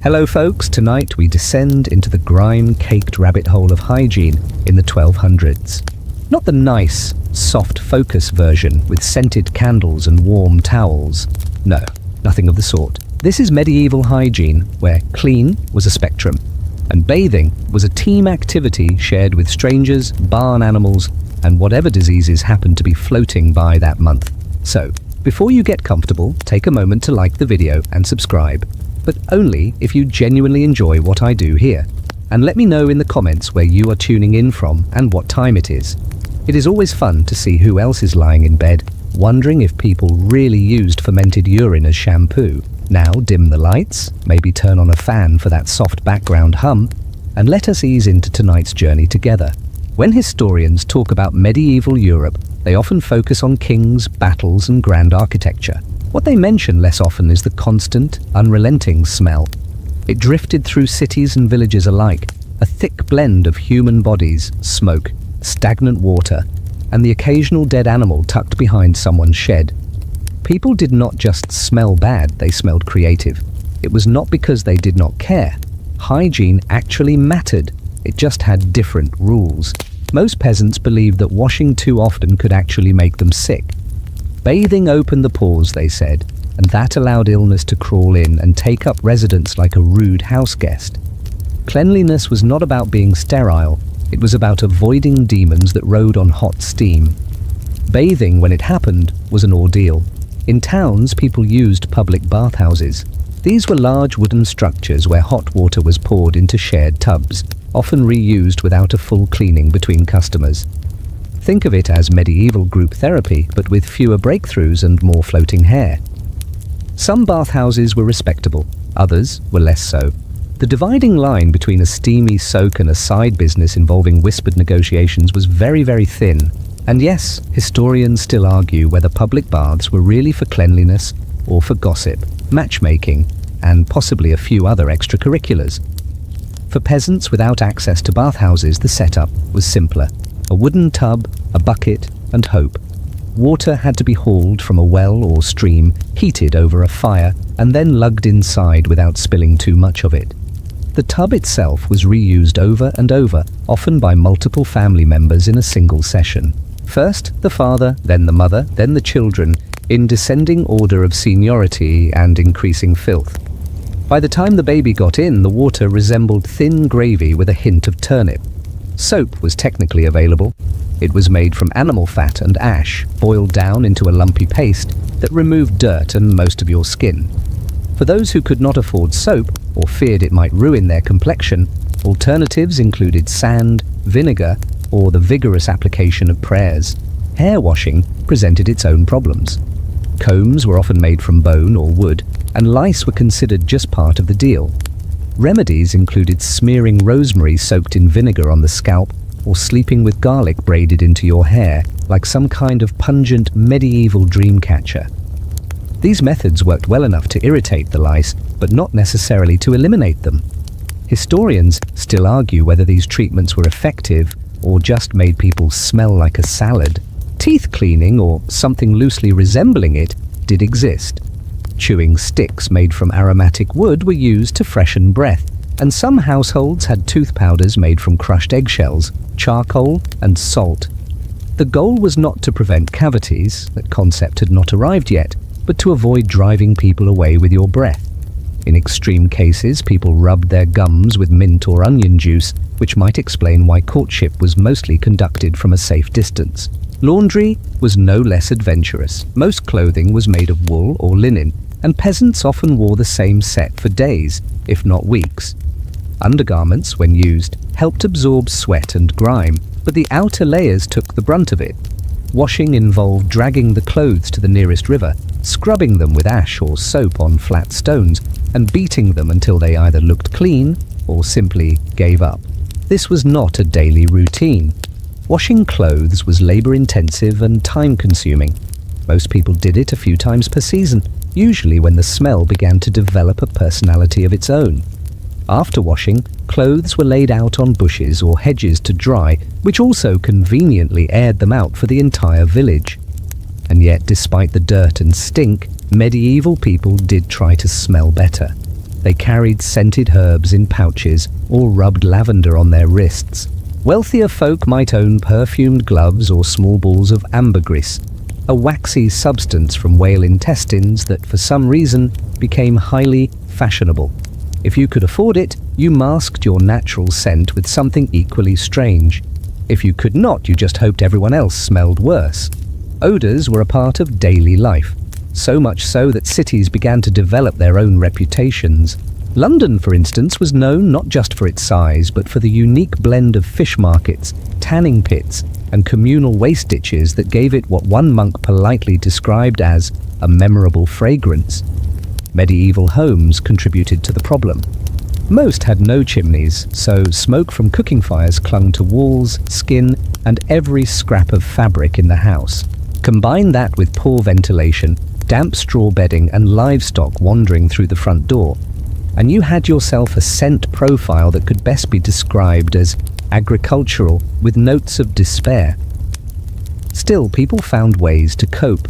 Hello folks, tonight we descend into the grime-caked rabbit hole of hygiene in the 1200s. Not the nice, soft focus version with scented candles and warm towels. No, nothing of the sort. This is medieval hygiene, where clean was a spectrum, and bathing was a team activity shared with strangers, barn animals, and whatever diseases happened to be floating by that month. So, before you get comfortable, take a moment to like the video and subscribe. But only if you genuinely enjoy what I do here. And let me know in the comments where you are tuning in from and what time it is. It is always fun to see who else is lying in bed, wondering if people really used fermented urine as shampoo. Now dim the lights, maybe turn on a fan for that soft background hum, and let us ease into tonight's journey together. When historians talk about medieval Europe, they often focus on kings, battles, and grand architecture. What they mention less often is the constant, unrelenting smell. It drifted through cities and villages alike, a thick blend of human bodies, smoke, stagnant water, and the occasional dead animal tucked behind someone's shed. People did not just smell bad, they smelled creative. It was not because they did not care. Hygiene actually mattered, it just had different rules. Most peasants believed that washing too often could actually make them sick. Bathing opened the pores, they said, and that allowed illness to crawl in and take up residence like a rude house guest. Cleanliness was not about being sterile, it was about avoiding demons that rode on hot steam. Bathing, when it happened, was an ordeal. In towns, people used public bathhouses. These were large wooden structures where hot water was poured into shared tubs, often reused without a full cleaning between customers. Think of it as medieval group therapy, but with fewer breakthroughs and more floating hair. Some bathhouses were respectable, others were less so. The dividing line between a steamy soak and a side business involving whispered negotiations was very, very thin. And yes, historians still argue whether public baths were really for cleanliness or for gossip, matchmaking, and possibly a few other extracurriculars. For peasants without access to bathhouses, the setup was simpler. A wooden tub, a bucket, and hope. Water had to be hauled from a well or stream, heated over a fire, and then lugged inside without spilling too much of it. The tub itself was reused over and over, often by multiple family members in a single session. First the father, then the mother, then the children, in descending order of seniority and increasing filth. By the time the baby got in, the water resembled thin gravy with a hint of turnip. Soap was technically available. It was made from animal fat and ash, boiled down into a lumpy paste that removed dirt and most of your skin. For those who could not afford soap, or feared it might ruin their complexion, alternatives included sand, vinegar, or the vigorous application of prayers. Hair washing presented its own problems. Combs were often made from bone or wood, and lice were considered just part of the deal. Remedies included smearing rosemary soaked in vinegar on the scalp or sleeping with garlic braided into your hair like some kind of pungent medieval dream catcher. These methods worked well enough to irritate the lice, but not necessarily to eliminate them. Historians still argue whether these treatments were effective or just made people smell like a salad. Teeth cleaning, or something loosely resembling it, did exist. Chewing sticks made from aromatic wood were used to freshen breath, and some households had tooth powders made from crushed eggshells, charcoal, and salt. The goal was not to prevent cavities, that concept had not arrived yet, but to avoid driving people away with your breath. In extreme cases, people rubbed their gums with mint or onion juice, which might explain why courtship was mostly conducted from a safe distance. Laundry was no less adventurous. Most clothing was made of wool or linen, and peasants often wore the same set for days, if not weeks. Undergarments, when used, helped absorb sweat and grime, but the outer layers took the brunt of it. Washing involved dragging the clothes to the nearest river, scrubbing them with ash or soap on flat stones, and beating them until they either looked clean or simply gave up. This was not a daily routine. Washing clothes was labor-intensive and time-consuming. Most people did it a few times per season, usually when the smell began to develop a personality of its own. After washing, clothes were laid out on bushes or hedges to dry, which also conveniently aired them out for the entire village. And yet, despite the dirt and stink, medieval people did try to smell better. They carried scented herbs in pouches or rubbed lavender on their wrists. Wealthier folk might own perfumed gloves or small balls of ambergris, a waxy substance from whale intestines that for some reason became highly fashionable. If you could afford it, you masked your natural scent with something equally strange. If you could not, you just hoped everyone else smelled worse. Odors were a part of daily life, so much so that cities began to develop their own reputations. London, for instance, was known not just for its size, but for the unique blend of fish markets, tanning pits, and communal waste ditches that gave it what one monk politely described as a memorable fragrance. Medieval homes contributed to the problem. Most had no chimneys, so smoke from cooking fires clung to walls, skin, and every scrap of fabric in the house. Combine that with poor ventilation, damp straw bedding, and livestock wandering through the front door, and you had yourself a scent profile that could best be described as agricultural with notes of despair. Still, people found ways to cope.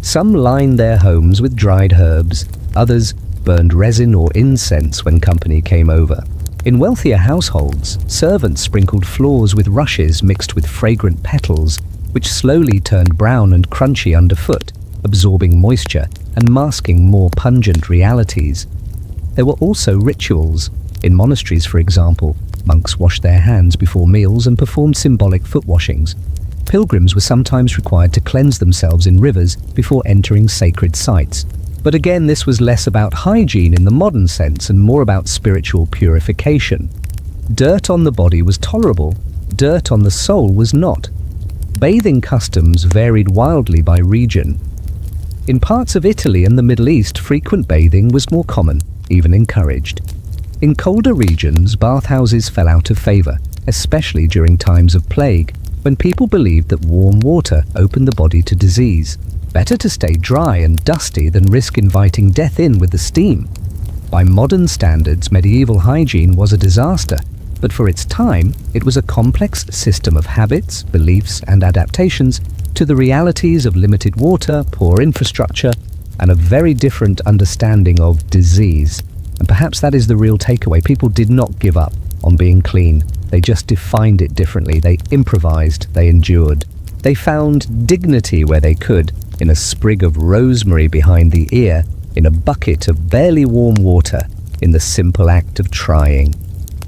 Some lined their homes with dried herbs, others burned resin or incense when company came over. In wealthier households, servants sprinkled floors with rushes mixed with fragrant petals, which slowly turned brown and crunchy underfoot, absorbing moisture and masking more pungent realities. There were also rituals. In monasteries, for example, monks washed their hands before meals and performed symbolic foot washings. Pilgrims were sometimes required to cleanse themselves in rivers before entering sacred sites. But again, this was less about hygiene in the modern sense and more about spiritual purification. Dirt on the body was tolerable, dirt on the soul was not. Bathing customs varied wildly by region. In parts of Italy and the Middle East, frequent bathing was more common, even encouraged. In colder regions, bathhouses fell out of favor, especially during times of plague, when people believed that warm water opened the body to disease. Better to stay dry and dusty than risk inviting death in with the steam. By modern standards, medieval hygiene was a disaster, but for its time, it was a complex system of habits, beliefs, and adaptations to the realities of limited water, poor infrastructure, and a very different understanding of disease. And perhaps that is the real takeaway. People did not give up on being clean. They just defined it differently. They improvised, they endured. They found dignity where they could, in a sprig of rosemary behind the ear, in a bucket of barely warm water, in the simple act of trying.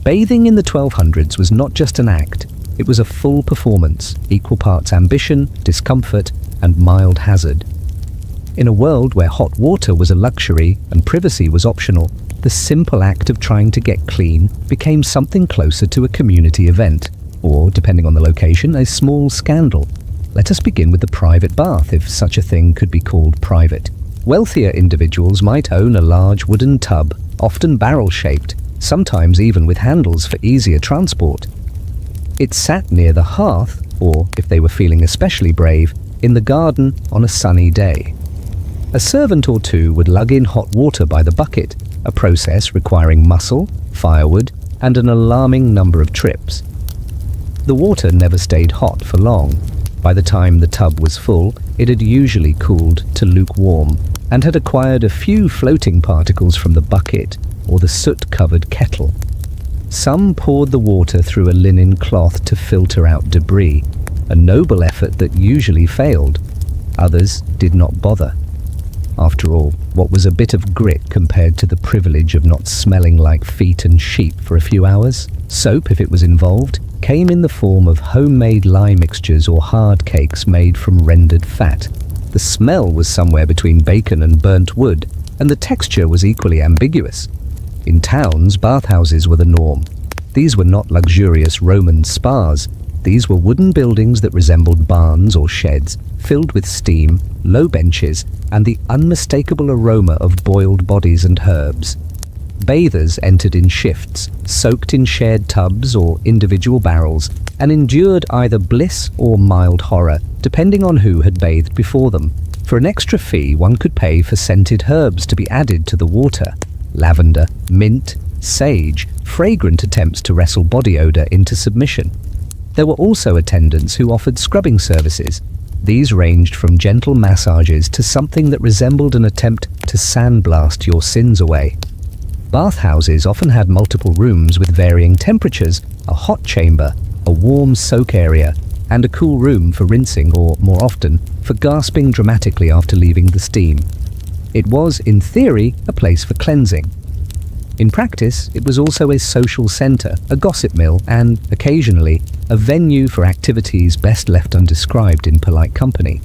Bathing in the 1200s was not just an act, it was a full performance, equal parts ambition, discomfort, and mild hazard. In a world where hot water was a luxury and privacy was optional, the simple act of trying to get clean became something closer to a community event, or, depending on the location, a small scandal. Let us begin with the private bath, if such a thing could be called private. Wealthier individuals might own a large wooden tub, often barrel-shaped, sometimes even with handles for easier transport. It sat near the hearth, or, if they were feeling especially brave, in the garden on a sunny day. A servant or two would lug in hot water by the bucket, a process requiring muscle, firewood, and an alarming number of trips. The water never stayed hot for long. By the time the tub was full, it had usually cooled to lukewarm and had acquired a few floating particles from the bucket or the soot-covered kettle. Some poured the water through a linen cloth to filter out debris, a noble effort that usually failed. Others did not bother. After all, what was a bit of grit compared to the privilege of not smelling like feet and sheep for a few hours? Soap, if it was involved, came in the form of homemade lye mixtures or hard cakes made from rendered fat. The smell was somewhere between bacon and burnt wood, and the texture was equally ambiguous. In towns, bathhouses were the norm. These were not luxurious Roman spas. These were wooden buildings that resembled barns or sheds, filled with steam, low benches, and the unmistakable aroma of boiled bodies and herbs. Bathers entered in shifts, soaked in shared tubs or individual barrels, and endured either bliss or mild horror, depending on who had bathed before them. For an extra fee, one could pay for scented herbs to be added to the water. Lavender, mint, sage, fragrant attempts to wrestle body odor into submission. There were also attendants who offered scrubbing services. These ranged from gentle massages to something that resembled an attempt to sandblast your sins away. Bathhouses often had multiple rooms with varying temperatures, a hot chamber, a warm soak area, and a cool room for rinsing or, more often, for gasping dramatically after leaving the steam. It was, in theory, a place for cleansing. In practice, it was also a social centre, a gossip mill, and, occasionally, a venue for activities best left undescribed in polite company.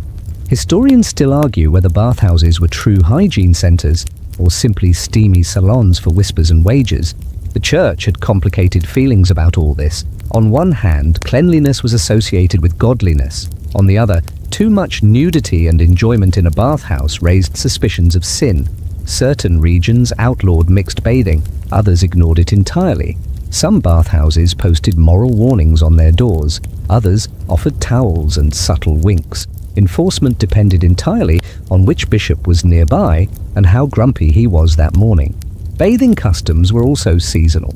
Historians still argue whether bathhouses were true hygiene centres or simply steamy salons for whispers and wagers. The church had complicated feelings about all this. On one hand, cleanliness was associated with godliness. On the other, too much nudity and enjoyment in a bathhouse raised suspicions of sin. Certain regions outlawed mixed bathing, others ignored it entirely. Some bathhouses posted moral warnings on their doors, others offered towels and subtle winks. Enforcement depended entirely on which bishop was nearby and how grumpy he was that morning. Bathing customs were also seasonal.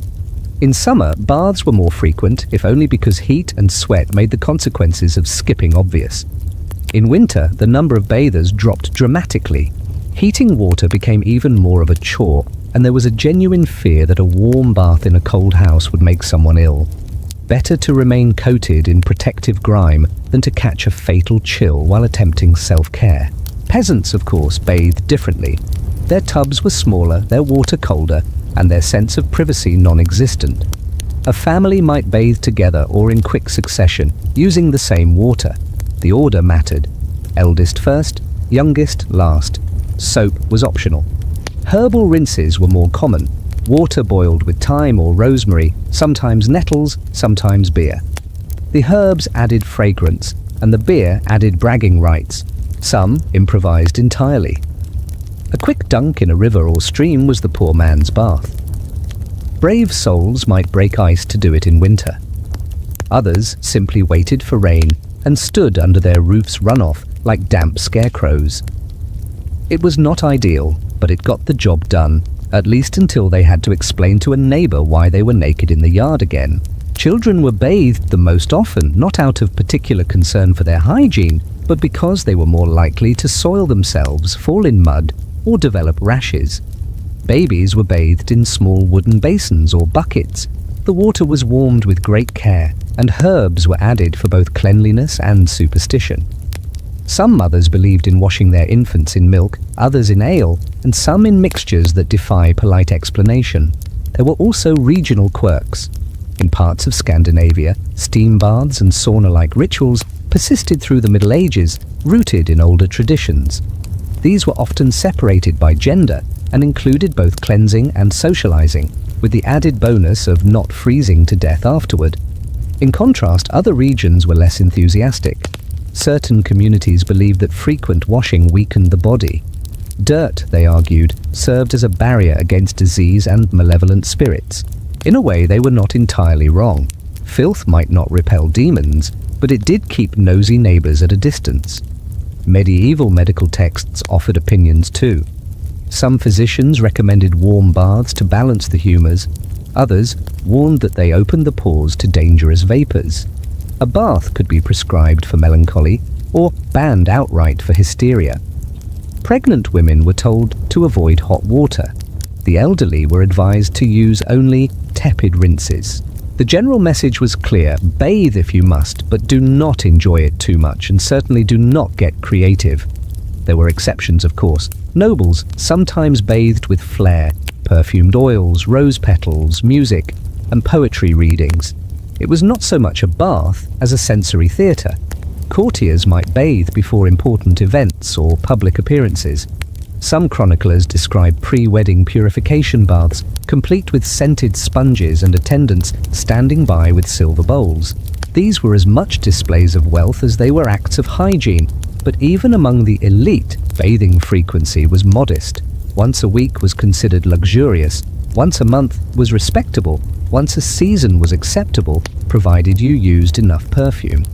In summer, baths were more frequent, if only because heat and sweat made the consequences of skipping obvious. In winter, the number of bathers dropped dramatically. Heating water became even more of a chore, and there was a genuine fear that a warm bath in a cold house would make someone ill. Better to remain coated in protective grime than to catch a fatal chill while attempting self-care. Peasants, of course, bathed differently. Their tubs were smaller, their water colder, and their sense of privacy non-existent. A family might bathe together or in quick succession, using the same water. The order mattered. Eldest first, youngest last. Soap was optional. Herbal rinses were more common. Water boiled with thyme or rosemary, sometimes nettles, sometimes beer. The herbs added fragrance, and the beer added bragging rights. Some improvised entirely. A quick dunk in a river or stream was the poor man's bath. Brave souls might break ice to do it in winter. Others simply waited for rain and stood under their roof's runoff like damp scarecrows. It was not ideal, but it got the job done, at least until they had to explain to a neighbour why they were naked in the yard again. Children were bathed the most often, not out of particular concern for their hygiene, but because they were more likely to soil themselves, fall in mud, or develop rashes. Babies were bathed in small wooden basins or buckets. The water was warmed with great care, and herbs were added for both cleanliness and superstition. Some mothers believed in washing their infants in milk, others in ale, and some in mixtures that defy polite explanation. There were also regional quirks. In parts of Scandinavia, steam baths and sauna-like rituals persisted through the Middle Ages, rooted in older traditions. These were often separated by gender and included both cleansing and socializing, with the added bonus of not freezing to death afterward. In contrast, other regions were less enthusiastic. Certain communities believed that frequent washing weakened the body. Dirt, they argued, served as a barrier against disease and malevolent spirits. In a way, they were not entirely wrong. Filth might not repel demons, but it did keep nosy neighbors at a distance. Medieval medical texts offered opinions too. Some physicians recommended warm baths to balance the humors. Others warned that they opened the pores to dangerous vapors. A bath could be prescribed for melancholy or banned outright for hysteria. Pregnant women were told to avoid hot water. The elderly were advised to use only tepid rinses. The general message was clear: bathe if you must, but do not enjoy it too much, and certainly do not get creative. There were exceptions, of course. Nobles sometimes bathed with flair, perfumed oils, rose petals, music, and poetry readings. It was not so much a bath as a sensory theatre. Courtiers might bathe before important events or public appearances. Some chroniclers describe pre-wedding purification baths, complete with scented sponges and attendants standing by with silver bowls. These were as much displays of wealth as they were acts of hygiene, but even among the elite, bathing frequency was modest. Once a week was considered luxurious, once a month was respectable, once a season was acceptable, provided you used enough perfume.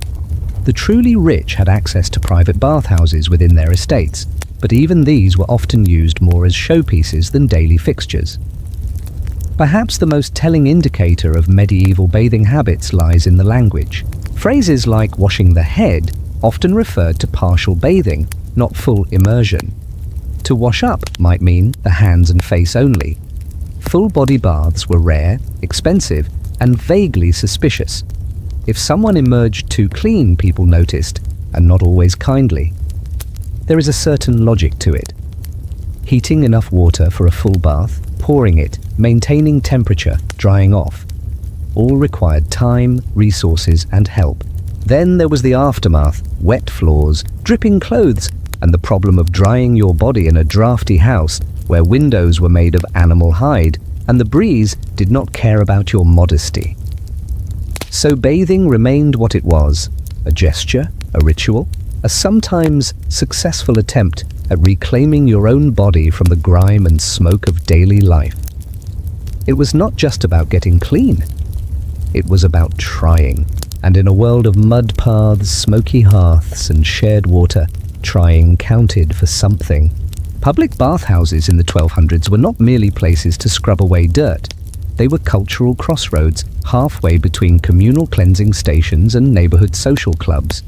The truly rich had access to private bathhouses within their estates, but even these were often used more as showpieces than daily fixtures. Perhaps the most telling indicator of medieval bathing habits lies in the language. Phrases like washing the head often referred to partial bathing, not full immersion. To wash up might mean the hands and face only. Full-body baths were rare, expensive, and vaguely suspicious. If someone emerged too clean, people noticed, and not always kindly. There is a certain logic to it. Heating enough water for a full bath, pouring it, maintaining temperature, drying off, all required time, resources, and help. Then there was the aftermath: wet floors, dripping clothes, and the problem of drying your body in a drafty house where windows were made of animal hide and the breeze did not care about your modesty. So bathing remained what it was: a gesture, a ritual, a sometimes successful attempt at reclaiming your own body from the grime and smoke of daily life. It was not just about getting clean. It was about trying. And in a world of mud paths, smoky hearths, and shared water, trying counted for something. Public bathhouses in the 1200s were not merely places to scrub away dirt. They were cultural crossroads, halfway between communal cleansing stations and neighborhood social clubs.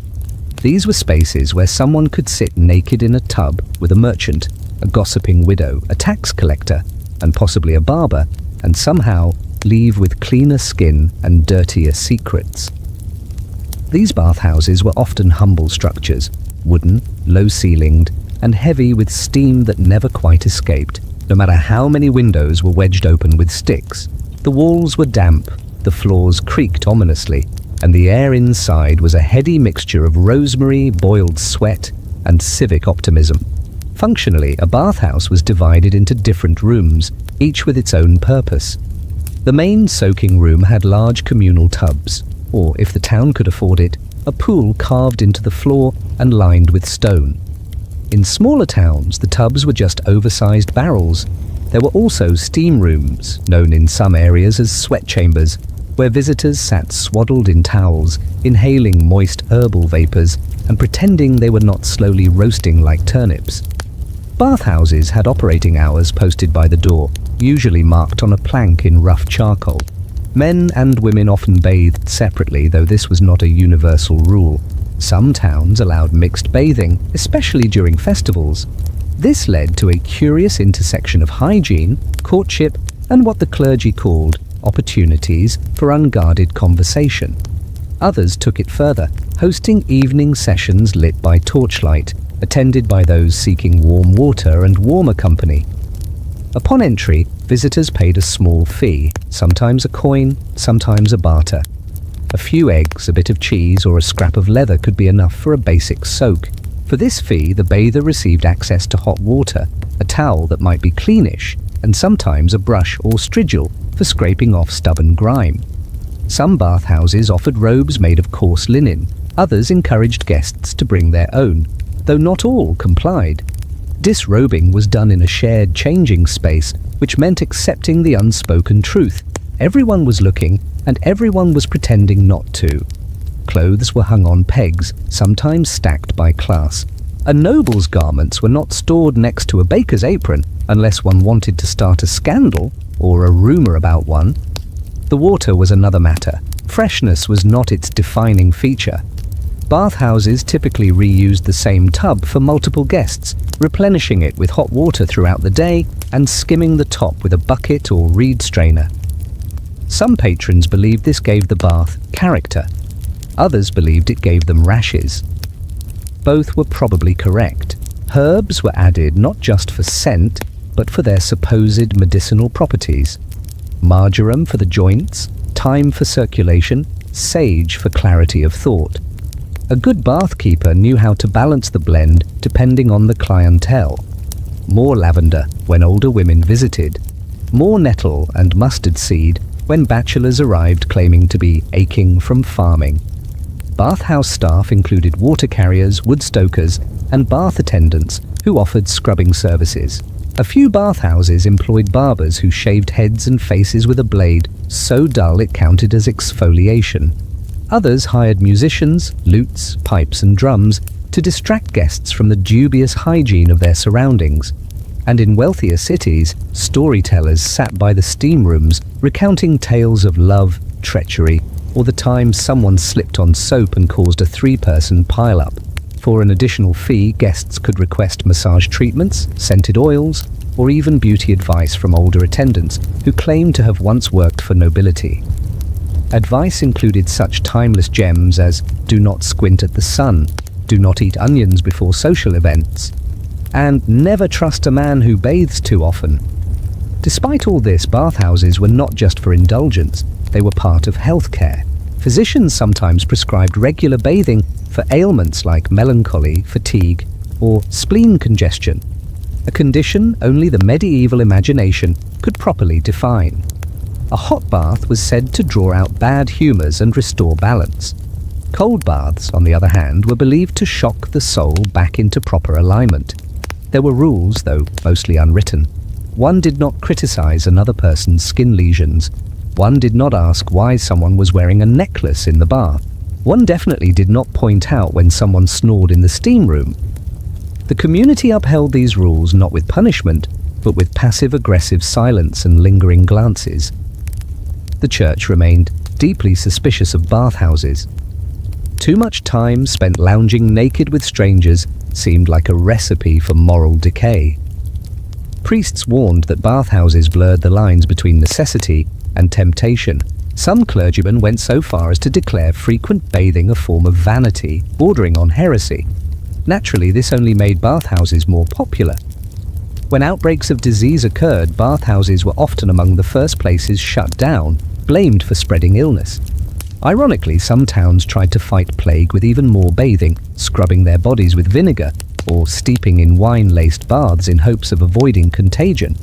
These were spaces where someone could sit naked in a tub with a merchant, a gossiping widow, a tax collector, and possibly a barber, and somehow leave with cleaner skin and dirtier secrets. These bathhouses were often humble structures, wooden, low-ceilinged, and heavy with steam that never quite escaped, no matter how many windows were wedged open with sticks. The walls were damp, the floors creaked ominously, and the air inside was a heady mixture of rosemary, boiled sweat, and civic optimism. Functionally, a bathhouse was divided into different rooms, each with its own purpose. The main soaking room had large communal tubs, or, if the town could afford it, a pool carved into the floor and lined with stone. In smaller towns, the tubs were just oversized barrels. There were also steam rooms, known in some areas as sweat chambers, where visitors sat swaddled in towels, inhaling moist herbal vapors and pretending they were not slowly roasting like turnips. Bathhouses had operating hours posted by the door, usually marked on a plank in rough charcoal. Men and women often bathed separately, though this was not a universal rule. Some towns allowed mixed bathing, especially during festivals. This led to a curious intersection of hygiene, courtship, and what the clergy called opportunities for unguarded conversation. Others took it further, hosting evening sessions lit by torchlight, attended by those seeking warm water and warmer company. Upon entry, visitors paid a small fee, sometimes a coin, sometimes a barter. A few eggs, a bit of cheese, or a scrap of leather could be enough for a basic soak. For this fee, the bather received access to hot water, a towel that might be cleanish, and sometimes a brush or strigil for scraping off stubborn grime. Some bathhouses offered robes made of coarse linen. Others encouraged guests to bring their own, though not all complied. Disrobing was done in a shared changing space, which meant accepting the unspoken truth. Everyone was looking, and everyone was pretending not to. Clothes were hung on pegs, sometimes stacked by class. A noble's garments were not stored next to a baker's apron unless one wanted to start a scandal or a rumor about one. The water was another matter. Freshness was not its defining feature. Bathhouses typically reused the same tub for multiple guests, replenishing it with hot water throughout the day and skimming the top with a bucket or reed strainer. Some patrons believed this gave the bath character. Others believed it gave them rashes. Both were probably correct. Herbs were added not just for scent, but for their supposed medicinal properties. Marjoram for the joints, thyme for circulation, sage for clarity of thought. A good bathkeeper knew how to balance the blend depending on the clientele. More lavender when older women visited. More nettle and mustard seed when bachelors arrived claiming to be aching from farming. Bathhouse staff included water carriers, wood stokers, and bath attendants who offered scrubbing services. A few bathhouses employed barbers who shaved heads and faces with a blade so dull it counted as exfoliation. Others hired musicians, lutes, pipes, and drums to distract guests from the dubious hygiene of their surroundings. And in wealthier cities, storytellers sat by the steam rooms recounting tales of love, treachery, or the time someone slipped on soap and caused a 3-person pile-up. For an additional fee, guests could request massage treatments, scented oils, or even beauty advice from older attendants who claimed to have once worked for nobility. Advice included such timeless gems as do not squint at the sun, do not eat onions before social events, and never trust a man who bathes too often. Despite all this, bathhouses were not just for indulgence, they were part of healthcare. Physicians sometimes prescribed regular bathing for ailments like melancholy, fatigue, or spleen congestion, a condition only the medieval imagination could properly define. A hot bath was said to draw out bad humours and restore balance. Cold baths, on the other hand, were believed to shock the soul back into proper alignment. There were rules, though mostly unwritten. One did not criticise another person's skin lesions. One did not ask why someone was wearing a necklace in the bath. One definitely did not point out when someone snored in the steam room. The community upheld these rules not with punishment, but with passive-aggressive silence and lingering glances. The church remained deeply suspicious of bathhouses. Too much time spent lounging naked with strangers seemed like a recipe for moral decay. Priests warned that bathhouses blurred the lines between necessity and temptation. Some clergymen went so far as to declare frequent bathing a form of vanity, bordering on heresy. Naturally, this only made bathhouses more popular. When outbreaks of disease occurred, bathhouses were often among the first places shut down, blamed for spreading illness. Ironically, some towns tried to fight plague with even more bathing, scrubbing their bodies with vinegar, or steeping in wine-laced baths in hopes of avoiding contagion.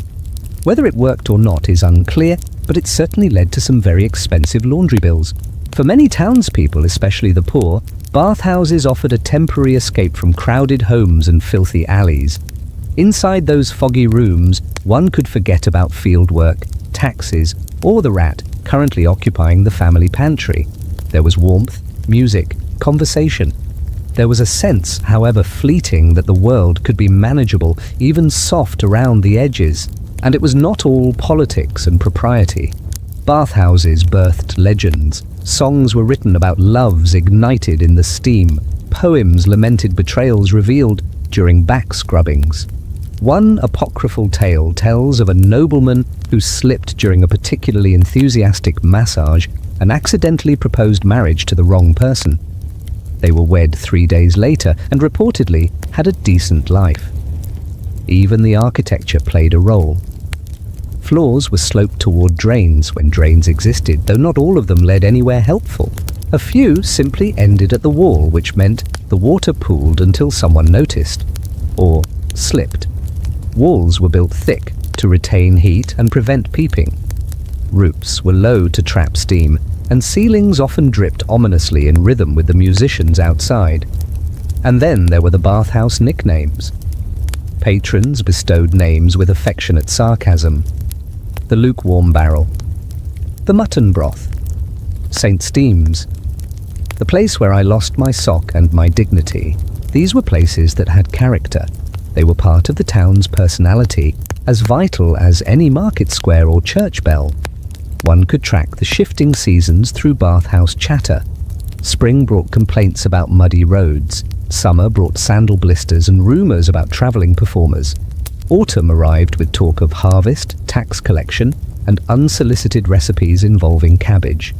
Whether it worked or not is unclear, but it certainly led to some very expensive laundry bills. For many townspeople, especially the poor, bathhouses offered a temporary escape from crowded homes and filthy alleys. Inside those foggy rooms, one could forget about fieldwork, taxes, or the rat currently occupying the family pantry. There was warmth, music, conversation. There was a sense, however fleeting, that the world could be manageable, even soft around the edges. And it was not all politics and propriety. Bathhouses birthed legends. Songs were written about loves ignited in the steam. Poems lamented betrayals revealed during back scrubbings. One apocryphal tale tells of a nobleman who slipped during a particularly enthusiastic massage and accidentally proposed marriage to the wrong person. They were wed 3 days later and reportedly had a decent life. Even the architecture played a role. Floors were sloped toward drains when drains existed, though not all of them led anywhere helpful. A few simply ended at the wall, which meant the water pooled until someone noticed, or slipped. Walls were built thick to retain heat and prevent peeping. Roofs were low to trap steam, and ceilings often dripped ominously in rhythm with the musicians outside. And then there were the bathhouse nicknames. Patrons bestowed names with affectionate sarcasm. The lukewarm barrel, the mutton broth, St. Steam's, the place where I lost my sock and my dignity. These were places that had character. They were part of the town's personality, as vital as any market square or church bell. One could track the shifting seasons through bathhouse chatter. Spring brought complaints about muddy roads. Summer brought sandal blisters and rumours about travelling performers. Autumn arrived with talk of harvest, tax collection, and unsolicited recipes involving cabbage.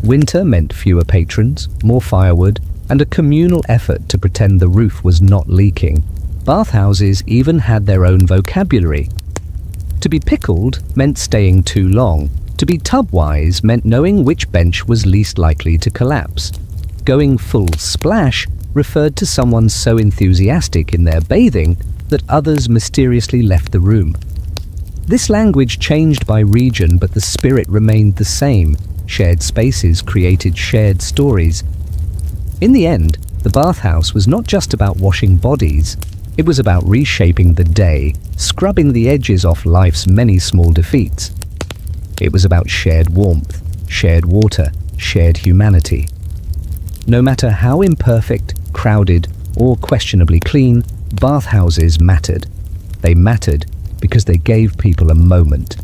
Winter meant fewer patrons, more firewood, and a communal effort to pretend the roof was not leaking. Bathhouses even had their own vocabulary. To be pickled meant staying too long. To be tub-wise meant knowing which bench was least likely to collapse. Going full splash referred to someone so enthusiastic in their bathing that others mysteriously left the room. This language changed by region, but the spirit remained the same. Shared spaces created shared stories. In the end, the bathhouse was not just about washing bodies. It was about reshaping the day, scrubbing the edges off life's many small defeats. It was about shared warmth, shared water, shared humanity. No matter how imperfect, crowded, or questionably clean, bathhouses mattered. They mattered because they gave people a moment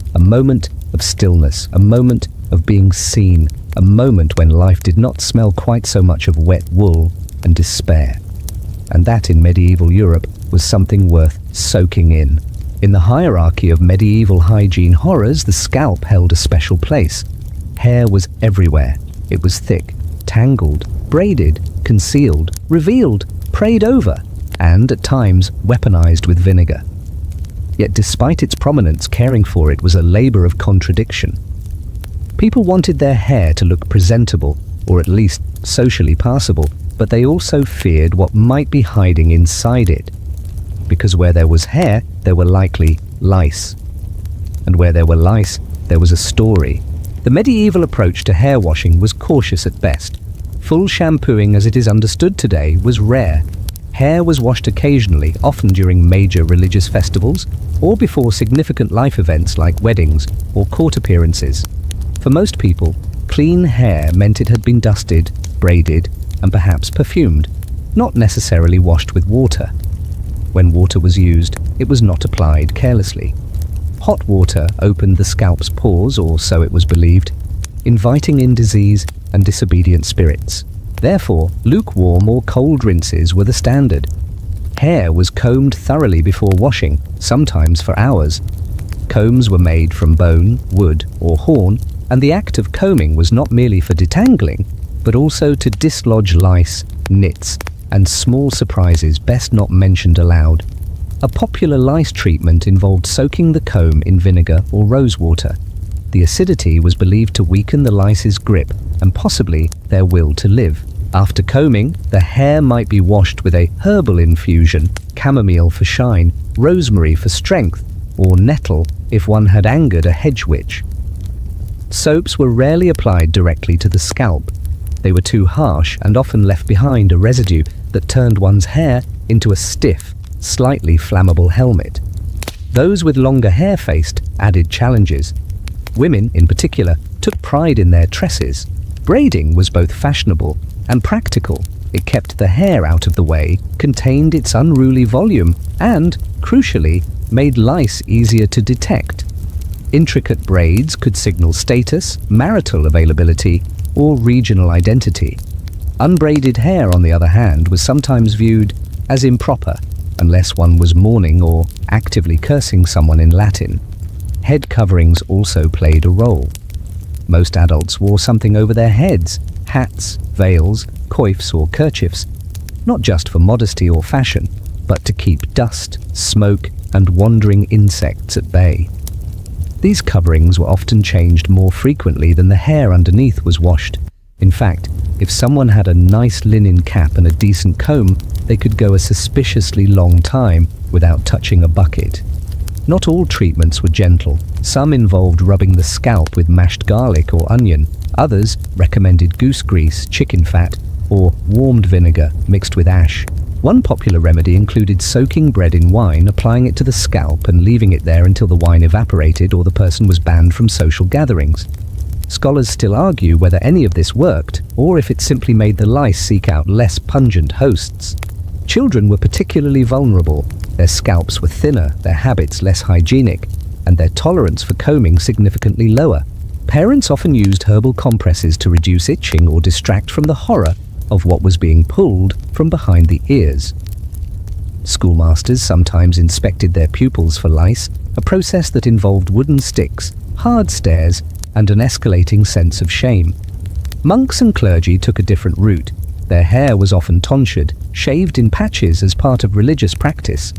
of stillness, a moment of being seen, a moment when life did not smell quite so much of wet wool and despair. And that in medieval Europe was something worth soaking in. In the hierarchy of medieval hygiene horrors, the scalp held a special place. Hair was everywhere. It was thick, tangled, braided, concealed, revealed, prayed over, and at times weaponized with vinegar. Yet despite its prominence, caring for it was a labor of contradiction. People wanted their hair to look presentable, or at least socially passable, but they also feared what might be hiding inside it. Because where there was hair, there were likely lice. And where there were lice, there was a story. The medieval approach to hair washing was cautious at best. Full shampooing as it is understood today was rare. Hair was washed occasionally, often during major religious festivals, or before significant life events like weddings or court appearances. For most people, clean hair meant it had been dusted, braided, and perhaps perfumed, not necessarily washed with water. When water was used, it was not applied carelessly. Hot water opened the scalp's pores, or so it was believed, inviting in disease and disobedient spirits. Therefore, lukewarm or cold rinses were the standard. Hair was combed thoroughly before washing, sometimes for hours. Combs were made from bone, wood, or horn, and the act of combing was not merely for detangling, but also to dislodge lice, nits, and small surprises best not mentioned aloud. A popular lice treatment involved soaking the comb in vinegar or rosewater. The acidity was believed to weaken the lice's grip and possibly their will to live. After combing, the hair might be washed with a herbal infusion, chamomile for shine, rosemary for strength, or nettle if one had angered a hedge witch. Soaps were rarely applied directly to the scalp. They were too harsh and often left behind a residue that turned one's hair into a stiff, slightly flammable helmet. Those with longer hair faced added challenges. Women, in particular, took pride in their tresses. Braiding was both fashionable and practical. It kept the hair out of the way, contained its unruly volume, and, crucially, made lice easier to detect. Intricate braids could signal status, marital availability, or regional identity. Unbraided hair, on the other hand, was sometimes viewed as improper, unless one was mourning or actively cursing someone in Latin. Head coverings also played a role. Most adults wore something over their heads: hats, veils, coifs, or kerchiefs, not just for modesty or fashion, but to keep dust, smoke, and wandering insects at bay. These coverings were often changed more frequently than the hair underneath was washed. In fact, if someone had a nice linen cap and a decent comb, they could go a suspiciously long time without touching a bucket. Not all treatments were gentle. Some involved rubbing the scalp with mashed garlic or onion. Others recommended goose grease, chicken fat, or warmed vinegar mixed with ash. One popular remedy included soaking bread in wine, applying it to the scalp and leaving it there until the wine evaporated or the person was banned from social gatherings. Scholars still argue whether any of this worked, or if it simply made the lice seek out less pungent hosts. Children were particularly vulnerable. Their scalps were thinner, their habits less hygienic, and their tolerance for combing significantly lower. Parents often used herbal compresses to reduce itching or distract from the horror of what was being pulled from behind the ears. Schoolmasters sometimes inspected their pupils for lice, a process that involved wooden sticks, hard stares, and an escalating sense of shame. Monks and clergy took a different route. Their hair was often tonsured, shaved in patches as part of religious practice.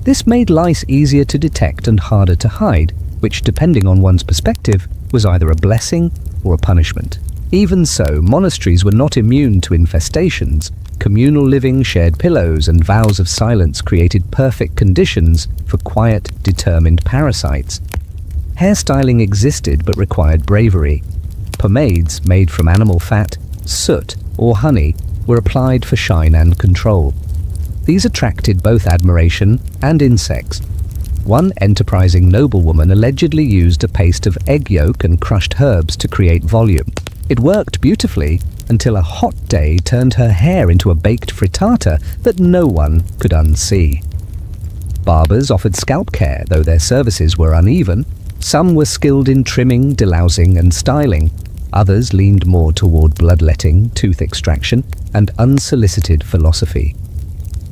This made lice easier to detect and harder to hide, which, depending on one's perspective, was either a blessing or a punishment. Even so, monasteries were not immune to infestations. Communal living, shared pillows, and vows of silence created perfect conditions for quiet, determined parasites. Hairstyling existed but required bravery. Pomades made from animal fat, soot, or honey were applied for shine and control. These attracted both admiration and insects. One enterprising noblewoman allegedly used a paste of egg yolk and crushed herbs to create volume. It worked beautifully until a hot day turned her hair into a baked frittata that no one could unsee. Barbers offered scalp care, though their services were uneven. Some were skilled in trimming, delousing, and styling. Others leaned more toward bloodletting, tooth extraction, and unsolicited philosophy.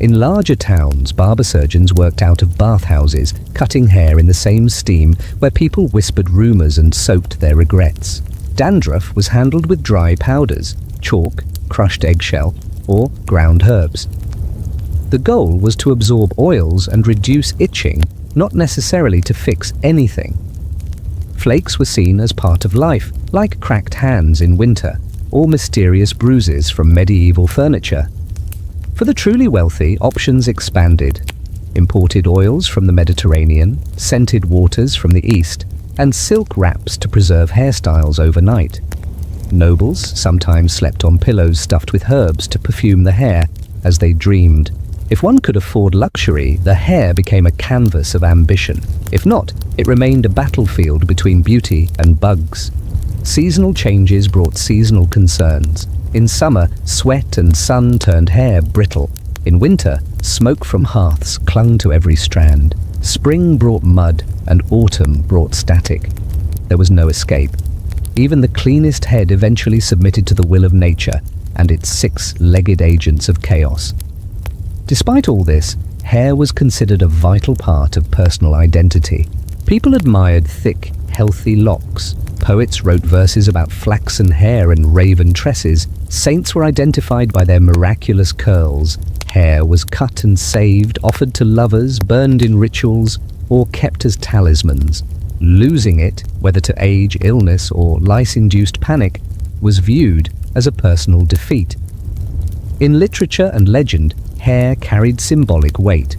In larger towns, barber surgeons worked out of bathhouses, cutting hair in the same steam where people whispered rumours and soaked their regrets. Dandruff was handled with dry powders, chalk, crushed eggshell, or ground herbs. The goal was to absorb oils and reduce itching, not necessarily to fix anything. Flakes were seen as part of life, like cracked hands in winter, or mysterious bruises from medieval furniture. For the truly wealthy, options expanded. Imported oils from the Mediterranean, scented waters from the East, and silk wraps to preserve hairstyles overnight. Nobles sometimes slept on pillows stuffed with herbs to perfume the hair as they dreamed. If one could afford luxury, the hair became a canvas of ambition. If not, it remained a battlefield between beauty and bugs. Seasonal changes brought seasonal concerns. In summer, sweat and sun turned hair brittle. In winter, smoke from hearths clung to every strand. Spring brought mud, and autumn brought static. There was no escape. Even the cleanest head eventually submitted to the will of nature and its six-legged agents of chaos. Despite all this, hair was considered a vital part of personal identity. People admired thick, healthy locks. Poets wrote verses about flaxen hair and raven tresses. Saints were identified by their miraculous curls. Hair was cut and saved, offered to lovers, burned in rituals, or kept as talismans. Losing it, whether to age, illness, or lice-induced panic, was viewed as a personal defeat. In literature and legend, hair carried symbolic weight.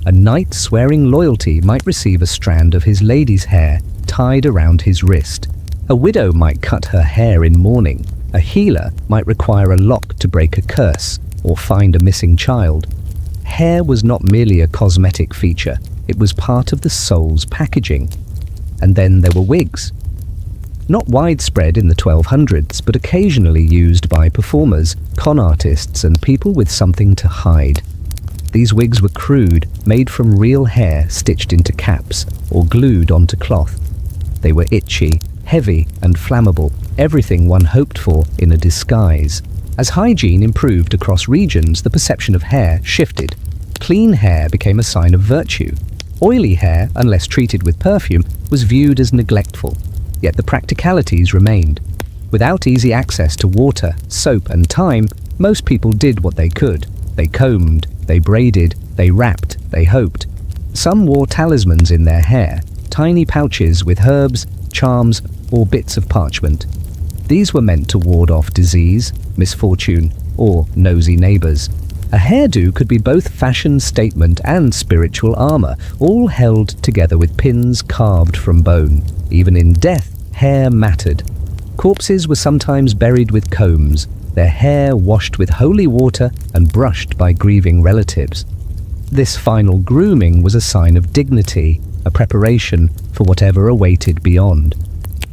A knight swearing loyalty might receive a strand of his lady's hair tied around his wrist. A widow might cut her hair in mourning. A healer might require a lock to break a curse or find a missing child. Hair was not merely a cosmetic feature, it was part of the soul's packaging. And then there were wigs. Not widespread in the 1200s, but occasionally used by performers, con artists, and people with something to hide. These wigs were crude, made from real hair stitched into caps or glued onto cloth. They were itchy, heavy, and flammable, everything one hoped for in a disguise. As hygiene improved across regions, the perception of hair shifted. Clean hair became a sign of virtue. Oily hair, unless treated with perfume, was viewed as neglectful. Yet the practicalities remained. Without easy access to water, soap, and time, most people did what they could. They combed, they braided, they wrapped, they hoped. Some wore talismans in their hair, tiny pouches with herbs, charms, or bits of parchment. These were meant to ward off disease, misfortune, or nosy neighbors. A hairdo could be both fashion statement and spiritual armor, all held together with pins carved from bone. Even in death, hair mattered. Corpses were sometimes buried with combs, their hair washed with holy water and brushed by grieving relatives. This final grooming was a sign of dignity, a preparation for whatever awaited beyond.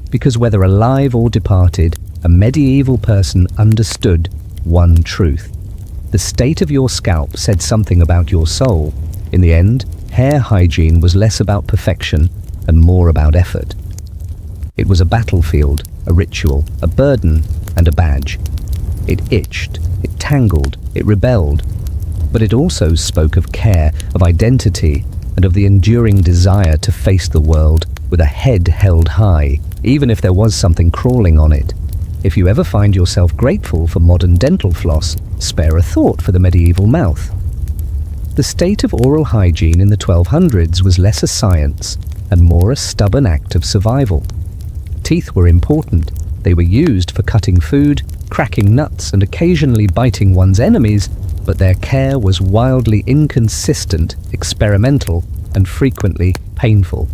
Because whether alive or departed, a medieval person understood one truth. The state of your scalp said something about your soul. In the end, hair hygiene was less about perfection and more about effort. It was a battlefield, a ritual, a burden, and a badge. It itched, it tangled, it rebelled, but it also spoke of care, of identity, and of the enduring desire to face the world with a head held high, even if there was something crawling on it. If you ever find yourself grateful for modern dental floss, spare a thought for the medieval mouth. The state of oral hygiene in the 1200s was less a science and more a stubborn act of survival. Teeth were important. They were used for cutting food, cracking nuts, and occasionally biting one's enemies, but their care was wildly inconsistent, experimental, and frequently painful.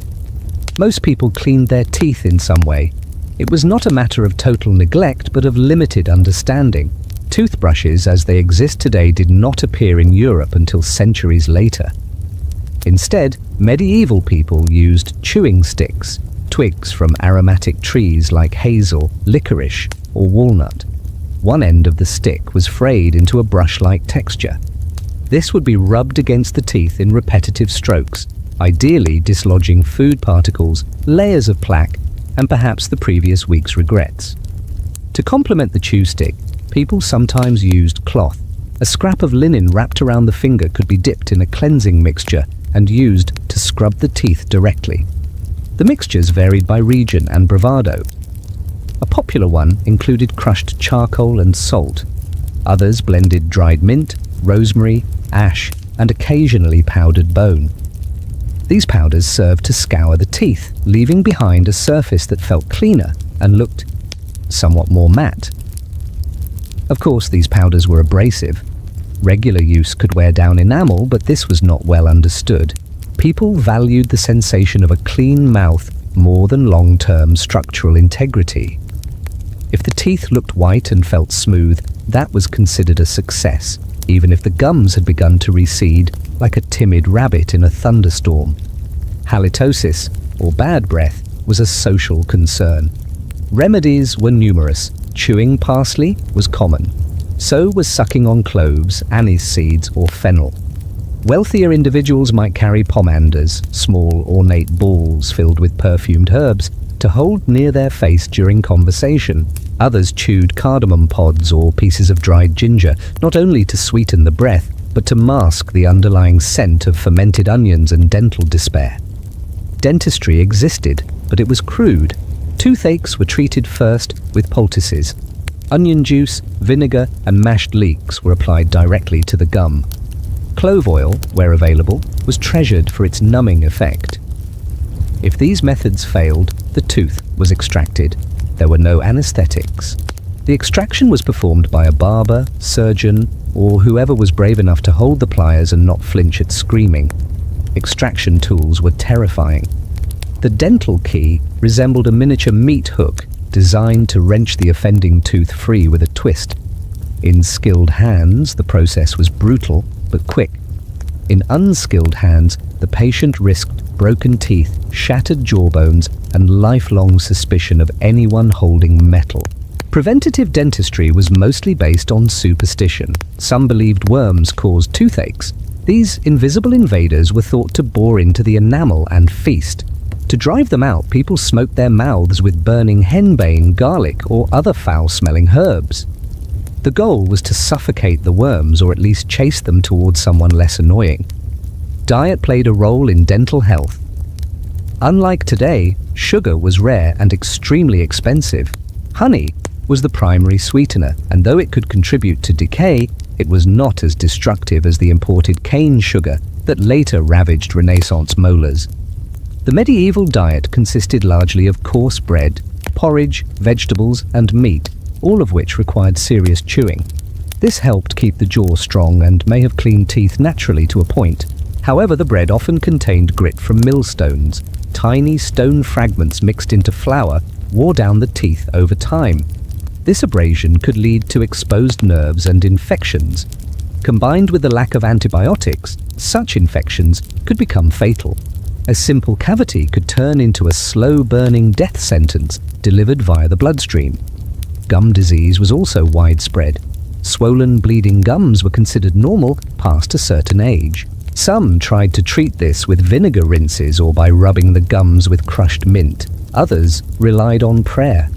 Most people cleaned their teeth in some way. It was not a matter of total neglect, but of limited understanding. Toothbrushes as they exist today did not appear in Europe until centuries later. Instead, medieval people used chewing sticks, twigs from aromatic trees like hazel, licorice, or walnut. One end of the stick was frayed into a brush-like texture. This would be rubbed against the teeth in repetitive strokes, ideally dislodging food particles, layers of plaque, and perhaps the previous week's regrets. To complement the chew stick, people sometimes used cloth, A scrap of linen wrapped around the finger could be dipped in a cleansing mixture and used to scrub the teeth directly. The mixtures varied by region and bravado. A popular one included crushed charcoal and salt. Others blended dried mint, rosemary, ash, and occasionally powdered bone. These powders served to scour the teeth, leaving behind a surface that felt cleaner and looked somewhat more matte. Of course, these powders were abrasive. Regular use could wear down enamel, but this was not well understood. People valued the sensation of a clean mouth more than long-term structural integrity. If the teeth looked white and felt smooth, that was considered a success, even if the gums had begun to recede like a timid rabbit in a thunderstorm. Halitosis, or bad breath, was a social concern. Remedies were numerous. Chewing parsley was common. So was sucking on cloves, anise seeds, or fennel. Wealthier individuals might carry pomanders, small ornate balls filled with perfumed herbs, to hold near their face during conversation. Others chewed cardamom pods or pieces of dried ginger, not only to sweeten the breath, but to mask the underlying scent of fermented onions and dental despair. Dentistry existed, but it was crude. Toothaches were treated first with poultices. Onion juice, vinegar, and mashed leeks were applied directly to the gum. Clove oil, where available, was treasured for its numbing effect. If these methods failed, the tooth was extracted. There were no anesthetics. The extraction was performed by a barber, surgeon, or whoever was brave enough to hold the pliers and not flinch at screaming. Extraction tools were terrifying. The dental key resembled a miniature meat hook designed to wrench the offending tooth free with a twist. In skilled hands, the process was brutal but quick. In unskilled hands, the patient risked broken teeth, shattered jawbones, and lifelong suspicion of anyone holding metal. Preventative dentistry was mostly based on superstition. Some believed worms caused toothaches. These invisible invaders were thought to bore into the enamel and feast. To drive them out, people smoked their mouths with burning henbane, garlic, or other foul-smelling herbs. The goal was to suffocate the worms or at least chase them towards someone less annoying. Diet played a role in dental health. Unlike today, sugar was rare and extremely expensive. Honey was the primary sweetener, and though it could contribute to decay, it was not as destructive as the imported cane sugar that later ravaged Renaissance molars. The medieval diet consisted largely of coarse bread, porridge, vegetables, and meat, all of which required serious chewing. This helped keep the jaw strong and may have cleaned teeth naturally to a point. However, the bread often contained grit from millstones. Tiny stone fragments mixed into flour wore down the teeth over time. This abrasion could lead to exposed nerves and infections. Combined with the lack of antibiotics, such infections could become fatal. A simple cavity could turn into a slow-burning death sentence delivered via the bloodstream. Gum disease was also widespread. Swollen, bleeding gums were considered normal past a certain age. Some tried to treat this with vinegar rinses or by rubbing the gums with crushed mint. Others relied on prayer.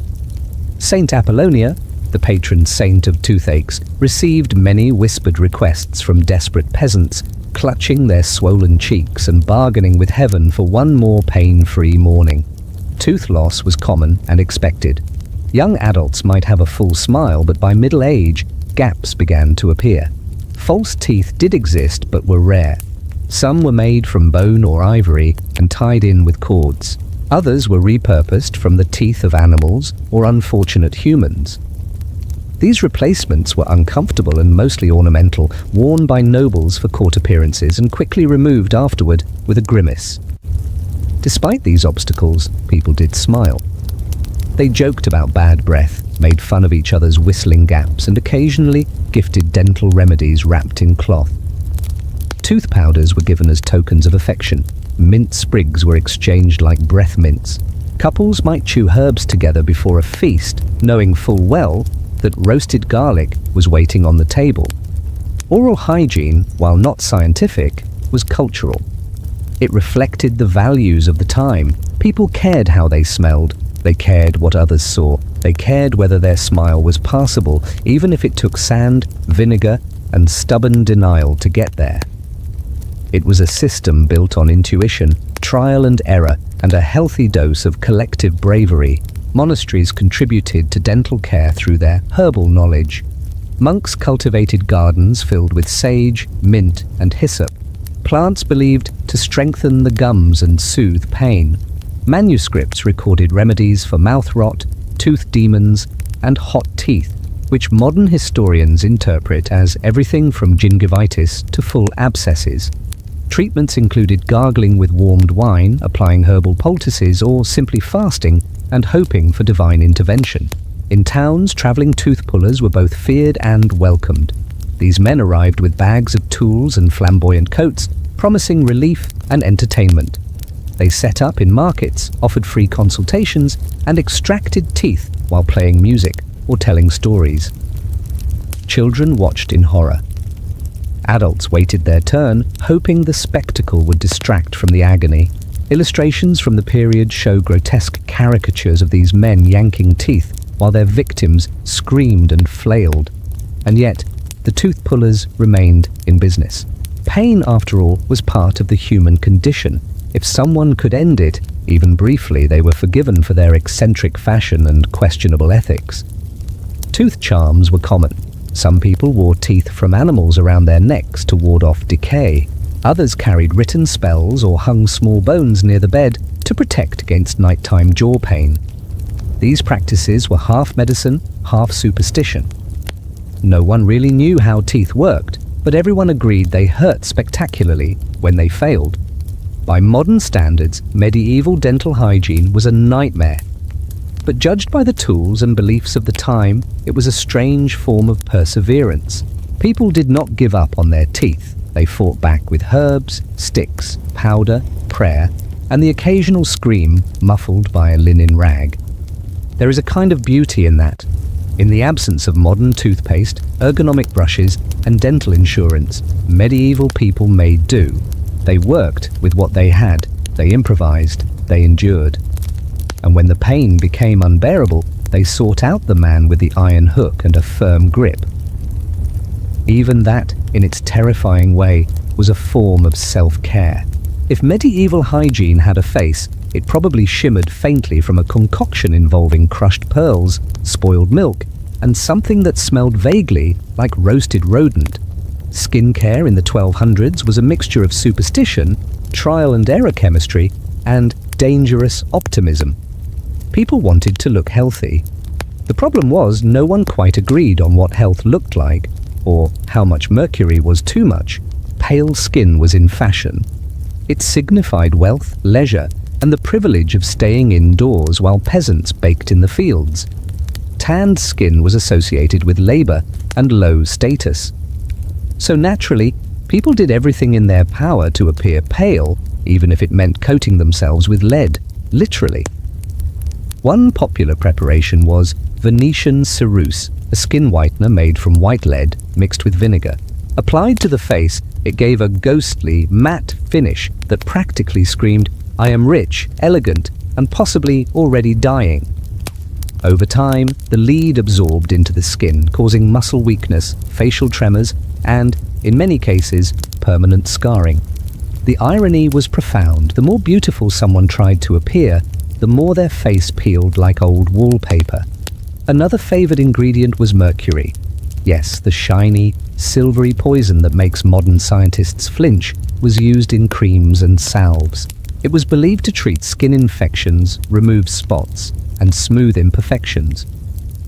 Saint Apollonia, the patron saint of toothaches, received many whispered requests from desperate peasants, clutching their swollen cheeks and bargaining with heaven for one more pain-free morning. Tooth loss was common and expected. Young adults might have a full smile, but by middle age, gaps began to appear. False teeth did exist, but were rare. Some were made from bone or ivory and tied in with cords. Others were repurposed from the teeth of animals or unfortunate humans. These replacements were uncomfortable and mostly ornamental, worn by nobles for court appearances and quickly removed afterward with a grimace. Despite these obstacles, people did smile. They joked about bad breath, made fun of each other's whistling gaps, and occasionally gifted dental remedies wrapped in cloth. Tooth powders were given as tokens of affection. Mint sprigs were exchanged like breath mints. Couples might chew herbs together before a feast, knowing full well that roasted garlic was waiting on the table. Oral hygiene, while not scientific, was cultural. It reflected the values of the time. People cared how they smelled. They cared what others saw. They cared whether their smile was passable, even if it took sand, vinegar, and stubborn denial to get there. It was a system built on intuition, trial and error, and a healthy dose of collective bravery. Monasteries contributed to dental care through their herbal knowledge. Monks cultivated gardens filled with sage, mint, and hyssop, plants believed to strengthen the gums and soothe pain. Manuscripts recorded remedies for mouth rot, tooth demons, and hot teeth, which modern historians interpret as everything from gingivitis to full abscesses. Treatments included gargling with warmed wine, applying herbal poultices, or simply fasting and hoping for divine intervention. In towns, traveling tooth pullers were both feared and welcomed. These men arrived with bags of tools and flamboyant coats, promising relief and entertainment. They set up in markets, offered free consultations, and extracted teeth while playing music or telling stories. Children watched in horror. Adults waited their turn, hoping the spectacle would distract from the agony. Illustrations from the period show grotesque caricatures of these men yanking teeth while their victims screamed and flailed. And yet, the tooth pullers remained in business. Pain, after all, was part of the human condition. If someone could end it, even briefly, they were forgiven for their eccentric fashion and questionable ethics. Tooth charms were common. Some people wore teeth from animals around their necks to ward off decay. Others carried written spells or hung small bones near the bed to protect against nighttime jaw pain. These practices were half medicine, half superstition. No one really knew how teeth worked, but everyone agreed they hurt spectacularly when they failed. By modern standards, medieval dental hygiene was a nightmare. But judged by the tools and beliefs of the time, it was a strange form of perseverance. People did not give up on their teeth. They fought back with herbs, sticks, powder, prayer, and the occasional scream muffled by a linen rag. There is a kind of beauty in that. In the absence of modern toothpaste, ergonomic brushes, and dental insurance, medieval people made do. They worked with what they had, they improvised, they endured. And when the pain became unbearable, they sought out the man with the iron hook and a firm grip. Even that, in its terrifying way, was a form of self-care. If medieval hygiene had a face, it probably shimmered faintly from a concoction involving crushed pearls, spoiled milk, and something that smelled vaguely like roasted rodent. Skincare in the 1200s was a mixture of superstition, trial and error chemistry, and dangerous optimism. People wanted to look healthy. The problem was no one quite agreed on what health looked like, or how much mercury was too much. Pale skin was in fashion. It signified wealth, leisure, and the privilege of staying indoors while peasants baked in the fields. Tanned skin was associated with labor and low status. So naturally, people did everything in their power to appear pale, even if it meant coating themselves with lead, literally. One popular preparation was Venetian cerusse, a skin whitener made from white lead mixed with vinegar. Applied to the face, it gave a ghostly, matte finish that practically screamed, "I am rich, elegant, and possibly already dying." Over time, the lead absorbed into the skin, causing muscle weakness, facial tremors, and, in many cases, permanent scarring. The irony was profound. The more beautiful someone tried to appear, the more their face peeled like old wallpaper. Another favored ingredient was mercury. Yes, the shiny, silvery poison that makes modern scientists flinch was used in creams and salves. It was believed to treat skin infections, remove spots, and smooth imperfections.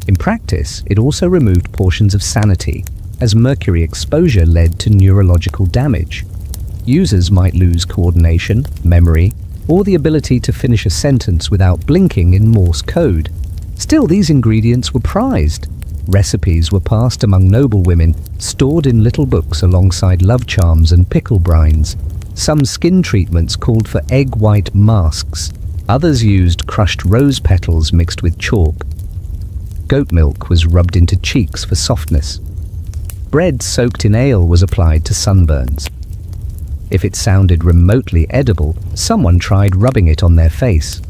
In practice, it also removed portions of sanity, as mercury exposure led to neurological damage. Users might lose coordination, memory, or the ability to finish a sentence without blinking in Morse code. Still, these ingredients were prized. Recipes were passed among noblewomen, stored in little books alongside love charms and pickle brines. Some skin treatments called for egg white masks. Others used crushed rose petals mixed with chalk. Goat milk was rubbed into cheeks for softness. Bread soaked in ale was applied to sunburns. If it sounded remotely edible, someone tried rubbing it on their face.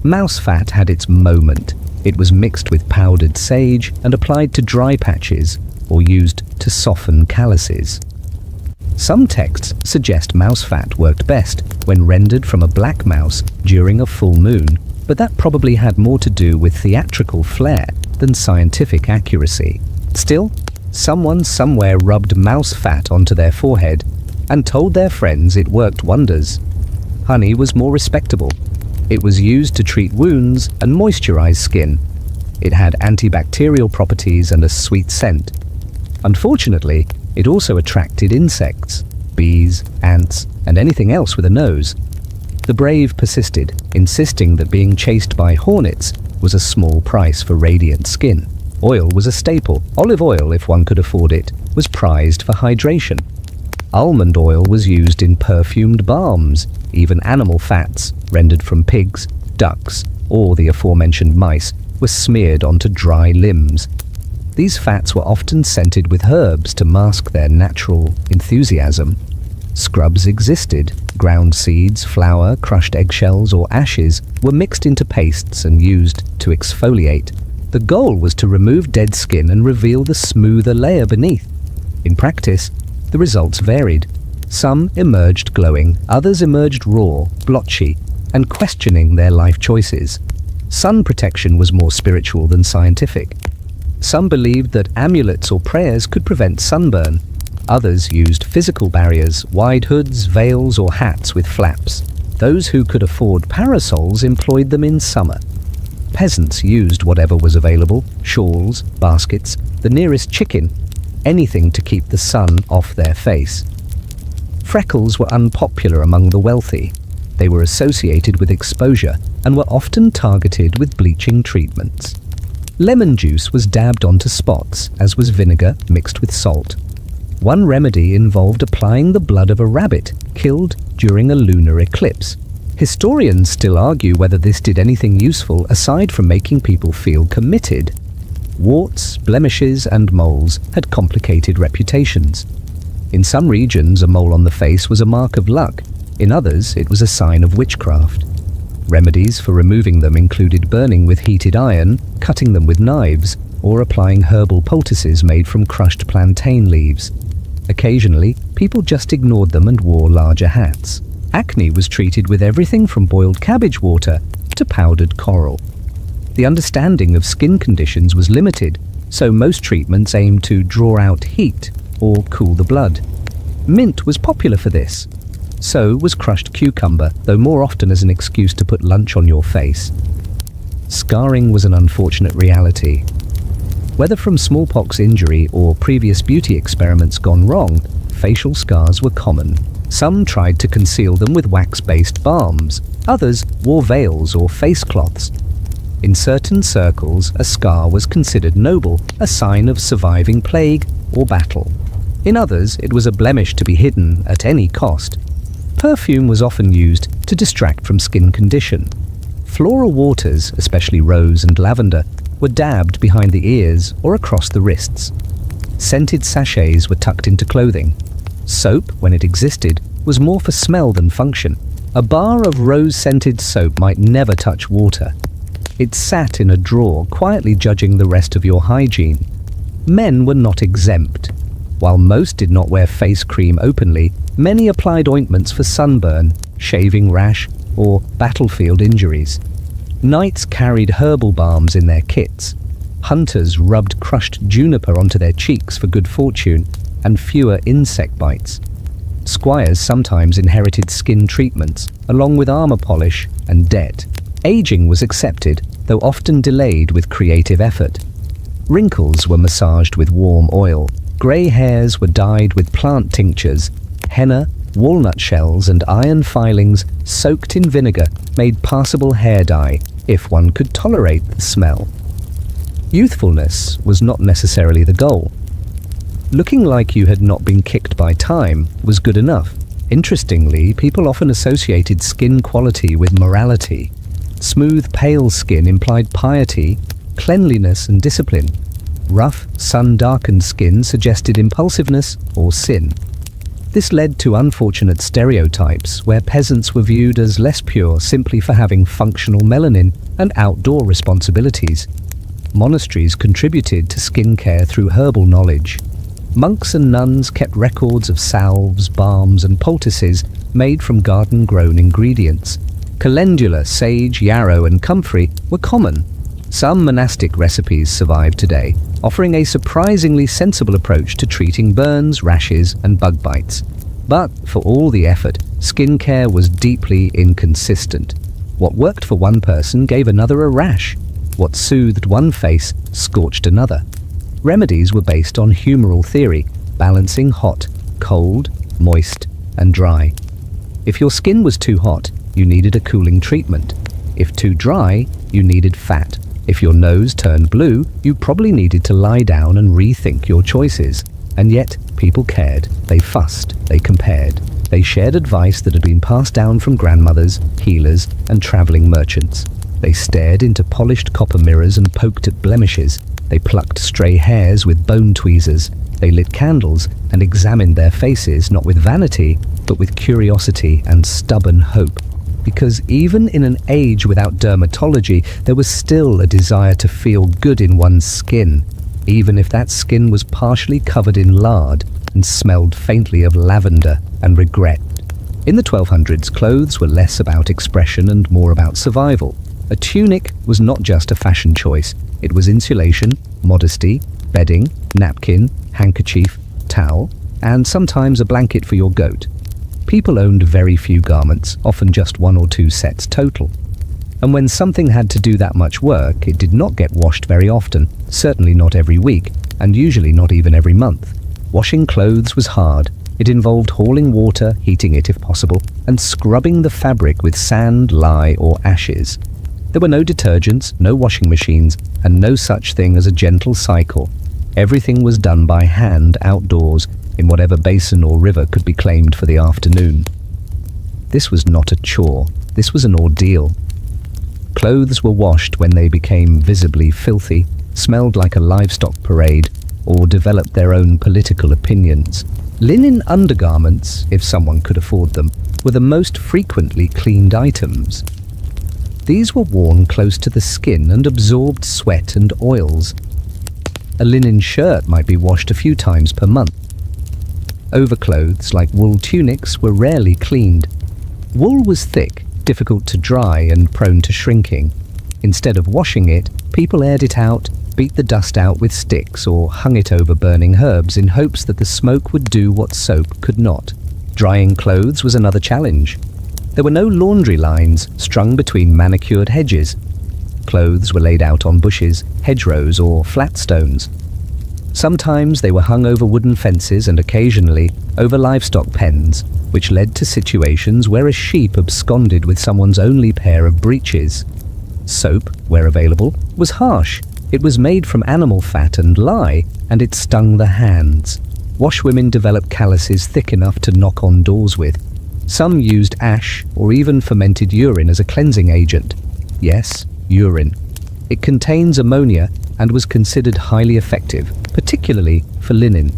Mouse fat had its moment. It was mixed with powdered sage and applied to dry patches. or used to soften calluses. Some texts suggest mouse fat worked best when rendered from a black mouse during a full moon, but that probably had more to do with theatrical flair than scientific accuracy. Still, someone somewhere rubbed mouse fat onto their forehead and told their friends it worked wonders. Honey was more respectable. It was used to treat wounds and moisturize skin. It had antibacterial properties and a sweet scent. Unfortunately, it also attracted insects, bees, ants, and anything else with a nose. The brave persisted, insisting that being chased by hornets was a small price for radiant skin. Oil was a staple. Olive oil, if one could afford it, was prized for hydration. Almond oil was used in perfumed balms. Even animal fats, rendered from pigs, ducks, or the aforementioned mice, were smeared onto dry limbs. These fats were often scented with herbs to mask their natural enthusiasm. Scrubs existed. Ground seeds, flour, crushed eggshells, or ashes were mixed into pastes and used to exfoliate. The goal was to remove dead skin and reveal the smoother layer beneath. In practice, the results varied. Some emerged glowing, others emerged raw, blotchy, and questioning their life choices. Sun protection was more spiritual than scientific. Some believed that amulets or prayers could prevent sunburn. Others used physical barriers, wide hoods, veils, or hats with flaps. Those who could afford parasols employed them in summer. Peasants used whatever was available: shawls, baskets, the nearest chicken, anything to keep the sun off their face. Freckles were unpopular among the wealthy. They were associated with exposure and were often targeted with bleaching treatments. Lemon juice was dabbed onto spots, as was vinegar mixed with salt. One remedy involved applying the blood of a rabbit killed during a lunar eclipse. Historians still argue whether this did anything useful aside from making people feel committed. Warts, blemishes, and moles had complicated reputations. In some regions, a mole on the face was a mark of luck. In others, it was a sign of witchcraft. Remedies for removing them included burning with heated iron, cutting them with knives, or applying herbal poultices made from crushed plantain leaves. Occasionally, people just ignored them and wore larger hats. Acne was treated with everything from boiled cabbage water to powdered coral. The understanding of skin conditions was limited, so most treatments aimed to draw out heat or cool the blood. Mint was popular for this. So was crushed cucumber, though more often as an excuse to put lunch on your face. Scarring was an unfortunate reality. Whether from smallpox injury or previous beauty experiments gone wrong, facial scars were common. Some tried to conceal them with wax-based balms. Others wore veils or face cloths. In certain circles, a scar was considered noble, a sign of surviving plague or battle. In others, it was a blemish to be hidden at any cost. Perfume was often used to distract from skin condition. Floral waters, especially rose and lavender, were dabbed behind the ears or across the wrists. Scented sachets were tucked into clothing. Soap, when it existed, was more for smell than function. A bar of rose-scented soap might never touch water. It sat in a drawer, quietly judging the rest of your hygiene. Men were not exempt. While most did not wear face cream openly, many applied ointments for sunburn, shaving rash, or battlefield injuries. Knights carried herbal balms in their kits. Hunters rubbed crushed juniper onto their cheeks for good fortune and fewer insect bites. Squires sometimes inherited skin treatments, along with armor polish and debt. Aging was accepted, though often delayed with creative effort. Wrinkles were massaged with warm oil. Grey hairs were dyed with plant tinctures. Henna, walnut shells, and iron filings soaked in vinegar made passable hair dye, if one could tolerate the smell. Youthfulness was not necessarily the goal. Looking like you had not been kicked by time was good enough. Interestingly, people often associated skin quality with morality. Smooth, pale skin implied piety, cleanliness, and discipline. Rough, sun-darkened skin suggested impulsiveness or sin. This led to unfortunate stereotypes where peasants were viewed as less pure simply for having functional melanin and outdoor responsibilities. Monasteries contributed to skincare through herbal knowledge. Monks and nuns kept records of salves, balms, and poultices made from garden-grown ingredients. Calendula, sage, yarrow, and comfrey were common. Some monastic recipes survive today, offering a surprisingly sensible approach to treating burns, rashes, and bug bites. But for all the effort, skincare was deeply inconsistent. What worked for one person gave another a rash. What soothed one face scorched another. Remedies were based on humoral theory, balancing hot, cold, moist, and dry. If your skin was too hot, you needed a cooling treatment. If too dry, you needed fat. If your nose turned blue, you probably needed to lie down and rethink your choices. And yet, people cared. They fussed. They compared. They shared advice that had been passed down from grandmothers, healers, and traveling merchants. They stared into polished copper mirrors and poked at blemishes. They plucked stray hairs with bone tweezers. They lit candles and examined their faces not with vanity, but with curiosity and stubborn hope. Because even in an age without dermatology, there was still a desire to feel good in one's skin, even if that skin was partially covered in lard and smelled faintly of lavender and regret. In the 1200s, clothes were less about expression and more about survival. A tunic was not just a fashion choice. It was insulation, modesty, bedding, napkin, handkerchief, towel, and sometimes a blanket for your goat. People owned very few garments, often just 1 or 2 sets total. And when something had to do that much work, it did not get washed very often, certainly not every week, and usually not even every month. Washing clothes was hard. It involved hauling water, heating it if possible, and scrubbing the fabric with sand, lye, or ashes. There were no detergents, no washing machines, and no such thing as a gentle cycle. Everything was done by hand outdoors, in whatever basin or river could be claimed for the afternoon. This was not a chore. This was an ordeal. Clothes were washed when they became visibly filthy, smelled like a livestock parade, or developed their own political opinions. Linen undergarments, if someone could afford them, were the most frequently cleaned items. These were worn close to the skin and absorbed sweat and oils. A linen shirt might be washed a few times per month. Overclothes like wool tunics were rarely cleaned. Wool was thick, difficult to dry, and prone to shrinking. Instead of washing it, people aired it out, beat the dust out with sticks, or hung it over burning herbs in hopes that the smoke would do what soap could not. Drying clothes was another challenge. There were no laundry lines strung between manicured hedges. Clothes were laid out on bushes, hedgerows, or flat stones. Sometimes they were hung over wooden fences and occasionally over livestock pens, which led to situations where a sheep absconded with someone's only pair of breeches. Soap, where available, was harsh. It was made from animal fat and lye, and it stung the hands. Washwomen developed calluses thick enough to knock on doors with. Some used ash or even fermented urine as a cleansing agent. Yes, urine. It contains ammonia and was considered highly effective, particularly for linen.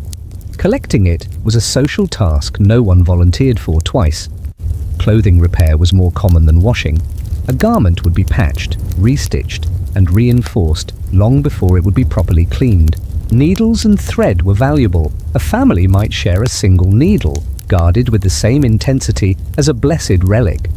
Collecting it was a social task no one volunteered for twice. Clothing repair was more common than washing. A garment would be patched, restitched, and reinforced long before it would be properly cleaned. Needles and thread were valuable. A family might share a single needle, guarded with the same intensity as a blessed relic.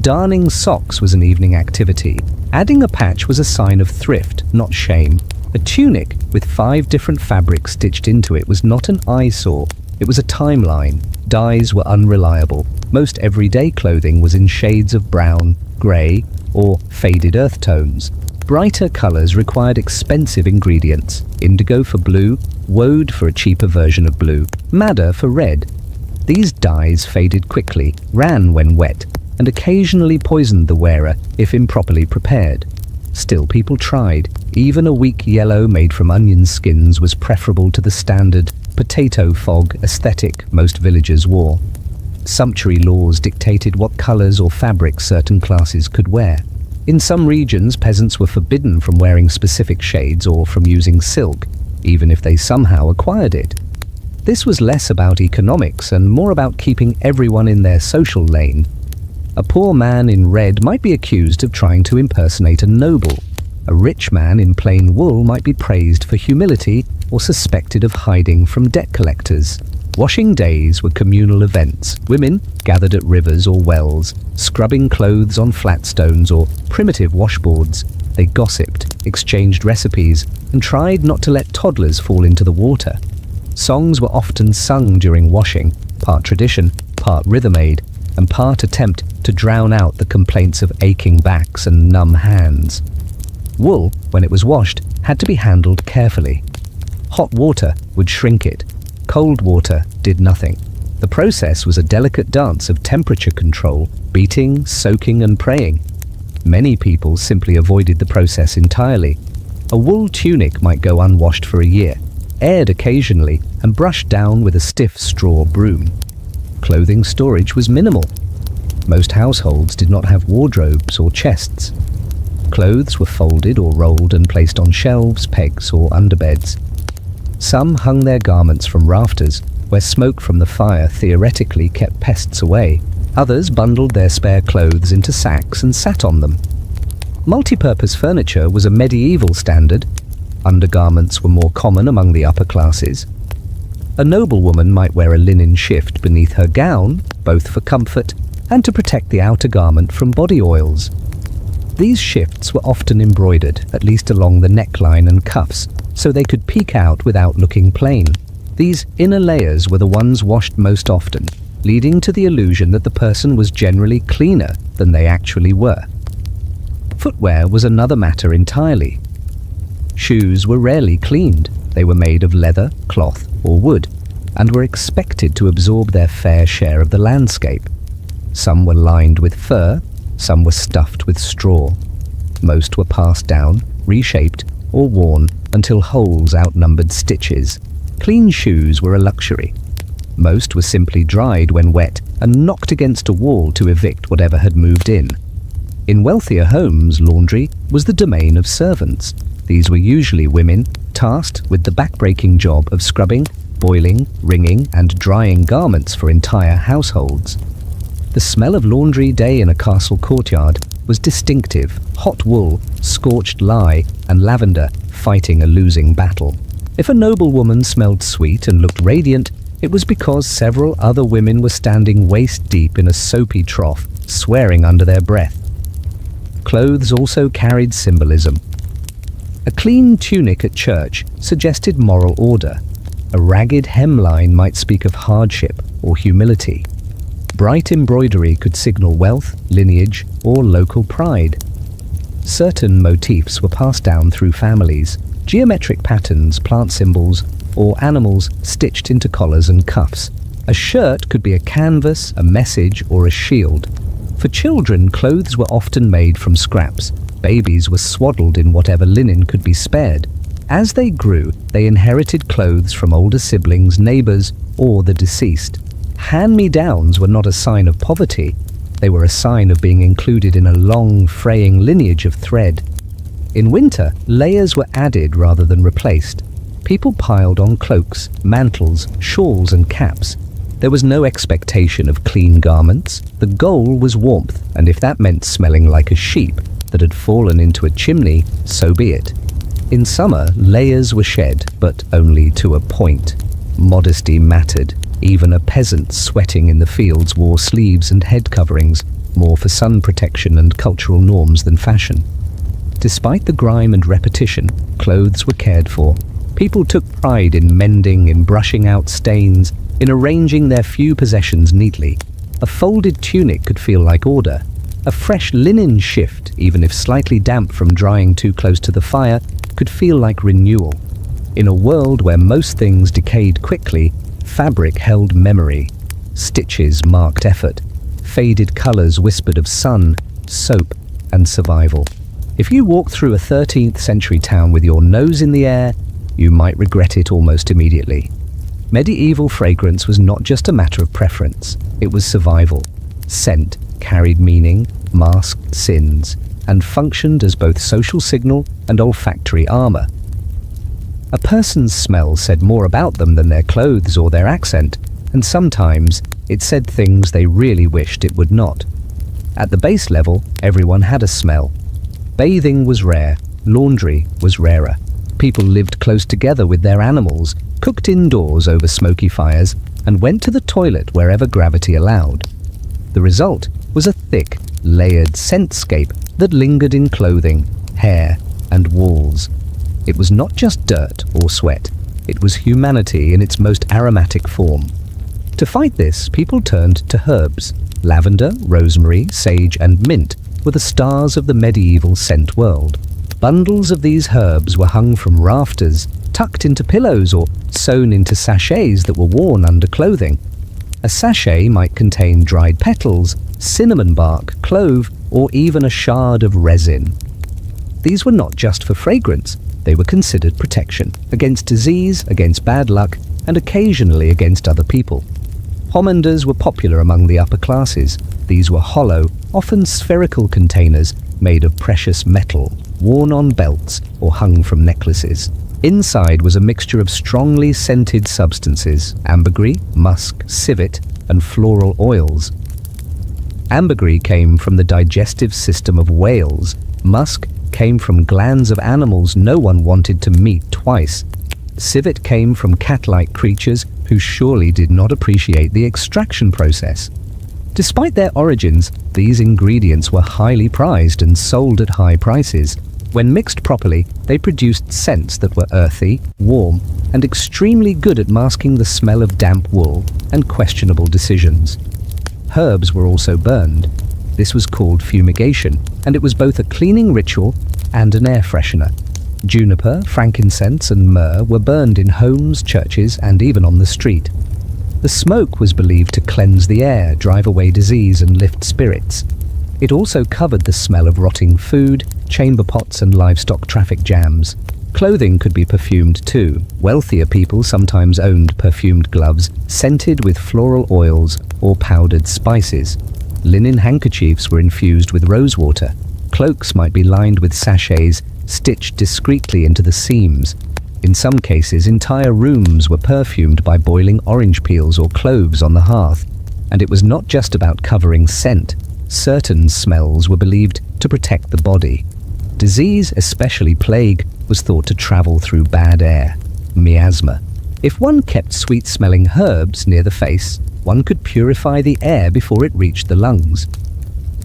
Darning socks was an evening activity. Adding a patch was a sign of thrift, not shame. A tunic with 5 different fabrics stitched into it was not an eyesore. It was a timeline. Dyes were unreliable. Most everyday clothing was in shades of brown, grey, or faded earth tones. Brighter colours required expensive ingredients. Indigo for blue, woad for a cheaper version of blue, madder for red. These dyes faded quickly, ran when wet, and occasionally poisoned the wearer if improperly prepared. Still, people tried. Even a weak yellow made from onion skins was preferable to the standard potato fog aesthetic most villagers wore. Sumptuary laws dictated what colours or fabrics certain classes could wear. In some regions, peasants were forbidden from wearing specific shades or from using silk, even if they somehow acquired it. This was less about economics and more about keeping everyone in their social lane. A poor man in red might be accused of trying to impersonate a noble. A rich man in plain wool might be praised for humility or suspected of hiding from debt collectors. Washing days were communal events. Women gathered at rivers or wells, scrubbing clothes on flat stones or primitive washboards. They gossiped, exchanged recipes, and tried not to let toddlers fall into the water. Songs were often sung during washing, part tradition, part rhythm aid, and part attempt to drown out the complaints of aching backs and numb hands. Wool, when it was washed, had to be handled carefully. Hot water would shrink it. Cold water did nothing. The process was a delicate dance of temperature control, beating, soaking, and praying. Many people simply avoided the process entirely. A wool tunic might go unwashed for a year, aired occasionally, and brushed down with a stiff straw broom. Clothing storage was minimal. Most households did not have wardrobes or chests. Clothes were folded or rolled and placed on shelves, pegs, or underbeds. Some hung their garments from rafters, where smoke from the fire theoretically kept pests away. Others bundled their spare clothes into sacks and sat on them. Multi-purpose furniture was a medieval standard. Undergarments were more common among the upper classes. A noblewoman might wear a linen shift beneath her gown, both for comfort and to protect the outer garment from body oils. These shifts were often embroidered, at least along the neckline and cuffs, so they could peek out without looking plain. These inner layers were the ones washed most often, leading to the illusion that the person was generally cleaner than they actually were. Footwear was another matter entirely. Shoes were rarely cleaned. They were made of leather, cloth, or wood, and were expected to absorb their fair share of the landscape. Some were lined with fur, some were stuffed with straw. Most were passed down, reshaped, or worn until holes outnumbered stitches. Clean shoes were a luxury. Most were simply dried when wet and knocked against a wall to evict whatever had moved in. In wealthier homes, laundry was the domain of servants. These were usually women, tasked with the back-breaking job of scrubbing, boiling, wringing, and drying garments for entire households. The smell of laundry day in a castle courtyard was distinctive: hot wool, scorched lye, and lavender fighting a losing battle. If a noblewoman smelled sweet and looked radiant, it was because several other women were standing waist-deep in a soapy trough, swearing under their breath. Clothes also carried symbolism. A clean tunic at church suggested moral order. A ragged hemline might speak of hardship or humility. Bright embroidery could signal wealth, lineage, or local pride. Certain motifs were passed down through families: geometric patterns, plant symbols, or animals stitched into collars and cuffs. A shirt could be a canvas, a message, or a shield. For children, clothes were often made from scraps. Babies were swaddled in whatever linen could be spared. As they grew, they inherited clothes from older siblings, neighbors, or the deceased. Hand-me-downs were not a sign of poverty. They were a sign of being included in a long, fraying lineage of thread. In winter, layers were added rather than replaced. People piled on cloaks, mantles, shawls, and caps. There was no expectation of clean garments. The goal was warmth, and if that meant smelling like a sheep that had fallen into a chimney, so be it. In summer, layers were shed, but only to a point. Modesty mattered. Even a peasant sweating in the fields wore sleeves and head coverings, more for sun protection and cultural norms than fashion. Despite the grime and repetition, clothes were cared for. People took pride in mending, in brushing out stains, in arranging their few possessions neatly. A folded tunic could feel like order. A fresh linen shift, even if slightly damp from drying too close to the fire, could feel like renewal. In a world where most things decayed quickly, fabric held memory. Stitches marked effort. Faded colors whispered of sun, soap, and survival. If you walked through a 13th century town with your nose in the air, you might regret it almost immediately. Medieval fragrance was not just a matter of preference, it was survival. Scent carried meaning, masked sins, and functioned as both social signal and olfactory armor. A person's smell said more about them than their clothes or their accent, and sometimes it said things they really wished it would not. At the base level, everyone had a smell. Bathing was rare. Laundry was rarer. People lived close together with their animals, cooked indoors over smoky fires, and went to the toilet wherever gravity allowed. The result was a thick, layered scentscape that lingered in clothing, hair, and walls. It was not just dirt or sweat, it was humanity in its most aromatic form. To fight this, people turned to herbs. Lavender, rosemary, sage, and mint were the stars of the medieval scent world. Bundles of these herbs were hung from rafters, tucked into pillows, or sewn into sachets that were worn under clothing. A sachet might contain dried petals, cinnamon bark, clove, or even a shard of resin. These were not just for fragrance, they were considered protection against disease, against bad luck, and occasionally against other people. Pomanders were popular among the upper classes. These were hollow, often spherical containers made of precious metal, worn on belts or hung from necklaces. Inside was a mixture of strongly scented substances: ambergris, musk, civet, and floral oils. Ambergris came from the digestive system of whales. Musk came from glands of animals no one wanted to meet twice. Civet came from cat-like creatures who surely did not appreciate the extraction process. Despite their origins, these ingredients were highly prized and sold at high prices. When mixed properly, they produced scents that were earthy, warm, and extremely good at masking the smell of damp wool and questionable decisions. Herbs were also burned. This was called fumigation, and it was both a cleaning ritual and an air freshener. Juniper, frankincense, and myrrh were burned in homes, churches, and even on the street. The smoke was believed to cleanse the air, drive away disease, and lift spirits. It also covered the smell of rotting food, chamber pots, and livestock traffic jams. Clothing could be perfumed too. Wealthier people sometimes owned perfumed gloves, scented with floral oils or powdered spices. Linen handkerchiefs were infused with rosewater. Cloaks might be lined with sachets, stitched discreetly into the seams. In some cases, entire rooms were perfumed by boiling orange peels or cloves on the hearth. And it was not just about covering scent. Certain smells were believed to protect the body. Disease, especially plague, was thought to travel through bad air, miasma. If one kept sweet-smelling herbs near the face, one could purify the air before it reached the lungs.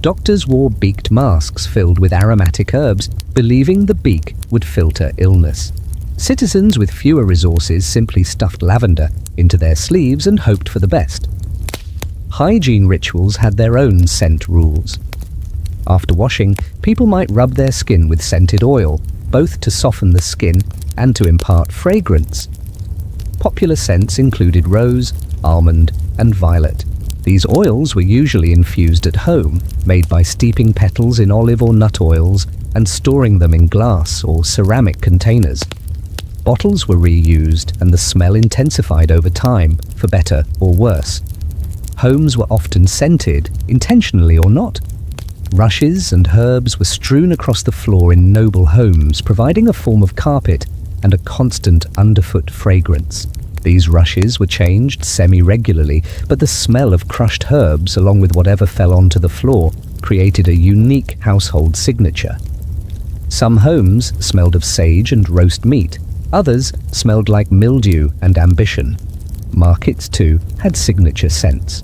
Doctors wore beaked masks filled with aromatic herbs, believing the beak would filter illness. Citizens with fewer resources simply stuffed lavender into their sleeves and hoped for the best. Hygiene rituals had their own scent rules. After washing, people might rub their skin with scented oil, both to soften the skin and to impart fragrance. Popular scents included rose, almond, and violet. These oils were usually infused at home, made by steeping petals in olive or nut oils and storing them in glass or ceramic containers. Bottles were reused and the smell intensified over time, for better or worse. Homes were often scented, intentionally or not. Rushes and herbs were strewn across the floor in noble homes, providing a form of carpet and a constant underfoot fragrance. These rushes were changed semi-regularly, but the smell of crushed herbs, along with whatever fell onto the floor, created a unique household signature. Some homes smelled of sage and roast meat. Others smelled like mildew and ambition. Markets, too, had signature scents.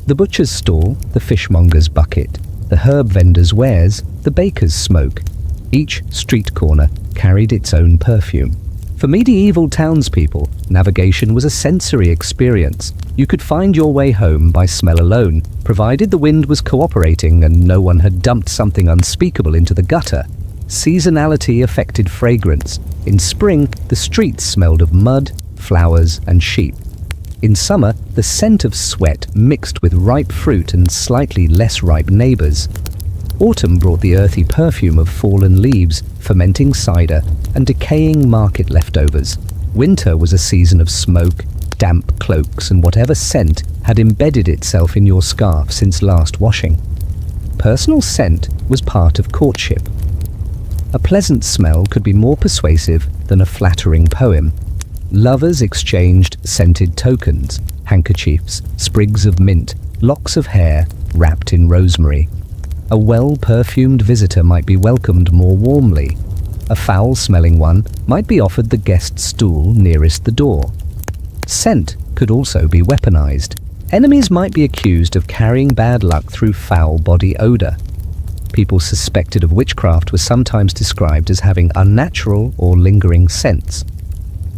The butcher's stall, the fishmonger's bucket, the herb vendor's wares, the baker's smoke. Each street corner carried its own perfume. For medieval townspeople, navigation was a sensory experience. You could find your way home by smell alone, provided the wind was cooperating and no one had dumped something unspeakable into the gutter. Seasonality affected fragrance. In spring, the streets smelled of mud, flowers, and sheep. In summer, the scent of sweat mixed with ripe fruit and slightly less ripe neighbors. Autumn brought the earthy perfume of fallen leaves, fermenting cider, and decaying market leftovers. Winter was a season of smoke, damp cloaks, and whatever scent had embedded itself in your scarf since last washing. Personal scent was part of courtship. A pleasant smell could be more persuasive than a flattering poem. Lovers exchanged scented tokens, handkerchiefs, sprigs of mint, locks of hair wrapped in rosemary. A well-perfumed visitor might be welcomed more warmly. A foul-smelling one might be offered the guest stool nearest the door. Scent could also be weaponized. Enemies might be accused of carrying bad luck through foul body odor. People suspected of witchcraft were sometimes described as having unnatural or lingering scents.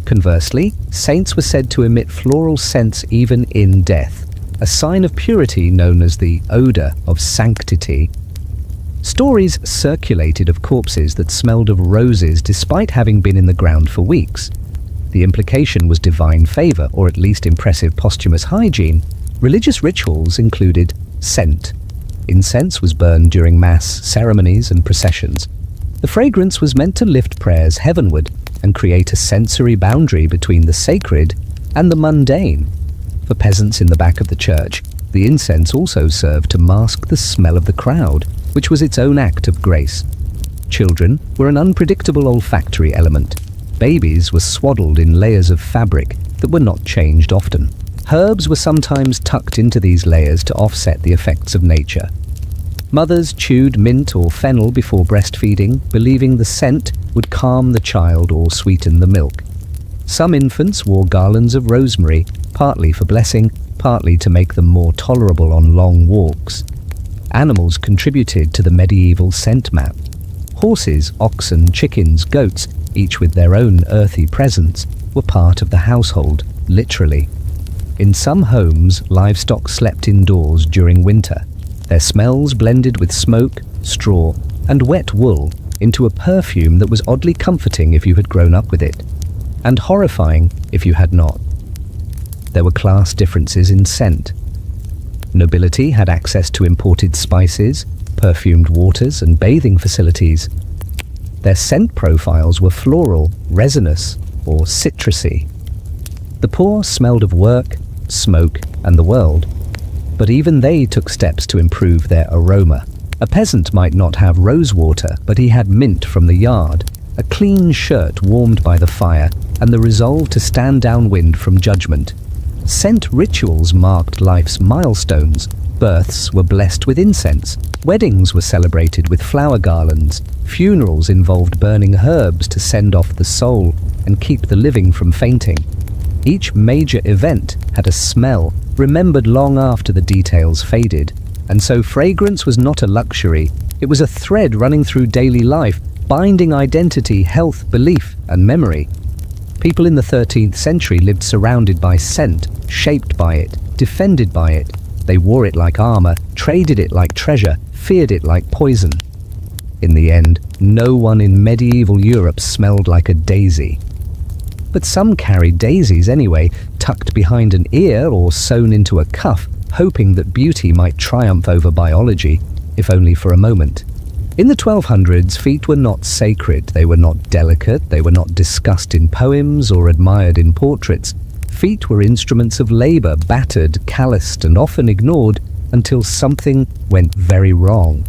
Conversely, saints were said to emit floral scents even in death, a sign of purity known as the odor of sanctity. Stories circulated of corpses that smelled of roses despite having been in the ground for weeks. The implication was divine favor, or at least impressive posthumous hygiene. Religious rituals included scent. Incense was burned during mass ceremonies and processions. The fragrance was meant to lift prayers heavenward and create a sensory boundary between the sacred and the mundane. For peasants in the back of the church, the incense also served to mask the smell of the crowd, which was its own act of grace. Children were an unpredictable olfactory element. Babies were swaddled in layers of fabric that were not changed often. Herbs were sometimes tucked into these layers to offset the effects of nature. Mothers chewed mint or fennel before breastfeeding, believing the scent would calm the child or sweeten the milk. Some infants wore garlands of rosemary, partly for blessing, partly to make them more tolerable on long walks. Animals contributed to the medieval scent map. Horses, oxen, chickens, goats, each with their own earthy presence, were part of the household, literally. In some homes, livestock slept indoors during winter. Their smells blended with smoke, straw, and wet wool into a perfume that was oddly comforting if you had grown up with it, and horrifying if you had not. There were class differences in scent. Nobility had access to imported spices, perfumed waters, and bathing facilities. Their scent profiles were floral, resinous, or citrusy. The poor smelled of work, smoke, and the world, but even they took steps to improve their aroma. A peasant might not have rosewater, but he had mint from the yard, a clean shirt warmed by the fire, and the resolve to stand downwind from judgment. Scent rituals marked life's milestones. Births were blessed with incense. Weddings were celebrated with flower garlands. Funerals involved burning herbs to send off the soul and keep the living from fainting. Each major event had a smell, remembered long after the details faded. And so fragrance was not a luxury. It was a thread running through daily life, binding identity, health, belief, and memory. People in the 13th century lived surrounded by scent, shaped by it, defended by it. They wore it like armor, traded it like treasure, feared it like poison. In the end, no one in medieval Europe smelled like a daisy. But some carried daisies anyway, tucked behind an ear or sewn into a cuff, hoping that beauty might triumph over biology, if only for a moment. In the 1200s, feet were not sacred, they were not delicate, they were not discussed in poems or admired in portraits. Feet were instruments of labor, battered, calloused, and often ignored until something went very wrong.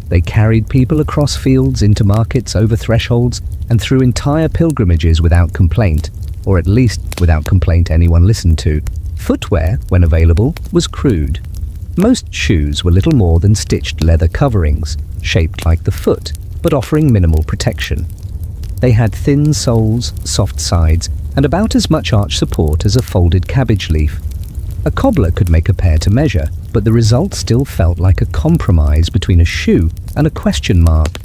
They carried people across fields, into markets, over thresholds, and through entire pilgrimages without complaint, or at least without complaint anyone listened to. Footwear, when available, was crude. Most shoes were little more than stitched leather coverings, shaped like the foot, but offering minimal protection. They had thin soles, soft sides, and about as much arch support as a folded cabbage leaf. A cobbler could make a pair to measure, but the result still felt like a compromise between a shoe and a question mark.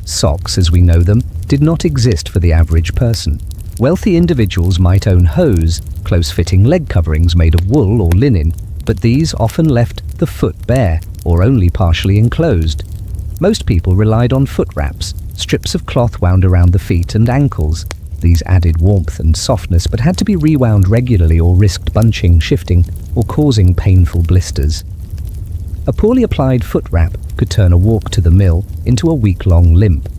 Socks, as we know them, did not exist for the average person. Wealthy individuals might own hose, close-fitting leg coverings made of wool or linen, but these often left the foot bare or only partially enclosed. Most people relied on foot wraps, strips of cloth wound around the feet and ankles. These added warmth and softness, but had to be rewound regularly or risked bunching, shifting, or causing painful blisters. A poorly applied foot wrap could turn a walk to the mill into a week-long limp.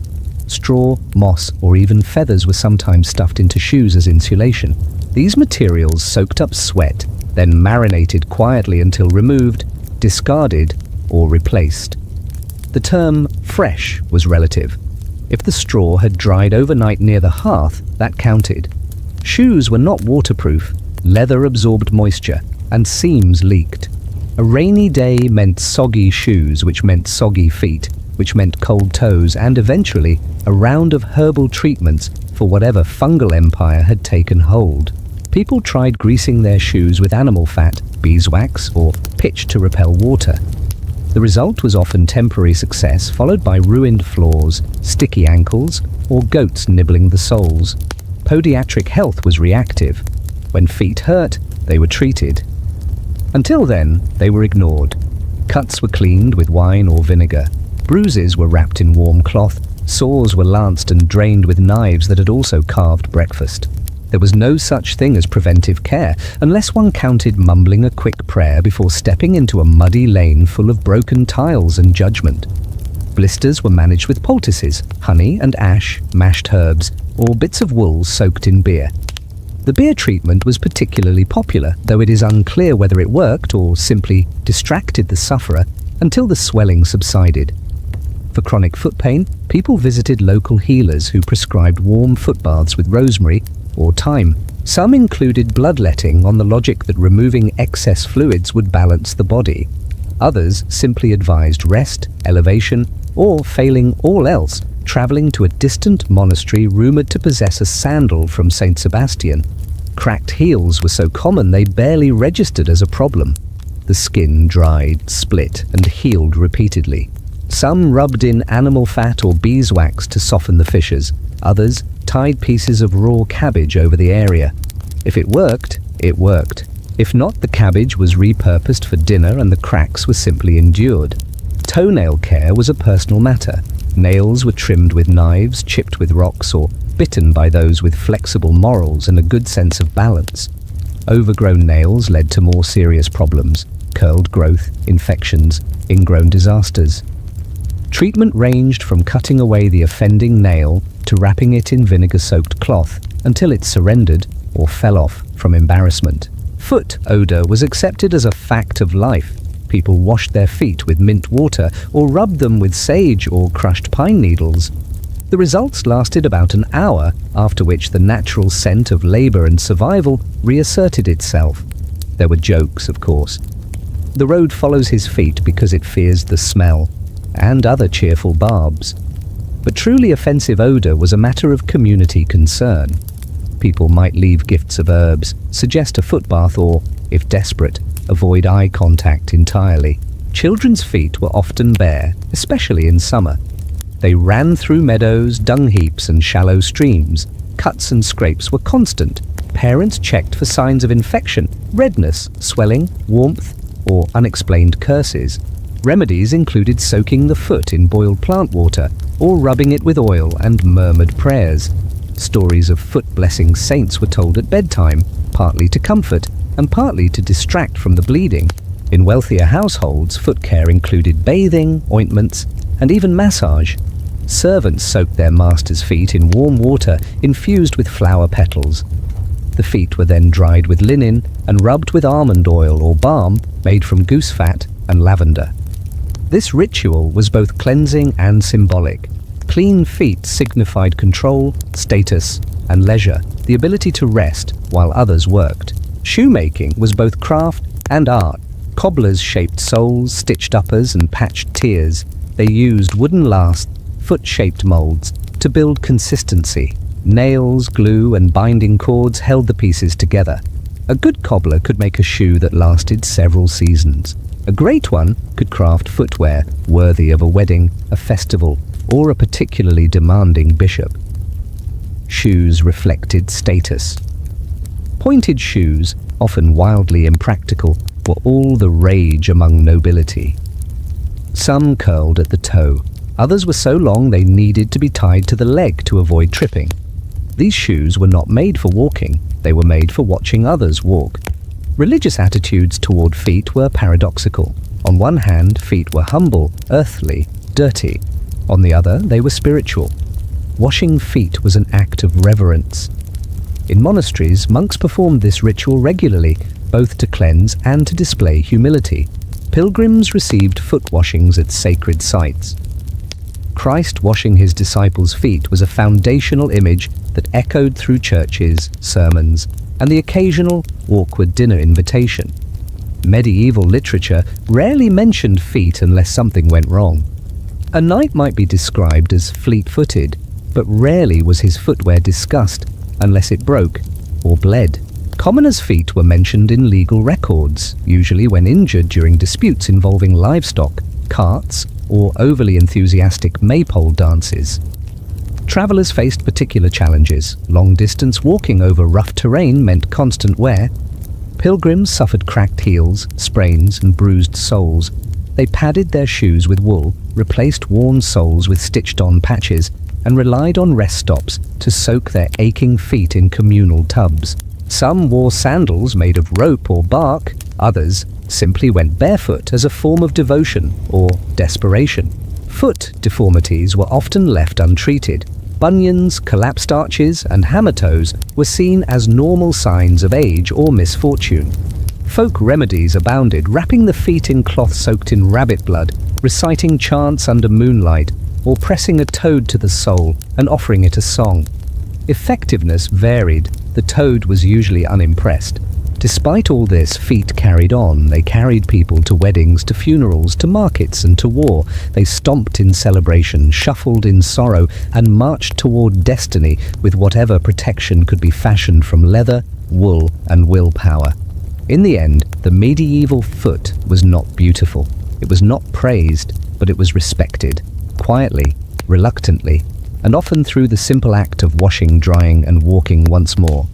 Straw, moss, or even feathers were sometimes stuffed into shoes as insulation. These materials soaked up sweat, then marinated quietly until removed, discarded, or replaced. The term fresh was relative. If the straw had dried overnight near the hearth, that counted. Shoes were not waterproof, leather absorbed moisture, and seams leaked. A rainy day meant soggy shoes, which meant soggy feet, which meant cold toes and eventually a round of herbal treatments for whatever fungal empire had taken hold. People tried greasing their shoes with animal fat, beeswax, or pitch to repel water. The result was often temporary success, followed by ruined floors, sticky ankles, or goats nibbling the soles. Podiatric health was reactive. When feet hurt, they were treated. Until then, they were ignored. Cuts were cleaned with wine or vinegar. Bruises were wrapped in warm cloth. Sores were lanced and drained with knives that had also carved breakfast. There was no such thing as preventive care, unless one counted mumbling a quick prayer before stepping into a muddy lane full of broken tiles and judgment. Blisters were managed with poultices, honey and ash, mashed herbs, or bits of wool soaked in beer. The beer treatment was particularly popular, though it is unclear whether it worked or simply distracted the sufferer until the swelling subsided. For chronic foot pain, people visited local healers who prescribed warm foot baths with rosemary or thyme. Some included bloodletting on the logic that removing excess fluids would balance the body. Others simply advised rest, elevation, or, failing all else, traveling to a distant monastery rumored to possess a sandal from Saint Sebastian. Cracked heels were so common they barely registered as a problem. The skin dried, split, and healed repeatedly. Some rubbed in animal fat or beeswax to soften the fissures. Others tied pieces of raw cabbage over the area. If it worked, it worked. If not, the cabbage was repurposed for dinner and the cracks were simply endured. Toenail care was a personal matter. Nails were trimmed with knives, chipped with rocks, or bitten by those with flexible morals and a good sense of balance. Overgrown nails led to more serious problems: curled growth, infections, ingrown disasters. Treatment ranged from cutting away the offending nail to wrapping it in vinegar-soaked cloth until it surrendered or fell off from embarrassment. Foot odor was accepted as a fact of life. People washed their feet with mint water or rubbed them with sage or crushed pine needles. The results lasted about an hour, after which the natural scent of labor and survival reasserted itself. There were jokes, of course. The road follows his feet because it fears the smell, and other cheerful barbs. But truly offensive odor was a matter of community concern. People might leave gifts of herbs, suggest a foot bath, or, if desperate, avoid eye contact entirely. Children's feet were often bare, especially in summer. They ran through meadows, dung heaps, and shallow streams. Cuts and scrapes were constant. Parents checked for signs of infection, redness, swelling, warmth, or unexplained curses. Remedies included soaking the foot in boiled plant water or rubbing it with oil and murmured prayers. Stories of foot-blessing saints were told at bedtime, partly to comfort and partly to distract from the bleeding. In wealthier households, foot care included bathing, ointments, and even massage. Servants soaked their masters' feet in warm water infused with flower petals. The feet were then dried with linen and rubbed with almond oil or balm made from goose fat and lavender. This ritual was both cleansing and symbolic. Clean feet signified control, status, and leisure, the ability to rest while others worked. Shoemaking was both craft and art. Cobblers shaped soles, stitched uppers, and patched tiers. They used wooden lasts, foot-shaped molds, to build consistency. Nails, glue, and binding cords held the pieces together. A good cobbler could make a shoe that lasted several seasons. A great one could craft footwear worthy of a wedding, a festival, or a particularly demanding bishop. Shoes reflected status. Pointed shoes, often wildly impractical, were all the rage among nobility. Some curled at the toe. Others were so long they needed to be tied to the leg to avoid tripping. These shoes were not made for walking, they were made for watching others walk. Religious attitudes toward feet were paradoxical. On one hand, feet were humble, earthly, dirty. On the other, they were spiritual. Washing feet was an act of reverence. In monasteries, monks performed this ritual regularly, both to cleanse and to display humility. Pilgrims received foot washings at sacred sites. Christ washing his disciples' feet was a foundational image that echoed through churches, sermons, and the occasional awkward dinner invitation. Medieval literature rarely mentioned feet unless something went wrong. A knight might be described as fleet-footed, but rarely was his footwear discussed unless it broke or bled. Commoners' feet were mentioned in legal records, usually when injured during disputes involving livestock, carts, or overly enthusiastic maypole dances. Travelers faced particular challenges. Long-distance walking over rough terrain meant constant wear. Pilgrims suffered cracked heels, sprains, and bruised soles. They padded their shoes with wool, replaced worn soles with stitched-on patches, and relied on rest stops to soak their aching feet in communal tubs. Some wore sandals made of rope or bark, others simply went barefoot as a form of devotion or desperation. Foot deformities were often left untreated. Bunions, collapsed arches, and hammer toes were seen as normal signs of age or misfortune. Folk remedies abounded, wrapping the feet in cloth soaked in rabbit blood, reciting chants under moonlight, or pressing a toad to the sole and offering it a song. Effectiveness varied. The toad was usually unimpressed. Despite all this, feet carried on. They carried people to weddings, to funerals, to markets, and to war. They stomped in celebration, shuffled in sorrow, and marched toward destiny with whatever protection could be fashioned from leather, wool, and willpower. In the end, the medieval foot was not beautiful. It was not praised, but it was respected. Quietly, reluctantly, and often through the simple act of washing, drying, and walking once more.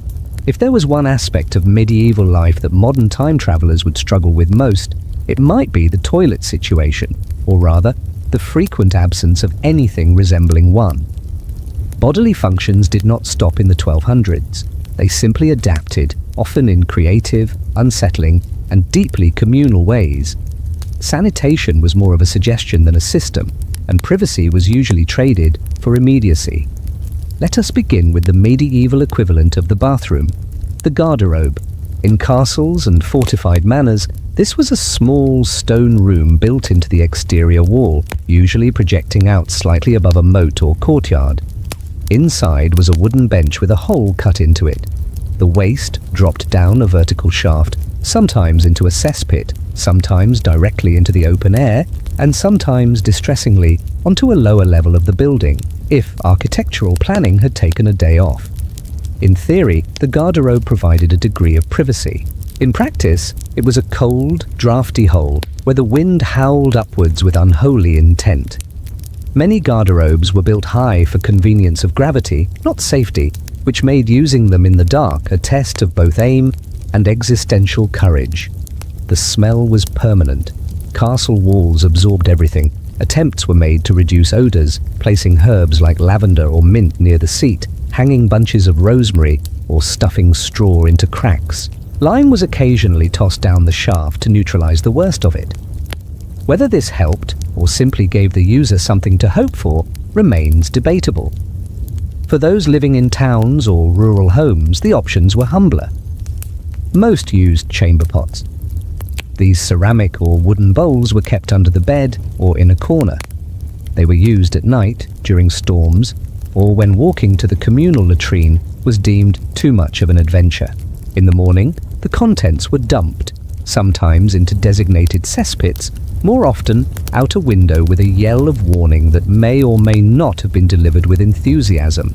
If there was one aspect of medieval life that modern time travelers would struggle with most, it might be the toilet situation, or rather, the frequent absence of anything resembling one. Bodily functions did not stop in the 1200s. They simply adapted, often in creative, unsettling, and deeply communal ways. Sanitation was more of a suggestion than a system, and privacy was usually traded for immediacy. Let us begin with the medieval equivalent of the bathroom, the garderobe. In castles and fortified manors, this was a small stone room built into the exterior wall, usually projecting out slightly above a moat or courtyard. Inside was a wooden bench with a hole cut into it. The waste dropped down a vertical shaft, sometimes into a cesspit, sometimes directly into the open air, and sometimes, distressingly, onto a lower level of the building, if architectural planning had taken a day off. In theory, the garderobe provided a degree of privacy. In practice, it was a cold, drafty hole where the wind howled upwards with unholy intent. Many garderobes were built high for convenience of gravity, not safety, which made using them in the dark a test of both aim and existential courage. The smell was permanent. Castle walls absorbed everything. Attempts were made to reduce odors, placing herbs like lavender or mint near the seat, hanging bunches of rosemary, or stuffing straw into cracks. Lime was occasionally tossed down the shaft to neutralize the worst of it. Whether this helped or simply gave the user something to hope for remains debatable. For those living in towns or rural homes, the options were humbler. Most used chamber pots. These ceramic or wooden bowls were kept under the bed or in a corner. They were used at night, during storms, or when walking to the communal latrine was deemed too much of an adventure. In the morning, the contents were dumped, sometimes into designated cesspits, more often out a window with a yell of warning that may or may not have been delivered with enthusiasm.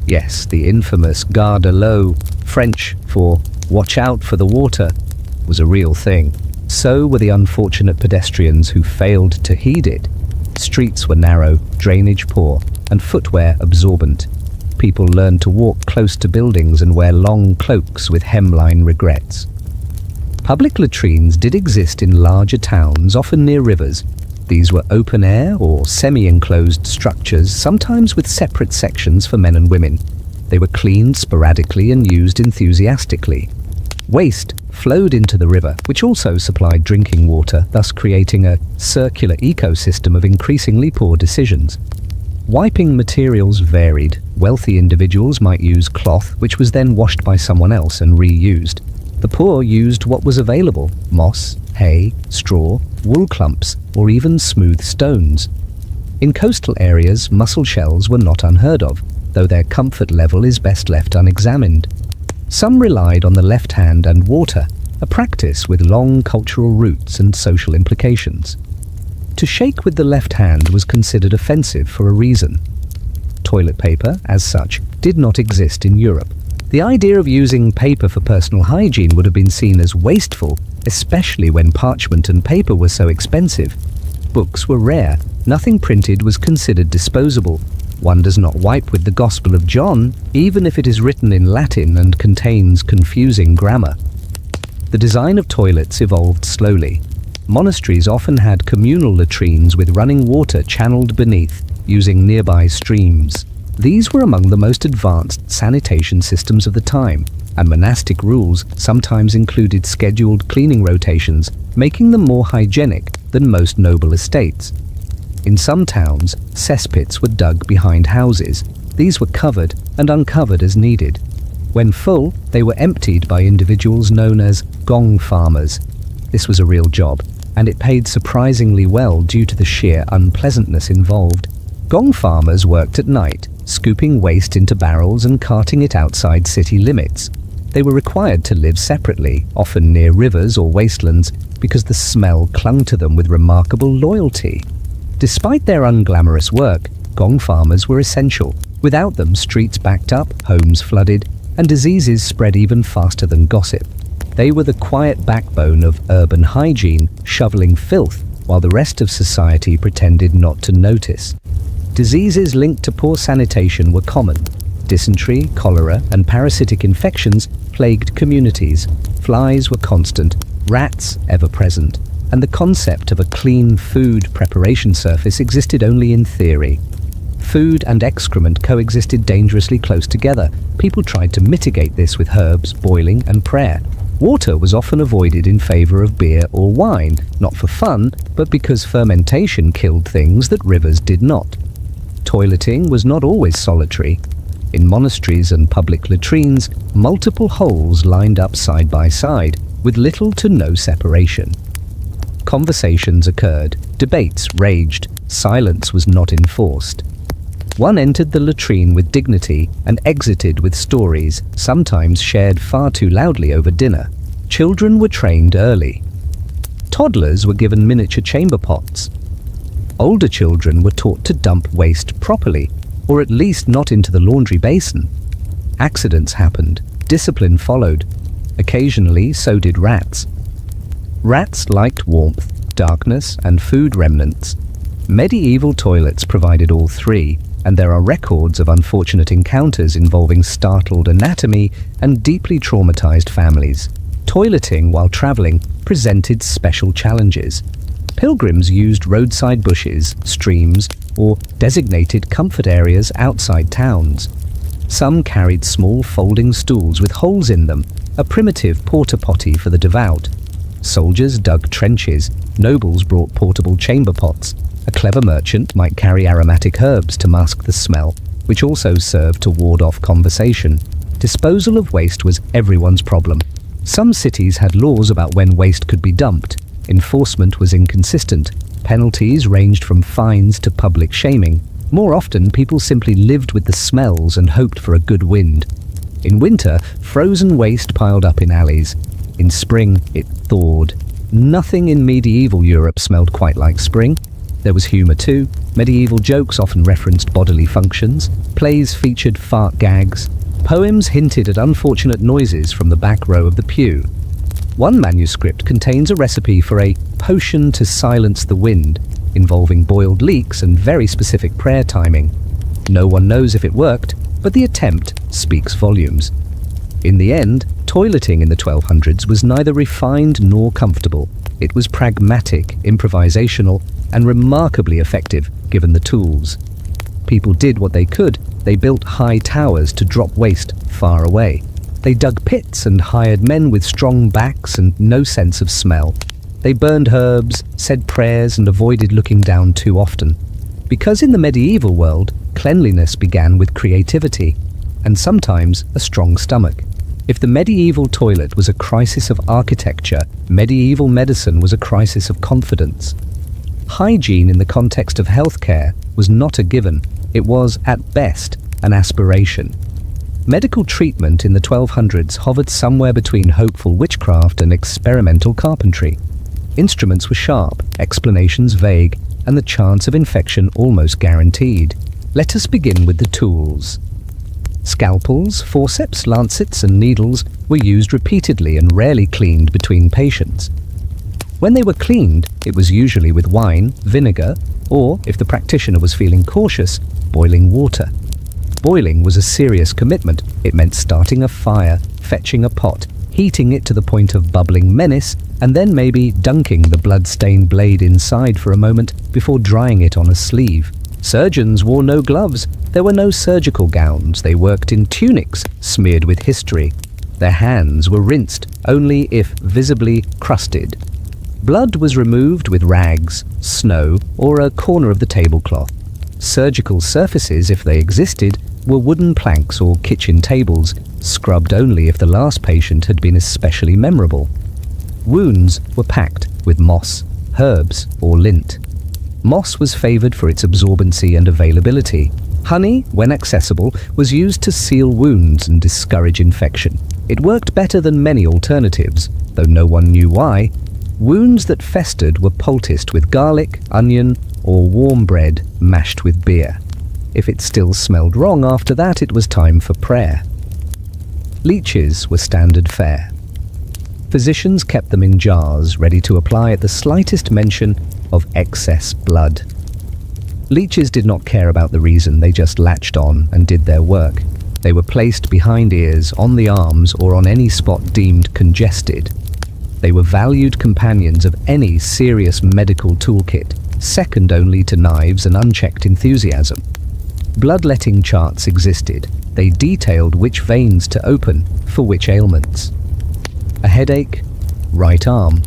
Yes, the infamous garde à l'eau, French for watch out for the water, was a real thing. So were the unfortunate pedestrians who failed to heed it. Streets were narrow, drainage poor, and footwear absorbent. People learned to walk close to buildings and wear long cloaks with hemline regrets. Public latrines did exist in larger towns, often near rivers. These were open-air or semi-enclosed structures, sometimes with separate sections for men and women. They were cleaned sporadically and used enthusiastically. Waste flowed into the river, which also supplied drinking water, thus creating a circular ecosystem of increasingly poor decisions. Wiping materials varied. Wealthy individuals might use cloth, which was then washed by someone else and reused. The poor used what was available: moss, hay, straw, wool clumps, or even smooth stones. In coastal areas, mussel shells were not unheard of, though their comfort level is best left unexamined. Some relied on the left hand and water, a practice with long cultural roots and social implications. To shake with the left hand was considered offensive for a reason. Toilet paper, as such, did not exist in Europe. The idea of using paper for personal hygiene would have been seen as wasteful, especially when parchment and paper were so expensive. Books were rare. Nothing printed was considered disposable. One does not wipe with the Gospel of John, even if it is written in Latin and contains confusing grammar. The design of toilets evolved slowly. Monasteries often had communal latrines with running water channeled beneath, using nearby streams. These were among the most advanced sanitation systems of the time, and monastic rules sometimes included scheduled cleaning rotations, making them more hygienic than most noble estates. In some towns, cesspits were dug behind houses. These were covered and uncovered as needed. When full, they were emptied by individuals known as gong farmers. This was a real job, and it paid surprisingly well due to the sheer unpleasantness involved. Gong farmers worked at night, scooping waste into barrels and carting it outside city limits. They were required to live separately, often near rivers or wastelands, because the smell clung to them with remarkable loyalty. Despite their unglamorous work, gong farmers were essential. Without them, streets backed up, homes flooded, and diseases spread even faster than gossip. They were the quiet backbone of urban hygiene, shoveling filth, while the rest of society pretended not to notice. Diseases linked to poor sanitation were common. Dysentery, cholera, and parasitic infections plagued communities. Flies were constant, rats ever-present, and the concept of a clean food preparation surface existed only in theory. Food and excrement coexisted dangerously close together. People tried to mitigate this with herbs, boiling, and prayer. Water was often avoided in favor of beer or wine, not for fun, but because fermentation killed things that rivers did not. Toileting was not always solitary. In monasteries and public latrines, multiple holes lined up side by side, with little to no separation. Conversations occurred, debates raged, silence was not enforced. One entered the latrine with dignity and exited with stories, sometimes shared far too loudly over dinner. Children were trained early. Toddlers were given miniature chamber pots. Older children were taught to dump waste properly, or at least not into the laundry basin. Accidents happened, discipline followed. Occasionally, so did rats. Rats liked warmth, darkness, and food remnants. Medieval toilets provided all three, and there are records of unfortunate encounters involving startled anatomy and deeply traumatized families. Toileting while traveling presented special challenges. Pilgrims used roadside bushes, streams, or designated comfort areas outside towns. Some carried small folding stools with holes in them, a primitive porta-potty for the devout. Soldiers dug trenches, nobles brought portable chamber pots. A clever merchant might carry aromatic herbs to mask the smell, which also served to ward off conversation. Disposal of waste was everyone's problem. Some cities had laws about when waste could be dumped. Enforcement was inconsistent. Penalties ranged from fines to public shaming. More often, people simply lived with the smells and hoped for a good wind. In winter, frozen waste piled up in alleys. In spring, it thawed. Nothing in medieval Europe smelled quite like spring. There was humour too. Medieval jokes often referenced bodily functions. Plays featured fart gags. Poems hinted at unfortunate noises from the back row of the pew. One manuscript contains a recipe for a potion to silence the wind, involving boiled leeks and very specific prayer timing. No one knows if it worked, but the attempt speaks volumes. In the end, toileting in the 1200s was neither refined nor comfortable. It was pragmatic, improvisational, and remarkably effective given the tools. People did what they could. They built high towers to drop waste far away. They dug pits and hired men with strong backs and no sense of smell. They burned herbs, said prayers, and avoided looking down too often. Because in the medieval world, cleanliness began with creativity, and sometimes a strong stomach. If the medieval toilet was a crisis of architecture, medieval medicine was a crisis of confidence. Hygiene in the context of healthcare was not a given. It was, at best, an aspiration. Medical treatment in the 1200s hovered somewhere between hopeful witchcraft and experimental carpentry. Instruments were sharp, explanations vague, and the chance of infection almost guaranteed. Let us begin with the tools. Scalpels, forceps, lancets, and needles were used repeatedly and rarely cleaned between patients. When they were cleaned, it was usually with wine, vinegar, or, if the practitioner was feeling cautious, boiling water. Boiling was a serious commitment. It meant starting a fire, fetching a pot, heating it to the point of bubbling menace, and then maybe dunking the blood-stained blade inside for a moment before drying it on a sleeve. Surgeons wore no gloves. There were no surgical gowns. They worked in tunics smeared with history. Their hands were rinsed only if visibly crusted. Blood was removed with rags, snow, or a corner of the tablecloth. Surgical surfaces, if they existed, were wooden planks or kitchen tables, scrubbed only if the last patient had been especially memorable. Wounds were packed with moss, herbs, or lint. Moss was favored for its absorbency and availability. Honey, when accessible, was used to seal wounds and discourage infection. It worked better than many alternatives, though no one knew why. Wounds that festered were poulticed with garlic, onion, or warm bread mashed with beer. If it still smelled wrong after that, it was time for prayer. Leeches were standard fare. Physicians kept them in jars, ready to apply at the slightest mention of excess blood. Leeches did not care about the reason, they just latched on and did their work. They were placed behind ears, on the arms, or on any spot deemed congested. They were valued companions of any serious medical toolkit, second only to knives and unchecked enthusiasm. Bloodletting charts existed. They detailed which veins to open for which ailments. A headache, right arm.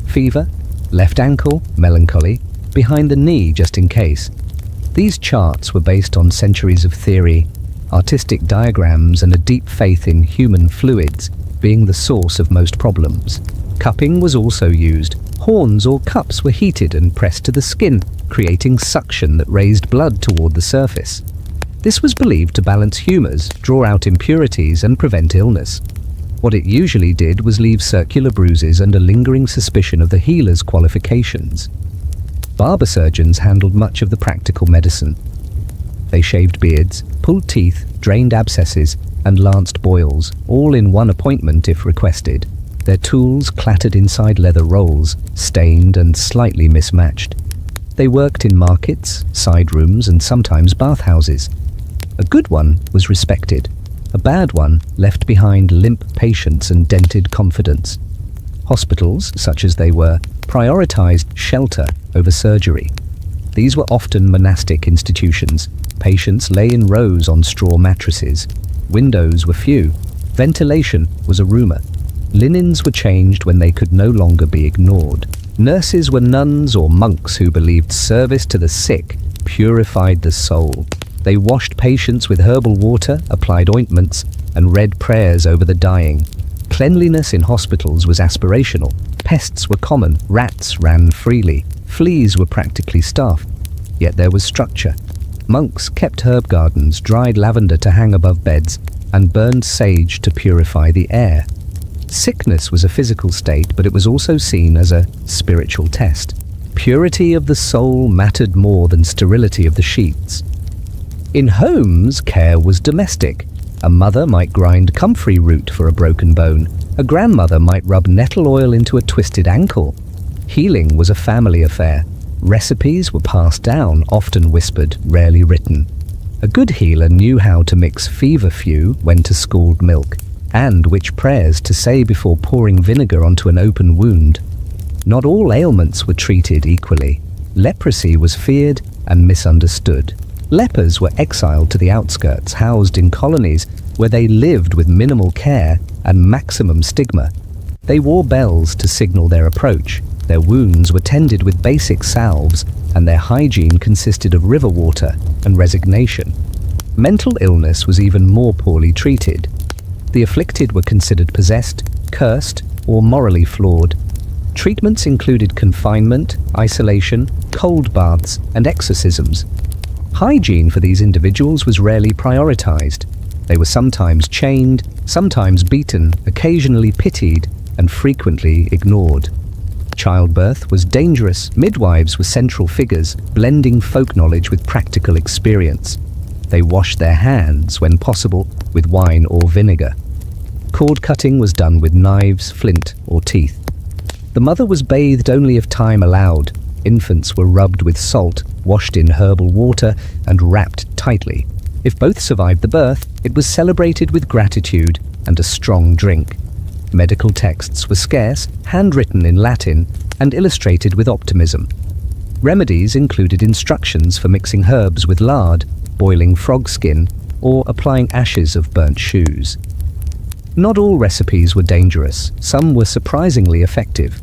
Fever, left ankle, melancholy, behind the knee just in case. These charts were based on centuries of theory, artistic diagrams, and a deep faith in human fluids being the source of most problems. Cupping was also used. Horns or cups were heated and pressed to the skin, creating suction that raised blood toward the surface. This was believed to balance humors, draw out impurities, and prevent illness. What it usually did was leave circular bruises and a lingering suspicion of the healer's qualifications. Barber surgeons handled much of the practical medicine. They shaved beards, pulled teeth, drained abscesses, and lanced boils, all in one appointment if requested. Their tools clattered inside leather rolls, stained and slightly mismatched. They worked in markets, side rooms, and sometimes bathhouses. A good one was respected. A bad one left behind limp patients and dented confidence. Hospitals, such as they were, prioritized shelter over surgery. These were often monastic institutions. Patients lay in rows on straw mattresses. Windows were few. Ventilation was a rumor. Linens were changed when they could no longer be ignored. Nurses were nuns or monks who believed service to the sick purified the soul. They washed patients with herbal water, applied ointments, and read prayers over the dying. Cleanliness in hospitals was aspirational. Pests were common. Rats ran freely. Fleas were practically staff. Yet there was structure. Monks kept herb gardens, dried lavender to hang above beds, and burned sage to purify the air. Sickness was a physical state, but it was also seen as a spiritual test. Purity of the soul mattered more than sterility of the sheets. In homes, care was domestic. A mother might grind comfrey root for a broken bone. A grandmother might rub nettle oil into a twisted ankle. Healing was a family affair. Recipes were passed down, often whispered, rarely written. A good healer knew how to mix feverfew, when to scald milk, and which prayers to say before pouring vinegar onto an open wound. Not all ailments were treated equally. Leprosy was feared and misunderstood. Lepers were exiled to the outskirts, housed in colonies where they lived with minimal care and maximum stigma. They wore bells to signal their approach. Their wounds were tended with basic salves, and their hygiene consisted of river water and resignation. Mental illness was even more poorly treated. The afflicted were considered possessed, cursed, or morally flawed. Treatments included confinement, isolation, cold baths, and exorcisms. Hygiene for these individuals was rarely prioritized. They were sometimes chained, sometimes beaten, occasionally pitied, and frequently ignored. Childbirth was dangerous. Midwives were central figures, blending folk knowledge with practical experience. They washed their hands, when possible, with wine or vinegar. Cord cutting was done with knives, flint, or teeth. The mother was bathed only if time allowed. Infants were rubbed with salt, washed in herbal water, and wrapped tightly. If both survived the birth, it was celebrated with gratitude and a strong drink. Medical texts were scarce, handwritten in Latin, and illustrated with optimism. Remedies included instructions for mixing herbs with lard, boiling frog skin, or applying ashes of burnt shoes. Not all recipes were dangerous. Some were surprisingly effective.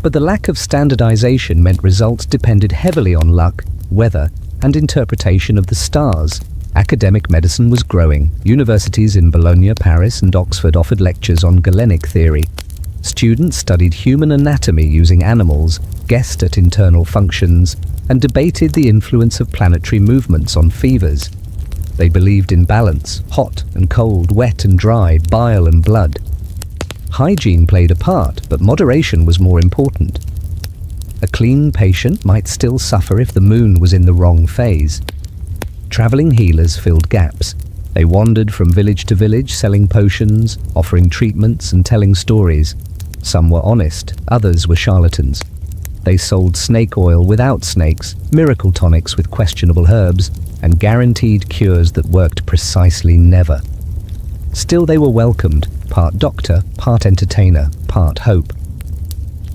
But the lack of standardization meant results depended heavily on luck, weather, and interpretation of the stars. Academic medicine was growing. Universities in Bologna, Paris, and Oxford offered lectures on Galenic theory. Students studied human anatomy using animals, guessed at internal functions, and debated the influence of planetary movements on fevers. They believed in balance, hot and cold, wet and dry, bile and blood. Hygiene played a part, but moderation was more important. A clean patient might still suffer if the moon was in the wrong phase. Traveling healers filled gaps. They wandered from village to village, selling potions, offering treatments, and telling stories. Some were honest, others were charlatans. They sold snake oil without snakes, miracle tonics with questionable herbs, and guaranteed cures that worked precisely never. Still they were welcomed, part doctor, part entertainer, part hope.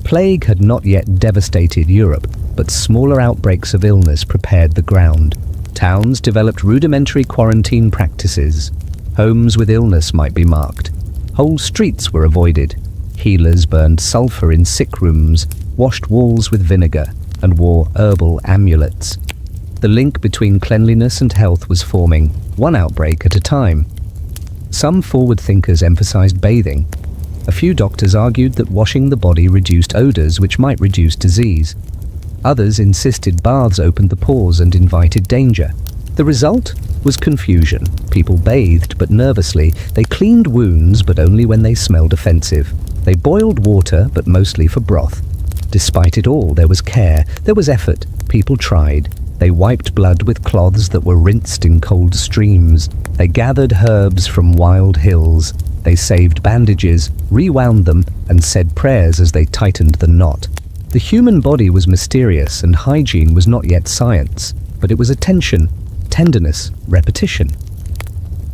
Plague had not yet devastated Europe, but smaller outbreaks of illness prepared the ground. Towns developed rudimentary quarantine practices. Homes with illness might be marked. Whole streets were avoided. Healers burned sulfur in sick rooms, washed walls with vinegar, and wore herbal amulets. The link between cleanliness and health was forming, one outbreak at a time. Some forward thinkers emphasized bathing. A few doctors argued that washing the body reduced odors which might reduce disease. Others insisted baths opened the pores and invited danger. The result was confusion. People bathed, but nervously. They cleaned wounds, but only when they smelled offensive. They boiled water, but mostly for broth. Despite it all, there was care, there was effort. People tried. They wiped blood with cloths that were rinsed in cold streams. They gathered herbs from wild hills. They saved bandages, rewound them, and said prayers as they tightened the knot. The human body was mysterious, and hygiene was not yet science, but it was attention, tenderness, repetition.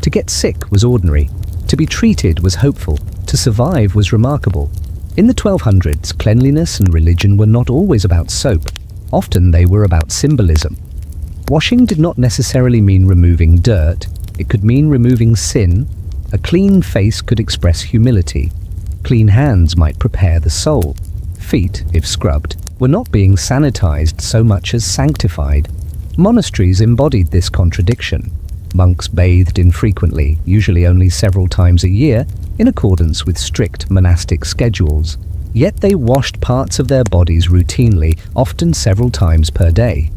To get sick was ordinary. To be treated was hopeful. To survive was remarkable. In the 1200s, cleanliness and religion were not always about soap. Often they were about symbolism. Washing did not necessarily mean removing dirt. It could mean removing sin. A clean face could express humility. Clean hands might prepare the soul. Feet, if scrubbed, were not being sanitized so much as sanctified. Monasteries embodied this contradiction. Monks bathed infrequently, usually only several times a year, in accordance with strict monastic schedules. Yet they washed parts of their bodies routinely, often several times per day.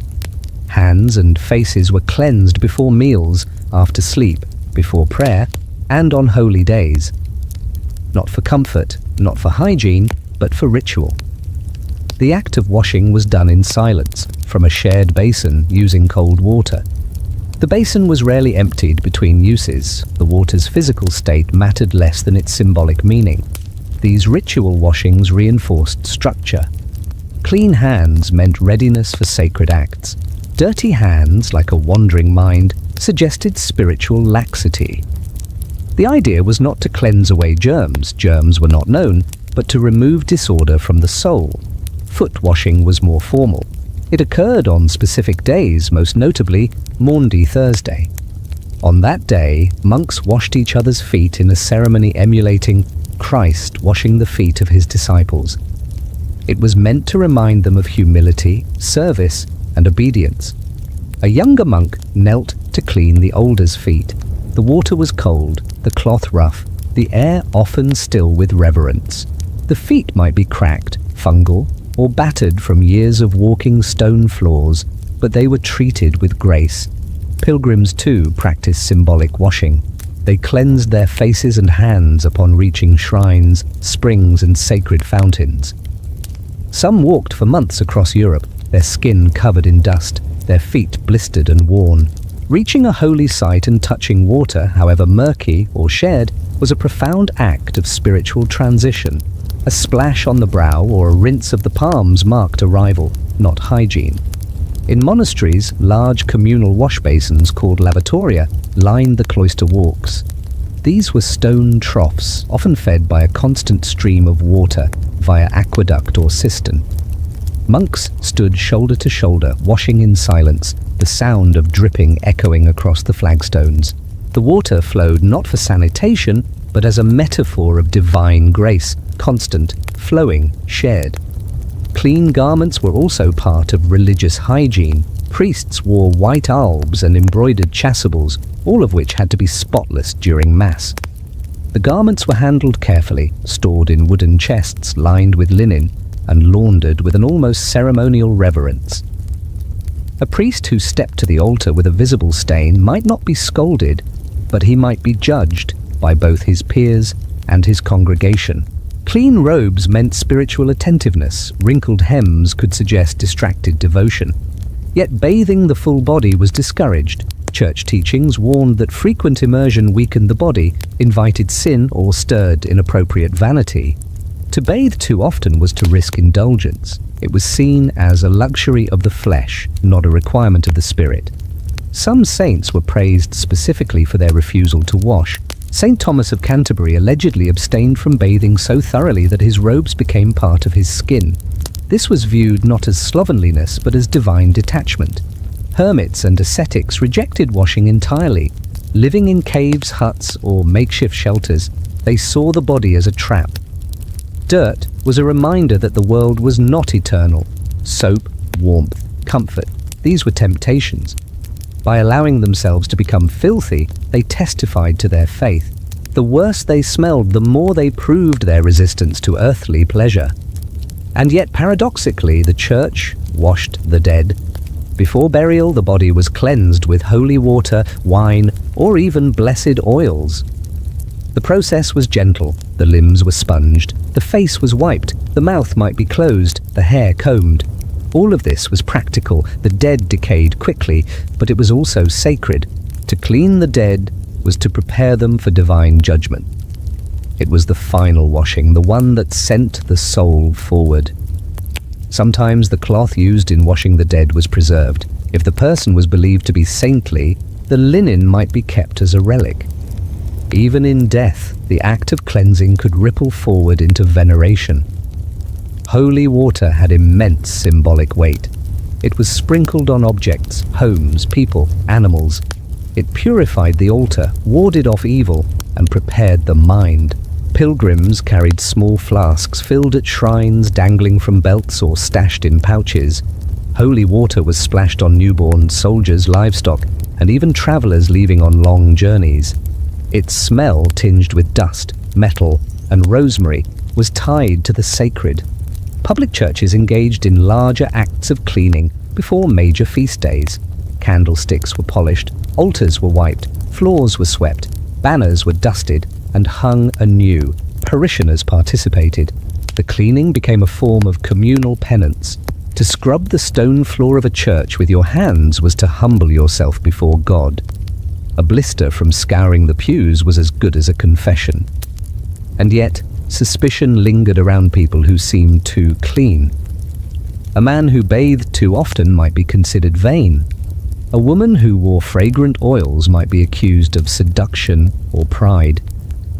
Hands and faces were cleansed before meals, after sleep, before prayer, and on holy days. Not for comfort, not for hygiene, but for ritual. The act of washing was done in silence, from a shared basin using cold water. The basin was rarely emptied between uses. The water's physical state mattered less than its symbolic meaning. These ritual washings reinforced structure. Clean hands meant readiness for sacred acts. Dirty hands, like a wandering mind, suggested spiritual laxity. The idea was not to cleanse away germs, germs were not known, but to remove disorder from the soul. Foot washing was more formal. It occurred on specific days, most notably Maundy Thursday. On that day, monks washed each other's feet in a ceremony emulating Christ washing the feet of his disciples. It was meant to remind them of humility, service, and obedience. A younger monk knelt to clean the older's feet. The water was cold, the cloth rough, the air often still with reverence. The feet might be cracked, fungal, or battered from years of walking stone floors, but they were treated with grace. Pilgrims too practiced symbolic washing. They cleansed their faces and hands upon reaching shrines, springs, and sacred fountains. Some walked for months across Europe, their skin covered in dust, their feet blistered and worn. Reaching a holy site and touching water, however murky or shared, was a profound act of spiritual transition. A splash on the brow or a rinse of the palms marked arrival, not hygiene. In monasteries, large communal wash basins called lavatoria lined the cloister walks. These were stone troughs, often fed by a constant stream of water via aqueduct or cistern. Monks stood shoulder to shoulder, washing in silence, the sound of dripping echoing across the flagstones. The water flowed not for sanitation, but as a metaphor of divine grace, constant, flowing, shared. Clean garments were also part of religious hygiene. Priests wore white albs and embroidered chasubles, all of which had to be spotless during Mass. The garments were handled carefully, stored in wooden chests lined with linen, and laundered with an almost ceremonial reverence. A priest who stepped to the altar with a visible stain might not be scolded, but he might be judged by both his peers and his congregation. Clean robes meant spiritual attentiveness. Wrinkled hems could suggest distracted devotion. Yet bathing the full body was discouraged. Church teachings warned that frequent immersion weakened the body, invited sin, or stirred inappropriate vanity. To bathe too often was to risk indulgence. It was seen as a luxury of the flesh, not a requirement of the spirit. Some saints were praised specifically for their refusal to wash. St. Thomas of Canterbury allegedly abstained from bathing so thoroughly that his robes became part of his skin. This was viewed not as slovenliness but as divine detachment. Hermits and ascetics rejected washing entirely. Living in caves, huts, or makeshift shelters, they saw the body as a trap. Dirt was a reminder that the world was not eternal. Soap, warmth, comfort, these were temptations. By allowing themselves to become filthy, they testified to their faith. The worse they smelled, the more they proved their resistance to earthly pleasure. And yet, paradoxically, the church washed the dead. Before burial, the body was cleansed with holy water, wine, or even blessed oils. The process was gentle. The limbs were sponged, the face was wiped, the mouth might be closed, the hair combed. All of this was practical. The dead decayed quickly, but it was also sacred. To clean the dead was to prepare them for divine judgment. It was the final washing, the one that sent the soul forward. Sometimes the cloth used in washing the dead was preserved. If the person was believed to be saintly, the linen might be kept as a relic. Even in death, the act of cleansing could ripple forward into veneration. Holy water had immense symbolic weight. It was sprinkled on objects, homes, people, animals. It purified the altar, warded off evil, and prepared the mind. Pilgrims carried small flasks filled at shrines, dangling from belts or stashed in pouches. Holy water was splashed on newborn soldiers, livestock, and even travelers leaving on long journeys. Its smell, tinged with dust, metal, and rosemary, was tied to the sacred. Public churches engaged in larger acts of cleaning before major feast days. Candlesticks were polished, altars were wiped, floors were swept, banners were dusted and hung anew. Parishioners participated. The cleaning became a form of communal penance. To scrub the stone floor of a church with your hands was to humble yourself before God. A blister from scouring the pews was as good as a confession. And yet, suspicion lingered around people who seemed too clean. A man who bathed too often might be considered vain. A woman who wore fragrant oils might be accused of seduction or pride.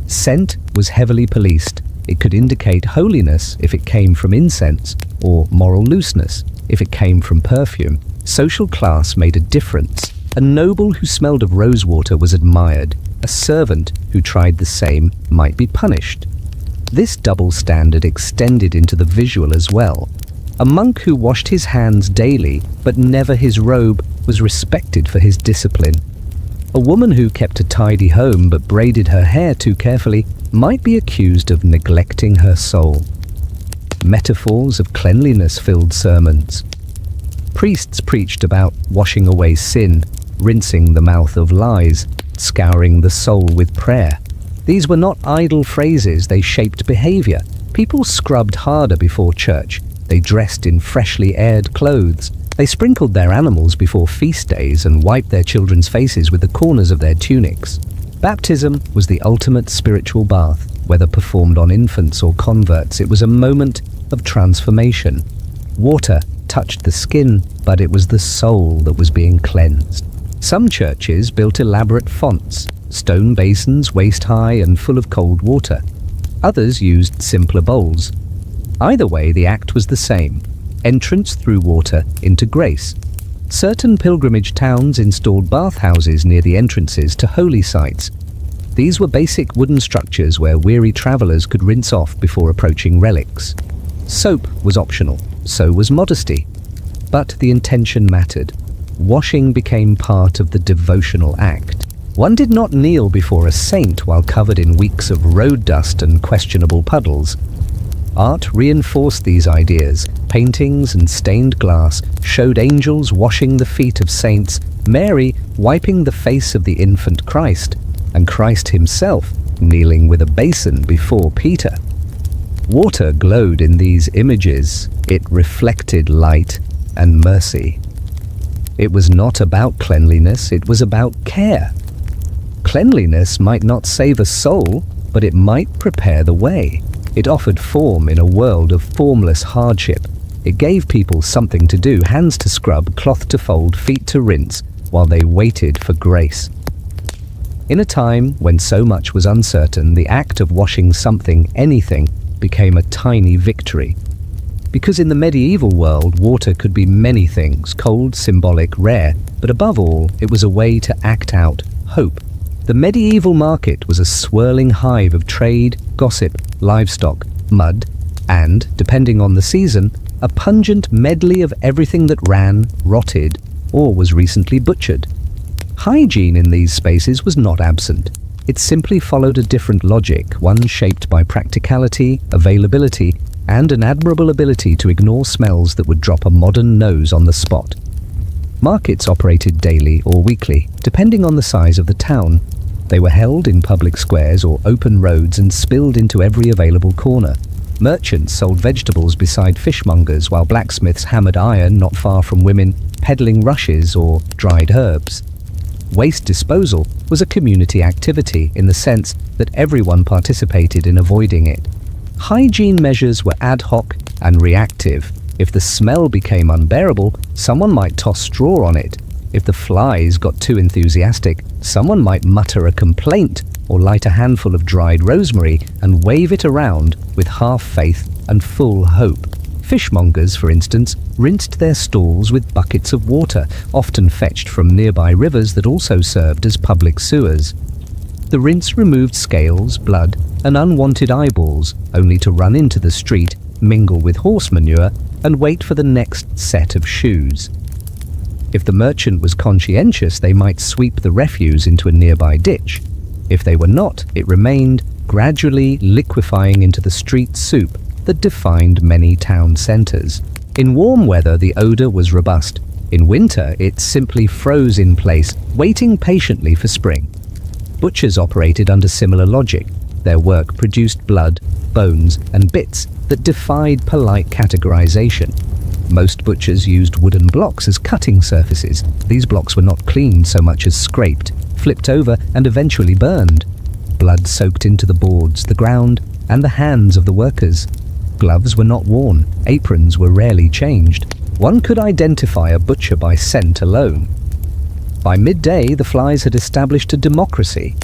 Scent was heavily policed. It could indicate holiness if it came from incense, or moral looseness if it came from perfume. Social class made a difference. A noble who smelled of rosewater was admired. A servant who tried the same might be punished. This double standard extended into the visual as well. A monk who washed his hands daily, but never his robe, was respected for his discipline. A woman who kept a tidy home but braided her hair too carefully might be accused of neglecting her soul. Metaphors of cleanliness filled sermons. Priests preached about washing away sin, rinsing the mouth of lies, scouring the soul with prayer. These were not idle phrases, they shaped behavior. People scrubbed harder before church. They dressed in freshly aired clothes. They sprinkled their animals before feast days and wiped their children's faces with the corners of their tunics. Baptism was the ultimate spiritual bath. Whether performed on infants or converts, it was a moment of transformation. Water touched the skin, but it was the soul that was being cleansed. Some churches built elaborate fonts, stone basins waist-high and full of cold water. Others used simpler bowls. Either way, the act was the same: entrance through water into grace. Certain pilgrimage towns installed bathhouses near the entrances to holy sites. These were basic wooden structures where weary travelers could rinse off before approaching relics. Soap was optional, so was modesty. But the intention mattered. Washing became part of the devotional act. One did not kneel before a saint while covered in weeks of road dust and questionable puddles. Art reinforced these ideas. Paintings and stained glass showed angels washing the feet of saints, Mary wiping the face of the infant Christ, and Christ himself kneeling with a basin before Peter. Water glowed in these images. It reflected light and mercy. It was not about cleanliness, it was about care. Cleanliness might not save a soul, but it might prepare the way. It offered form in a world of formless hardship. It gave people something to do, hands to scrub, cloth to fold, feet to rinse, while they waited for grace. In a time when so much was uncertain, the act of washing something, anything, became a tiny victory. Because in the medieval world, water could be many things: cold, symbolic, rare, but above all, it was a way to act out hope. The medieval market was a swirling hive of trade, gossip, livestock, mud, and, depending on the season, a pungent medley of everything that ran, rotted, or was recently butchered. Hygiene in these spaces was not absent. It simply followed a different logic, one shaped by practicality, availability, and an admirable ability to ignore smells that would drop a modern nose on the spot. Markets operated daily or weekly, depending on the size of the town. They were held in public squares or open roads and spilled into every available corner. Merchants sold vegetables beside fishmongers, while blacksmiths hammered iron not far from women peddling rushes or dried herbs. Waste disposal was a community activity in the sense that everyone participated in avoiding it. Hygiene measures were ad hoc and reactive. If the smell became unbearable, someone might toss straw on it. If the flies got too enthusiastic, someone might mutter a complaint or light a handful of dried rosemary and wave it around with half faith and full hope. Fishmongers, for instance, rinsed their stalls with buckets of water, often fetched from nearby rivers that also served as public sewers. The rinse removed scales, blood, and unwanted eyeballs, only to run into the street, mingle with horse manure, and wait for the next set of shoes. If the merchant was conscientious, they might sweep the refuse into a nearby ditch. If they were not, it remained, gradually liquefying into the street soup that defined many town centers. In warm weather, the odor was robust. In winter, it simply froze in place, waiting patiently for spring. Butchers operated under similar logic. Their work produced blood, bones, and bits that defied polite categorization. Most butchers used wooden blocks as cutting surfaces. These blocks were not cleaned so much as scraped, flipped over, and eventually burned. Blood soaked into the boards, the ground, and the hands of the workers. Gloves were not worn. Aprons were rarely changed. One could identify a butcher by scent alone. By midday, the flies had established a democracy.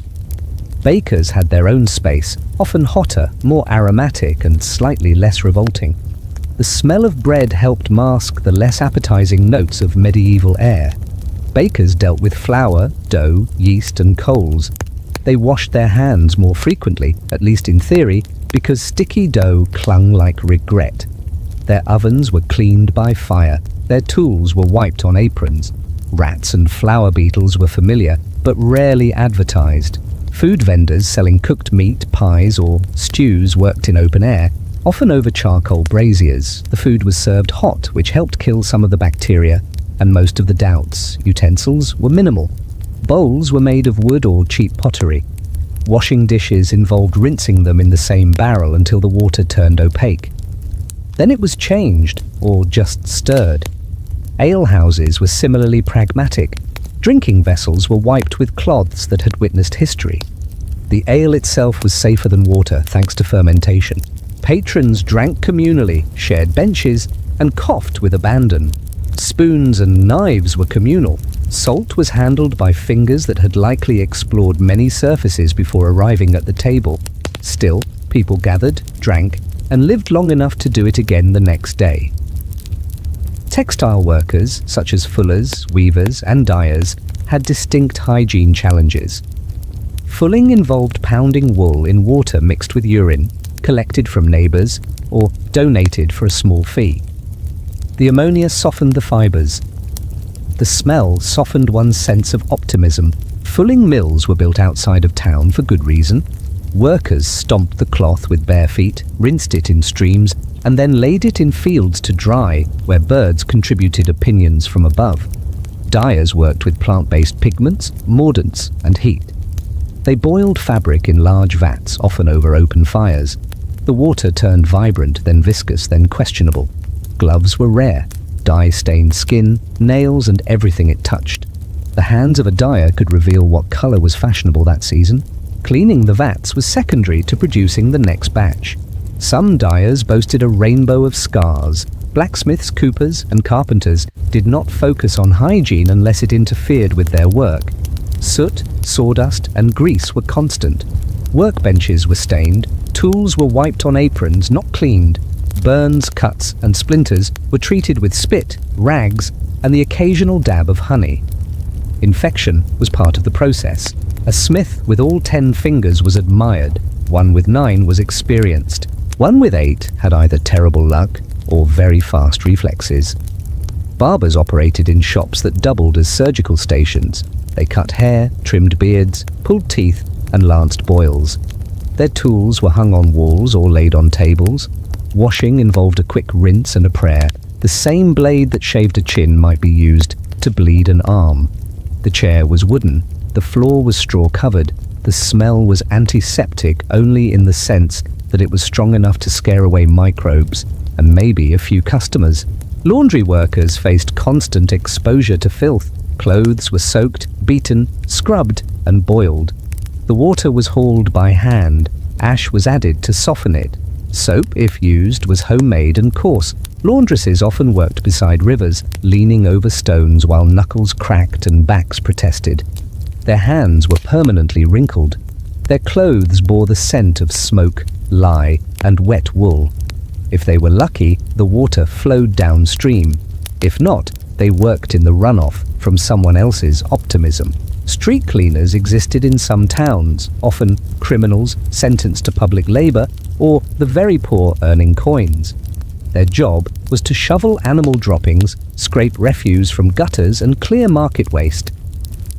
Bakers had their own space, often hotter, more aromatic, and slightly less revolting. The smell of bread helped mask the less appetizing notes of medieval air. Bakers dealt with flour, dough, yeast, and coals. They washed their hands more frequently, at least in theory, because sticky dough clung like regret. Their ovens were cleaned by fire. Their tools were wiped on aprons. Rats and flour beetles were familiar, but rarely advertised. Food vendors selling cooked meat, pies, or stews worked in open air, often over charcoal braziers. The food was served hot, which helped kill some of the bacteria, and most of the doubts. Utensils were minimal. Bowls were made of wood or cheap pottery. Washing dishes involved rinsing them in the same barrel until the water turned opaque. Then it was changed, or just stirred. Alehouses were similarly pragmatic. Drinking vessels were wiped with cloths that had witnessed history. The ale itself was safer than water thanks to fermentation. Patrons drank communally, shared benches, and coughed with abandon. Spoons and knives were communal. Salt was handled by fingers that had likely explored many surfaces before arriving at the table. Still, people gathered, drank, and lived long enough to do it again the next day. Textile workers, such as fullers, weavers, and dyers, had distinct hygiene challenges. Fulling involved pounding wool in water mixed with urine, collected from neighbors, or donated for a small fee. The ammonia softened the fibers. The smell softened one's sense of optimism. Fulling mills were built outside of town for good reason. Workers stomped the cloth with bare feet, rinsed it in streams, and then laid it in fields to dry, where birds contributed opinions from above. Dyers worked with plant-based pigments, mordants, and heat. They boiled fabric in large vats, often over open fires. The water turned vibrant, then viscous, then questionable. Gloves were rare. Dye-stained skin, nails, and everything it touched. The hands of a dyer could reveal what color was fashionable that season. Cleaning the vats was secondary to producing the next batch. Some dyers boasted a rainbow of scars. Blacksmiths, coopers, and carpenters did not focus on hygiene unless it interfered with their work. Soot, sawdust, and grease were constant. Workbenches were stained. Tools were wiped on aprons, not cleaned. Burns, cuts, and splinters were treated with spit, rags, and the occasional dab of honey. Infection was part of the process. A smith with all 10 fingers was admired. One with 9 was experienced. One with 8 had either terrible luck or very fast reflexes. Barbers operated in shops that doubled as surgical stations. They cut hair, trimmed beards, pulled teeth, and lanced boils. Their tools were hung on walls or laid on tables. Washing involved a quick rinse and a prayer. The same blade that shaved a chin might be used to bleed an arm. The chair was wooden. The floor was straw-covered. The smell was antiseptic only in the sense that it was strong enough to scare away microbes and maybe a few customers. Laundry workers faced constant exposure to filth. Clothes were soaked, beaten, scrubbed, and boiled. The water was hauled by hand. Ash was added to soften it. Soap, if used, was homemade and coarse. Laundresses often worked beside rivers, leaning over stones while knuckles cracked and backs protested. Their hands were permanently wrinkled. Their clothes bore the scent of smoke, lye, and wet wool. If they were lucky, the water flowed downstream. If not, they worked in the runoff from someone else's optimism. Street cleaners existed in some towns, often criminals sentenced to public labor or the very poor earning coins. Their job was to shovel animal droppings, scrape refuse from gutters, and clear market waste.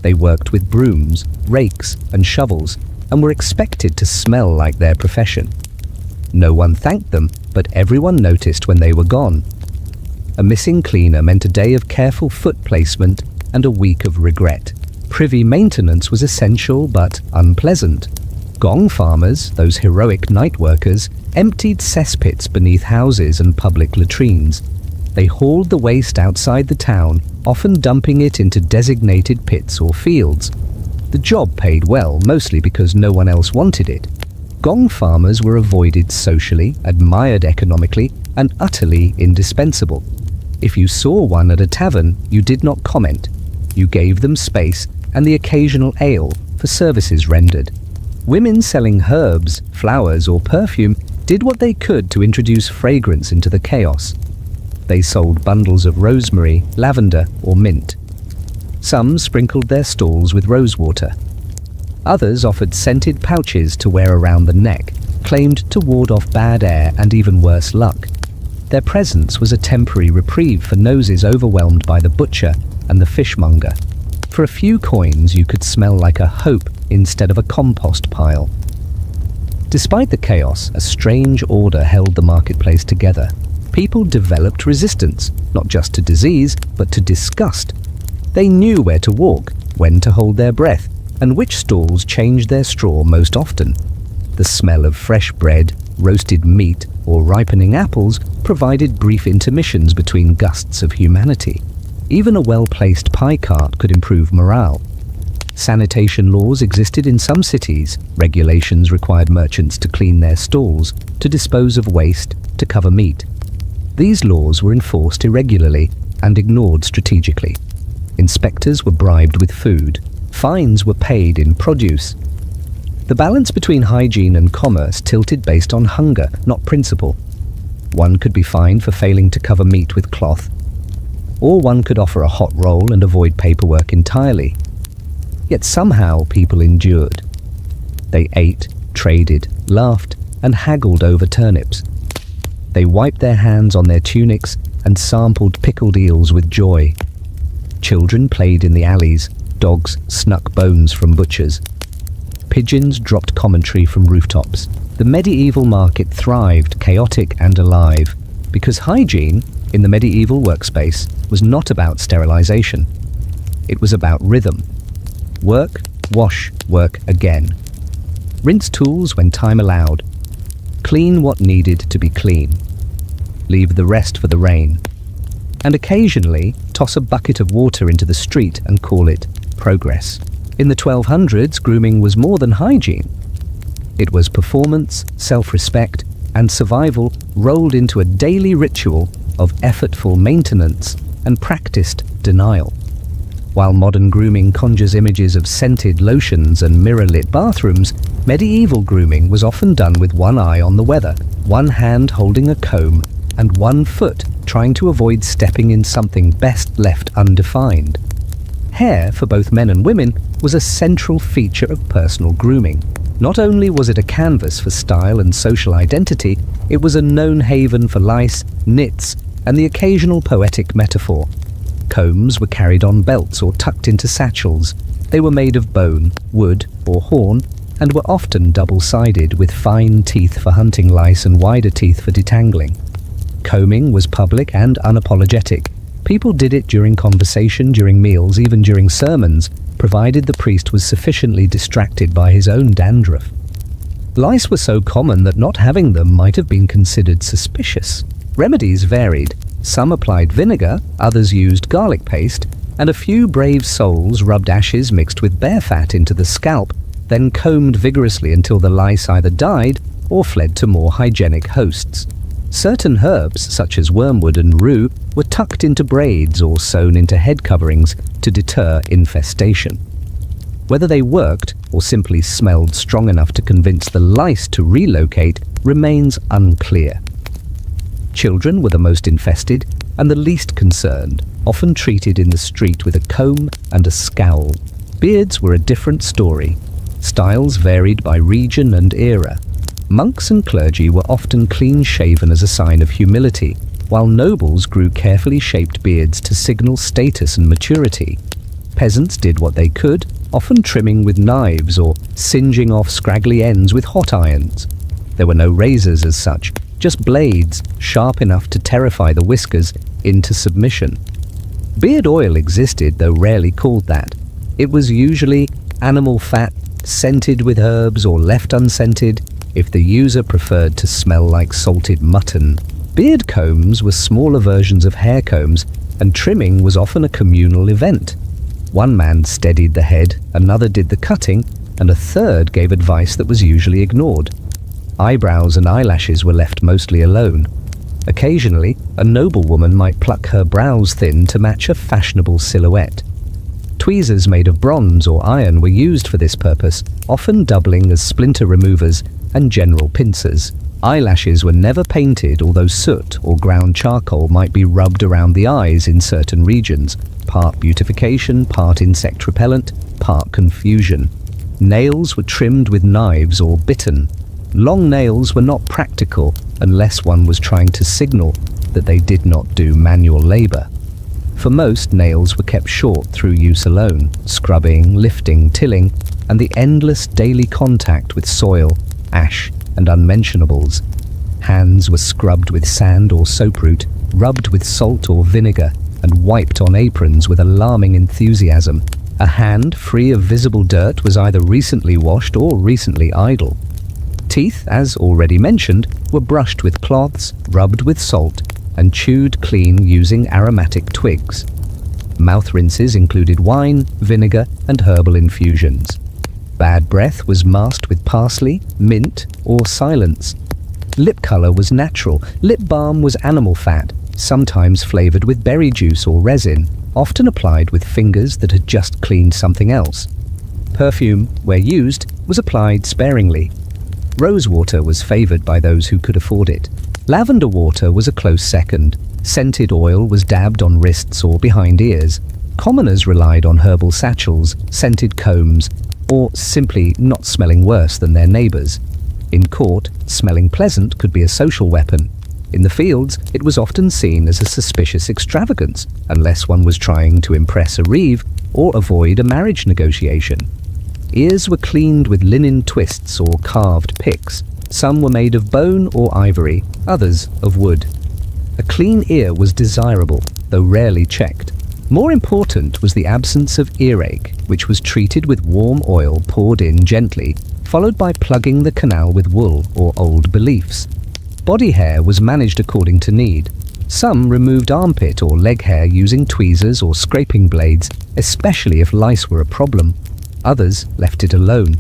They worked with brooms, rakes, and shovels, and were expected to smell like their profession. No one thanked them, but everyone noticed when they were gone. A missing cleaner meant a day of careful foot placement and a week of regret. Privy maintenance was essential but unpleasant. Gong farmers, those heroic night workers, emptied cesspits beneath houses and public latrines. They hauled the waste outside the town, often dumping it into designated pits or fields. The job paid well, mostly because no one else wanted it. Gong farmers were avoided socially, admired economically, and utterly indispensable. If you saw one at a tavern, you did not comment. You gave them space and the occasional ale for services rendered. Women selling herbs, flowers, or perfume did what they could to introduce fragrance into the chaos. They sold bundles of rosemary, lavender, or mint. Some sprinkled their stalls with rosewater. Others offered scented pouches to wear around the neck, claimed to ward off bad air and even worse luck. Their presence was a temporary reprieve for noses overwhelmed by the butcher and the fishmonger. For a few coins, you could smell like a hope instead of a compost pile. Despite the chaos, a strange order held the marketplace together. People developed resistance, not just to disease, but to disgust. They knew where to walk, when to hold their breath, and which stalls changed their straw most often. The smell of fresh bread, roasted meat, or ripening apples provided brief intermissions between gusts of humanity. Even a well-placed pie cart could improve morale. Sanitation laws existed in some cities. Regulations required merchants to clean their stalls, to dispose of waste, to cover meat. These laws were enforced irregularly and ignored strategically. Inspectors were bribed with food. Fines were paid in produce. The balance between hygiene and commerce tilted based on hunger, not principle. One could be fined for failing to cover meat with cloth, or one could offer a hot roll and avoid paperwork entirely. Yet somehow people endured. They ate, traded, laughed, and haggled over turnips. They wiped their hands on their tunics and sampled pickled eels with joy. Children played in the alleys, dogs snuck bones from butchers. Pigeons dropped commentary from rooftops. The medieval market thrived, chaotic and alive, because hygiene, in the medieval workspace, was not about sterilization. It was about rhythm. Work, wash, work again. Rinse tools when time allowed. Clean what needed to be clean. Leave the rest for the rain. And occasionally toss a bucket of water into the street and call it progress. In the 1200s, grooming was more than hygiene. It was performance, self-respect, and survival rolled into a daily ritual of effortful maintenance and practiced denial. While modern grooming conjures images of scented lotions and mirror-lit bathrooms, medieval grooming was often done with one eye on the weather, one hand holding a comb, and one foot trying to avoid stepping in something best left undefined. Hair, for both men and women, was a central feature of personal grooming. Not only was it a canvas for style and social identity, it was a known haven for lice, nits, and the occasional poetic metaphor. Combs were carried on belts or tucked into satchels. They were made of bone, wood, or horn, and were often double-sided with fine teeth for hunting lice and wider teeth for detangling. Combing was public and unapologetic. People did it during conversation, during meals, even during sermons, provided the priest was sufficiently distracted by his own dandruff. Lice were so common that not having them might have been considered suspicious. Remedies varied. Some applied vinegar, others used garlic paste, and a few brave souls rubbed ashes mixed with bear fat into the scalp, then combed vigorously until the lice either died or fled to more hygienic hosts. Certain herbs, such as wormwood and rue, were tucked into braids or sewn into head coverings to deter infestation. Whether they worked or simply smelled strong enough to convince the lice to relocate remains unclear. Children were the most infested and the least concerned, often treated in the street with a comb and a scowl. Beards were a different story. Styles varied by region and era. Monks and clergy were often clean-shaven as a sign of humility, while nobles grew carefully shaped beards to signal status and maturity. Peasants did what they could, often trimming with knives or singeing off scraggly ends with hot irons. There were no razors as such, just blades sharp enough to terrify the whiskers into submission. Beard oil existed, though rarely called that. It was usually animal fat, scented with herbs or left unscented, if the user preferred to smell like salted mutton. Beard combs were smaller versions of hair combs, and trimming was often a communal event. One man steadied the head, another did the cutting, and a third gave advice that was usually ignored. Eyebrows and eyelashes were left mostly alone. Occasionally, a noblewoman might pluck her brows thin to match a fashionable silhouette. Tweezers made of bronze or iron were used for this purpose, often doubling as splinter removers and general pincers. Eyelashes were never painted, although soot or ground charcoal might be rubbed around the eyes in certain regions, part beautification, part insect repellent, part confusion. Nails were trimmed with knives or bitten. Long nails were not practical unless one was trying to signal that they did not do manual labor. For most, nails were kept short through use alone, scrubbing, lifting, tilling, and the endless daily contact with soil, ash, and unmentionables. Hands were scrubbed with sand or soap root, rubbed with salt or vinegar, and wiped on aprons with alarming enthusiasm. A hand free of visible dirt was either recently washed or recently idle. Teeth, as already mentioned, were brushed with cloths, rubbed with salt, and chewed clean using aromatic twigs. Mouth rinses included wine, vinegar, and herbal infusions. Bad breath was masked with parsley, mint, or silence. Lip color was natural. Lip balm was animal fat, sometimes flavored with berry juice or resin, often applied with fingers that had just cleaned something else. Perfume, where used, was applied sparingly. Rosewater was favored by those who could afford it. Lavender water was a close second. Scented oil was dabbed on wrists or behind ears. Commoners relied on herbal satchels, scented combs, or simply not smelling worse than their neighbors. In court, smelling pleasant could be a social weapon. In the fields, it was often seen as a suspicious extravagance, unless one was trying to impress a reeve or avoid a marriage negotiation. Ears were cleaned with linen twists or carved picks. Some were made of bone or ivory, others of wood. A clean ear was desirable, though rarely checked. More important was the absence of earache, which was treated with warm oil poured in gently, followed by plugging the canal with wool or old beliefs. Body hair was managed according to need. Some removed armpit or leg hair using tweezers or scraping blades, especially if lice were a problem. Others left it alone.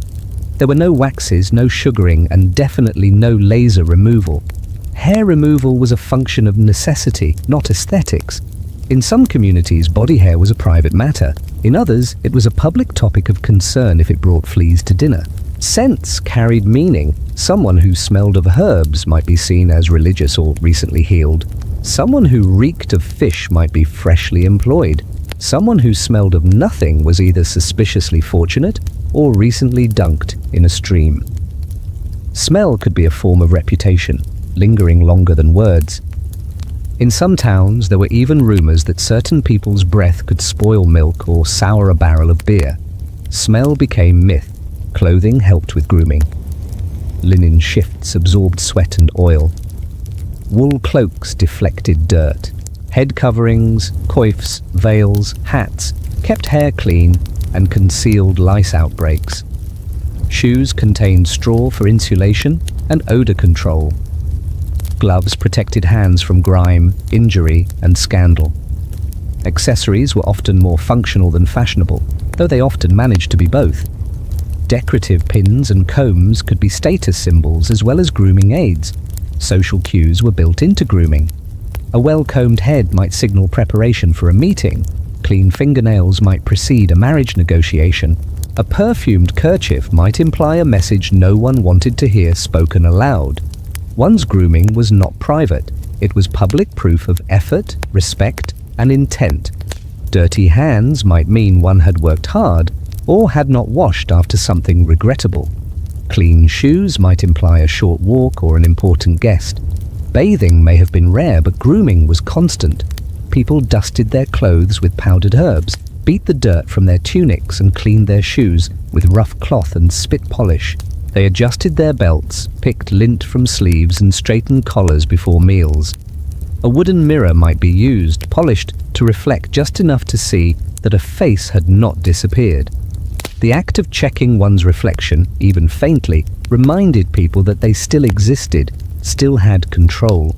There were no waxes, no sugaring, and definitely no laser removal. Hair removal was a function of necessity, not aesthetics. In some communities, body hair was a private matter. In others, it was a public topic of concern if it brought fleas to dinner. Scents carried meaning. Someone who smelled of herbs might be seen as religious or recently healed. Someone who reeked of fish might be freshly employed. Someone who smelled of nothing was either suspiciously fortunate or recently dunked in a stream. Smell could be a form of reputation, lingering longer than words. In some towns, there were even rumors that certain people's breath could spoil milk or sour a barrel of beer. Smell became myth. Clothing helped with grooming. Linen shifts absorbed sweat and oil. Wool cloaks deflected dirt. Head coverings, coifs, veils, hats kept hair clean and concealed lice outbreaks. Shoes contained straw for insulation and odor control. Gloves protected hands from grime, injury, and scandal. Accessories were often more functional than fashionable, though they often managed to be both. Decorative pins and combs could be status symbols as well as grooming aids. Social cues were built into grooming. A well-combed head might signal preparation for a meeting. Clean fingernails might precede a marriage negotiation. A perfumed kerchief might imply a message no one wanted to hear spoken aloud. One's grooming was not private. It was public proof of effort, respect, and intent. Dirty hands might mean one had worked hard or had not washed after something regrettable. Clean shoes might imply a short walk or an important guest. Bathing may have been rare, but grooming was constant. People dusted their clothes with powdered herbs, beat the dirt from their tunics, and cleaned their shoes with rough cloth and spit polish. They adjusted their belts, picked lint from sleeves, and straightened collars before meals. A wooden mirror might be used, polished to reflect just enough to see that a face had not disappeared. The act of checking one's reflection, even faintly, reminded people that they still existed, still had control.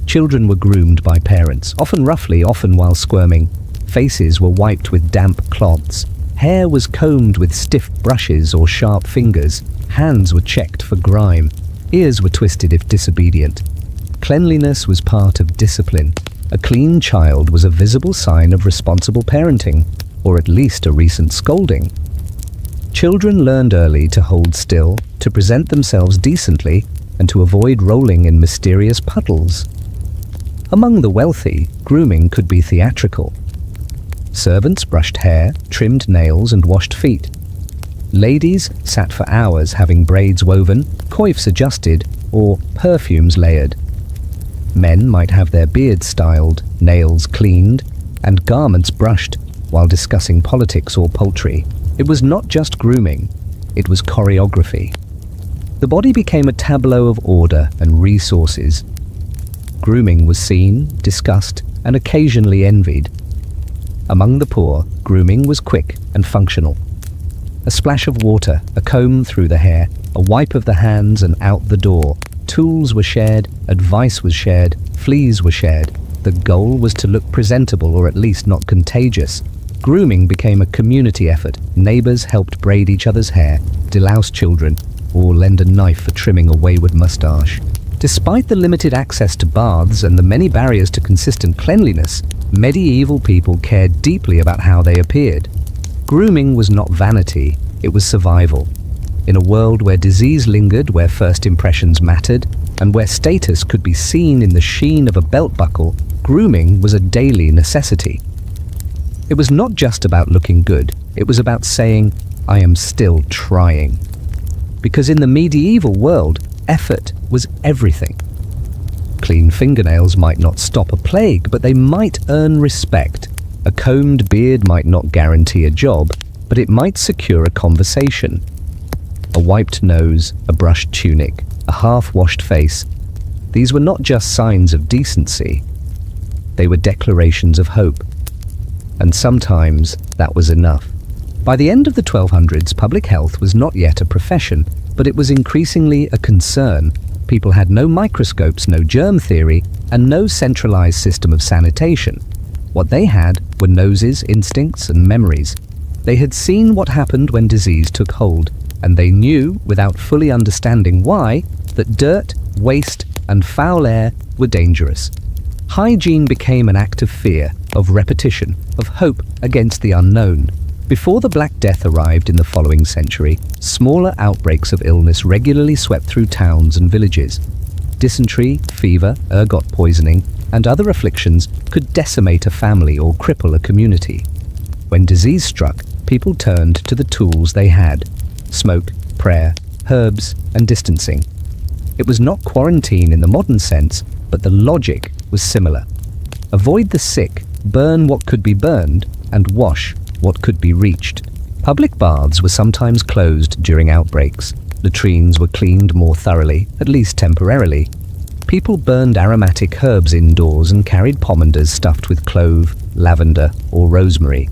Children were groomed by parents, often roughly, often while squirming. Faces were wiped with damp cloths. Hair was combed with stiff brushes or sharp fingers. Hands were checked for grime. Ears were twisted if disobedient. Cleanliness was part of discipline. A clean child was a visible sign of responsible parenting, or at least a recent scolding. Children learned early to hold still, to present themselves decently, and to avoid rolling in mysterious puddles. Among the wealthy, grooming could be theatrical. Servants brushed hair, trimmed nails, and washed feet. Ladies sat for hours having braids woven, coifs adjusted, or perfumes layered. Men might have their beards styled, nails cleaned, and garments brushed while discussing politics or poultry. It was not just grooming, it was choreography. The body became a tableau of order and resources. Grooming was seen, discussed, and occasionally envied. Among the poor, grooming was quick and functional. A splash of water, a comb through the hair, a wipe of the hands and out the door. Tools were shared, advice was shared, fleas were shared. The goal was to look presentable or at least not contagious. Grooming became a community effort. Neighbors helped braid each other's hair, delouse children, or lend a knife for trimming a wayward mustache. Despite the limited access to baths and the many barriers to consistent cleanliness, medieval people cared deeply about how they appeared. Grooming was not vanity, it was survival. In a world where disease lingered, where first impressions mattered, and where status could be seen in the sheen of a belt buckle, grooming was a daily necessity. It was not just about looking good, it was about saying, I am still trying. Because in the medieval world, effort was everything. Clean fingernails might not stop a plague, but they might earn respect. A combed beard might not guarantee a job, but it might secure a conversation. A wiped nose, a brushed tunic, a half-washed face. These were not just signs of decency. They were declarations of hope. And sometimes that was enough. By the end of the 1200s, public health was not yet a profession, but it was increasingly a concern. People had no microscopes, no germ theory, and no centralized system of sanitation. What they had were noses, instincts, and memories. They had seen what happened when disease took hold, and they knew, without fully understanding why, that dirt, waste, and foul air were dangerous. Hygiene became an act of fear, of repetition, of hope against the unknown. Before the Black Death arrived in the following century, smaller outbreaks of illness regularly swept through towns and villages. Dysentery, fever, ergot poisoning, and other afflictions could decimate a family or cripple a community. When disease struck, people turned to the tools they had: smoke, prayer, herbs, and distancing. It was not quarantine in the modern sense, but the logic was similar. Avoid the sick, burn what could be burned, and wash what could be reached. Public baths were sometimes closed during outbreaks. Latrines were cleaned more thoroughly, at least temporarily. People burned aromatic herbs indoors and carried pomanders stuffed with clove, lavender, or rosemary.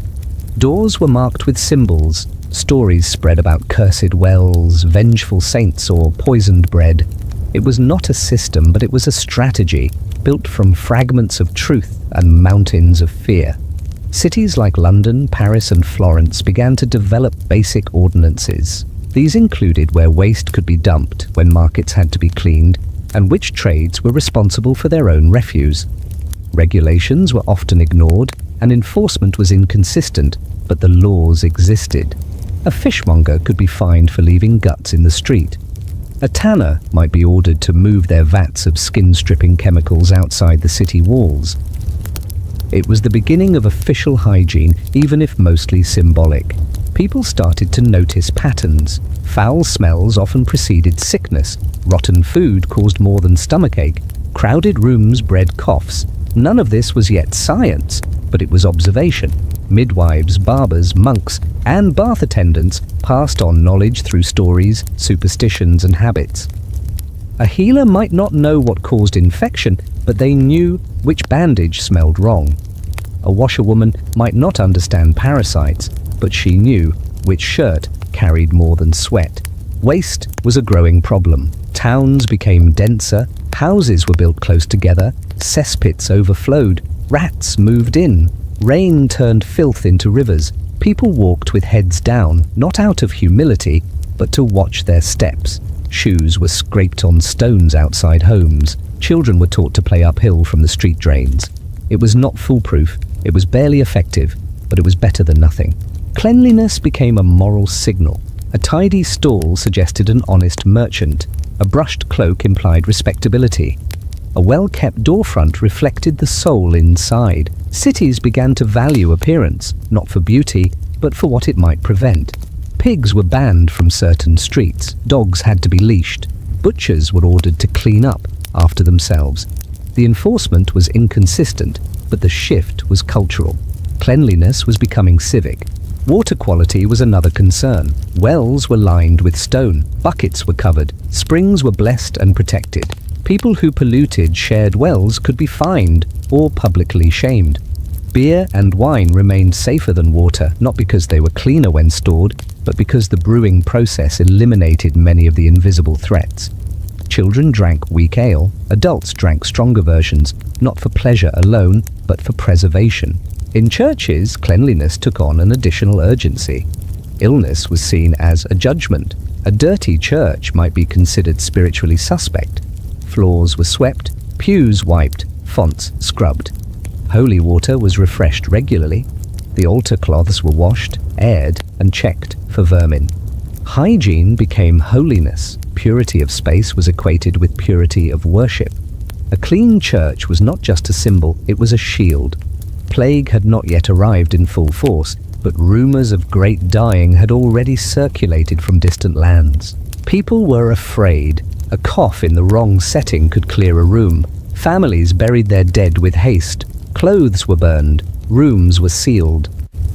Doors were marked with symbols. Stories spread about cursed wells, vengeful saints, or poisoned bread. It was not a system, but it was a strategy, built from fragments of truth and mountains of fear. Cities like London, Paris, and Florence began to develop basic ordinances. These included where waste could be dumped, when markets had to be cleaned, and which trades were responsible for their own refuse. Regulations were often ignored, and enforcement was inconsistent, but the laws existed. A fishmonger could be fined for leaving guts in the street. A tanner might be ordered to move their vats of skin-stripping chemicals outside the city walls. It was the beginning of official hygiene, even if mostly symbolic. People started to notice patterns. Foul smells often preceded sickness. Rotten food caused more than stomachache. Crowded rooms bred coughs. None of this was yet science, but it was observation. Midwives, barbers, monks, and bath attendants passed on knowledge through stories, superstitions, and habits. A healer might not know what caused infection, but they knew which bandage smelled wrong. A washerwoman might not understand parasites, but she knew which shirt carried more than sweat. Waste was a growing problem. Towns became denser, houses were built close together, cesspits overflowed, rats moved in, rain turned filth into rivers. People walked with heads down, not out of humility, but to watch their steps. Shoes were scraped on stones outside homes. Children were taught to play uphill from the street drains. It was not foolproof, it was barely effective, but it was better than nothing. Cleanliness became a moral signal. A tidy stall suggested an honest merchant. A brushed cloak implied respectability. A well-kept doorfront reflected the soul inside. Cities began to value appearance, not for beauty, but for what it might prevent. Pigs were banned from certain streets. Dogs had to be leashed. Butchers were ordered to clean up after themselves. The enforcement was inconsistent, but the shift was cultural. Cleanliness was becoming civic. Water quality was another concern. Wells were lined with stone, buckets were covered, springs were blessed and protected. People who polluted shared wells could be fined or publicly shamed. Beer and wine remained safer than water, not because they were cleaner when stored, but because the brewing process eliminated many of the invisible threats. Children drank weak ale, adults drank stronger versions, not for pleasure alone, but for preservation. In churches, cleanliness took on an additional urgency. Illness was seen as a judgment. A dirty church might be considered spiritually suspect. Floors were swept, pews wiped, fonts scrubbed. Holy water was refreshed regularly. The altar cloths were washed, aired, and checked for vermin. Hygiene became holiness. Purity of space was equated with purity of worship. A clean church was not just a symbol, it was a shield. Plague had not yet arrived in full force, but rumors of great dying had already circulated from distant lands. People were afraid. A cough in the wrong setting could clear a room. Families buried their dead with haste. Clothes were burned. Rooms were sealed.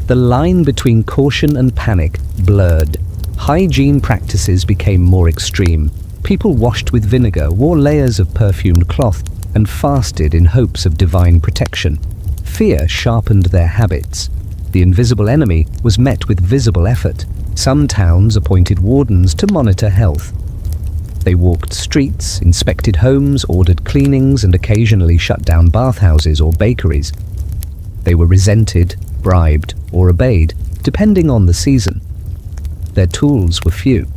The line between caution and panic blurred. Hygiene practices became more extreme. People washed with vinegar, wore layers of perfumed cloth, and fasted in hopes of divine protection. Fear sharpened their habits. The invisible enemy was met with visible effort. Some towns appointed wardens to monitor health. They walked streets, inspected homes, ordered cleanings, and occasionally shut down bathhouses or bakeries. They were resented, bribed, or obeyed, depending on the season. Their tools were few.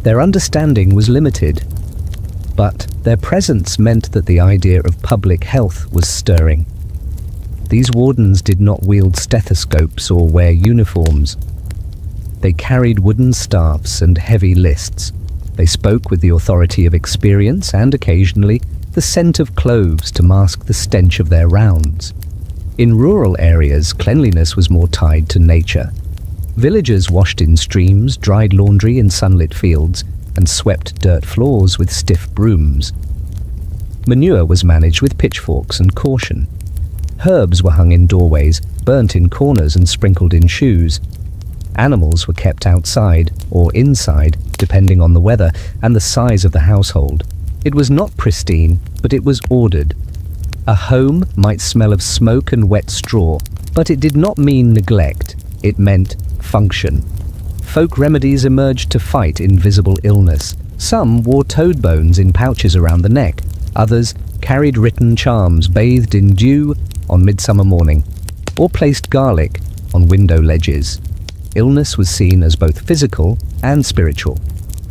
Their understanding was limited. But their presence meant that the idea of public health was stirring. These wardens did not wield stethoscopes or wear uniforms. They carried wooden staffs and heavy lists. They spoke with the authority of experience and, occasionally, the scent of cloves to mask the stench of their rounds. In rural areas, cleanliness was more tied to nature. Villagers washed in streams, dried laundry in sunlit fields, and swept dirt floors with stiff brooms. Manure was managed with pitchforks and caution. Herbs were hung in doorways, burnt in corners and sprinkled in shoes. Animals were kept outside or inside, depending on the weather and the size of the household. It was not pristine, but it was ordered. A home might smell of smoke and wet straw, but it did not mean neglect. It meant function. Folk remedies emerged to fight invisible illness. Some wore toad bones in pouches around the neck. Others carried written charms bathed in dew on midsummer morning, or placed garlic on window ledges. Illness was seen as both physical and spiritual.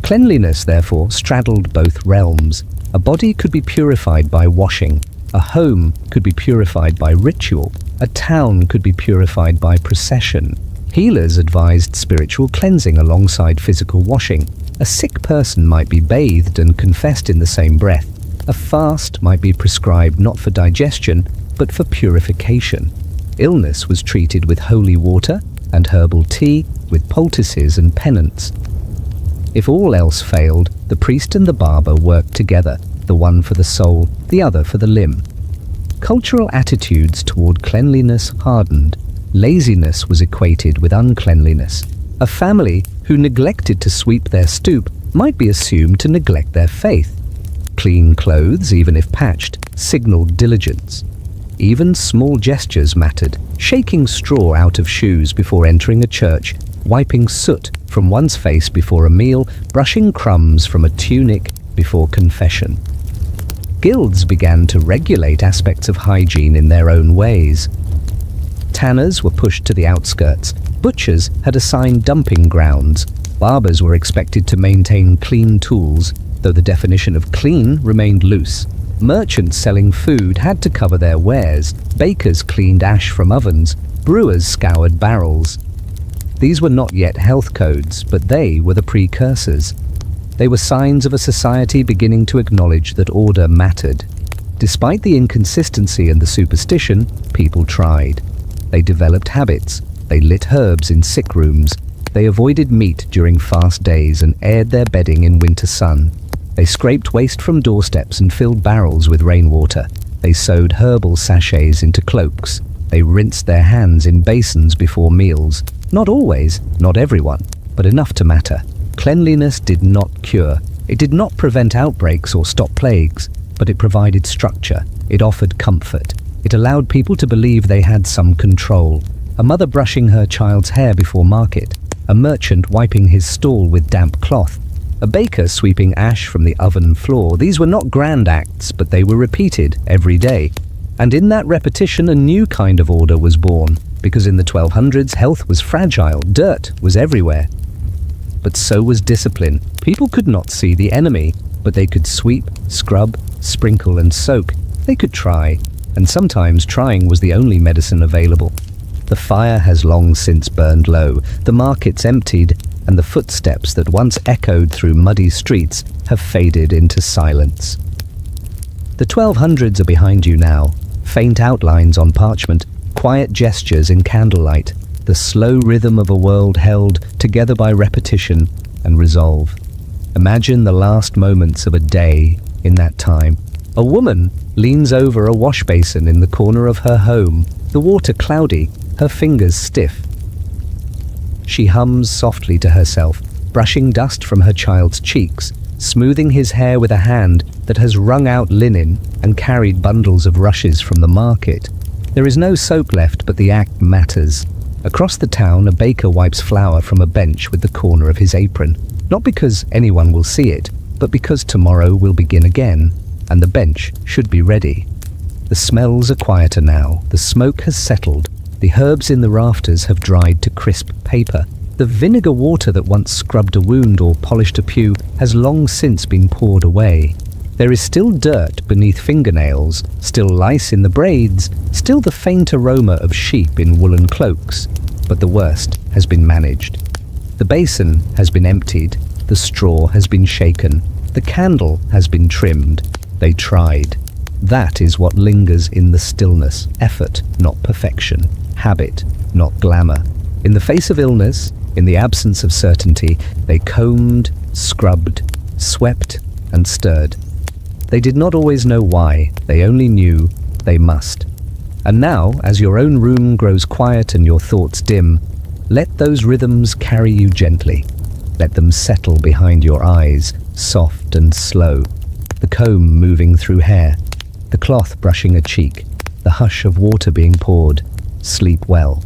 Cleanliness, therefore, straddled both realms. A body could be purified by washing. A home could be purified by ritual. A town could be purified by procession. Healers advised spiritual cleansing alongside physical washing. A sick person might be bathed and confessed in the same breath. A fast might be prescribed not for digestion, but for purification. Illness was treated with holy water and herbal tea, with poultices and penance. If all else failed, the priest and the barber worked together, the one for the soul, the other for the limb. Cultural attitudes toward cleanliness hardened. Laziness was equated with uncleanliness. A family who neglected to sweep their stoop might be assumed to neglect their faith. Clean clothes, even if patched, signaled diligence. Even small gestures mattered. Shaking straw out of shoes before entering a church, wiping soot from one's face before a meal, brushing crumbs from a tunic before confession. Guilds began to regulate aspects of hygiene in their own ways. Tanners were pushed to the outskirts. Butchers had assigned dumping grounds. Barbers were expected to maintain clean tools, though the definition of clean remained loose. Merchants selling food had to cover their wares. Bakers cleaned ash from ovens. Brewers scoured barrels. These were not yet health codes, but they were the precursors. They were signs of a society beginning to acknowledge that order mattered. Despite the inconsistency and the superstition, people tried. They developed habits. They lit herbs in sick rooms. They avoided meat during fast days and aired their bedding in winter sun. They scraped waste from doorsteps and filled barrels with rainwater. They sewed herbal sachets into cloaks. They rinsed their hands in basins before meals. Not always, not everyone, but enough to matter. Cleanliness did not cure. It did not prevent outbreaks or stop plagues, but it provided structure. It offered comfort. It allowed people to believe they had some control. A mother brushing her child's hair before market, a merchant wiping his stall with damp cloth, a baker sweeping ash from the oven floor. These were not grand acts, but they were repeated every day. And in that repetition, a new kind of order was born, because in the 1200s, health was fragile, dirt was everywhere. But so was discipline. People could not see the enemy, but they could sweep, scrub, sprinkle and soak. They could try, and sometimes trying was the only medicine available. The fire has long since burned low, the markets emptied, and the footsteps that once echoed through muddy streets have faded into silence. The 1200s are behind you now, faint outlines on parchment, quiet gestures in candlelight, the slow rhythm of a world held together by repetition and resolve. Imagine the last moments of a day in that time. A woman leans over a wash basin in the corner of her home, the water cloudy, her fingers stiff. She hums softly to herself, brushing dust from her child's cheeks, smoothing his hair with a hand that has wrung out linen and carried bundles of rushes from the market. There is no soap left, but the act matters. Across the town, a baker wipes flour from a bench with the corner of his apron, not because anyone will see it, but because tomorrow will begin again, and the bench should be ready. The smells are quieter now, the smoke has settled, the herbs in the rafters have dried to crisp paper. The vinegar water that once scrubbed a wound or polished a pew has long since been poured away. There is still dirt beneath fingernails, still lice in the braids, still the faint aroma of sheep in woolen cloaks, but the worst has been managed. The basin has been emptied, the straw has been shaken, the candle has been trimmed. They tried. That is what lingers in the stillness, effort, not perfection, habit, not glamour. In the face of illness, in the absence of certainty, they combed, scrubbed, swept, and stirred. They did not always know why, they only knew they must. And now, as your own room grows quiet and your thoughts dim, let those rhythms carry you gently. Let them settle behind your eyes, soft and slow. The comb moving through hair, the cloth brushing a cheek, the hush of water being poured. Sleep well.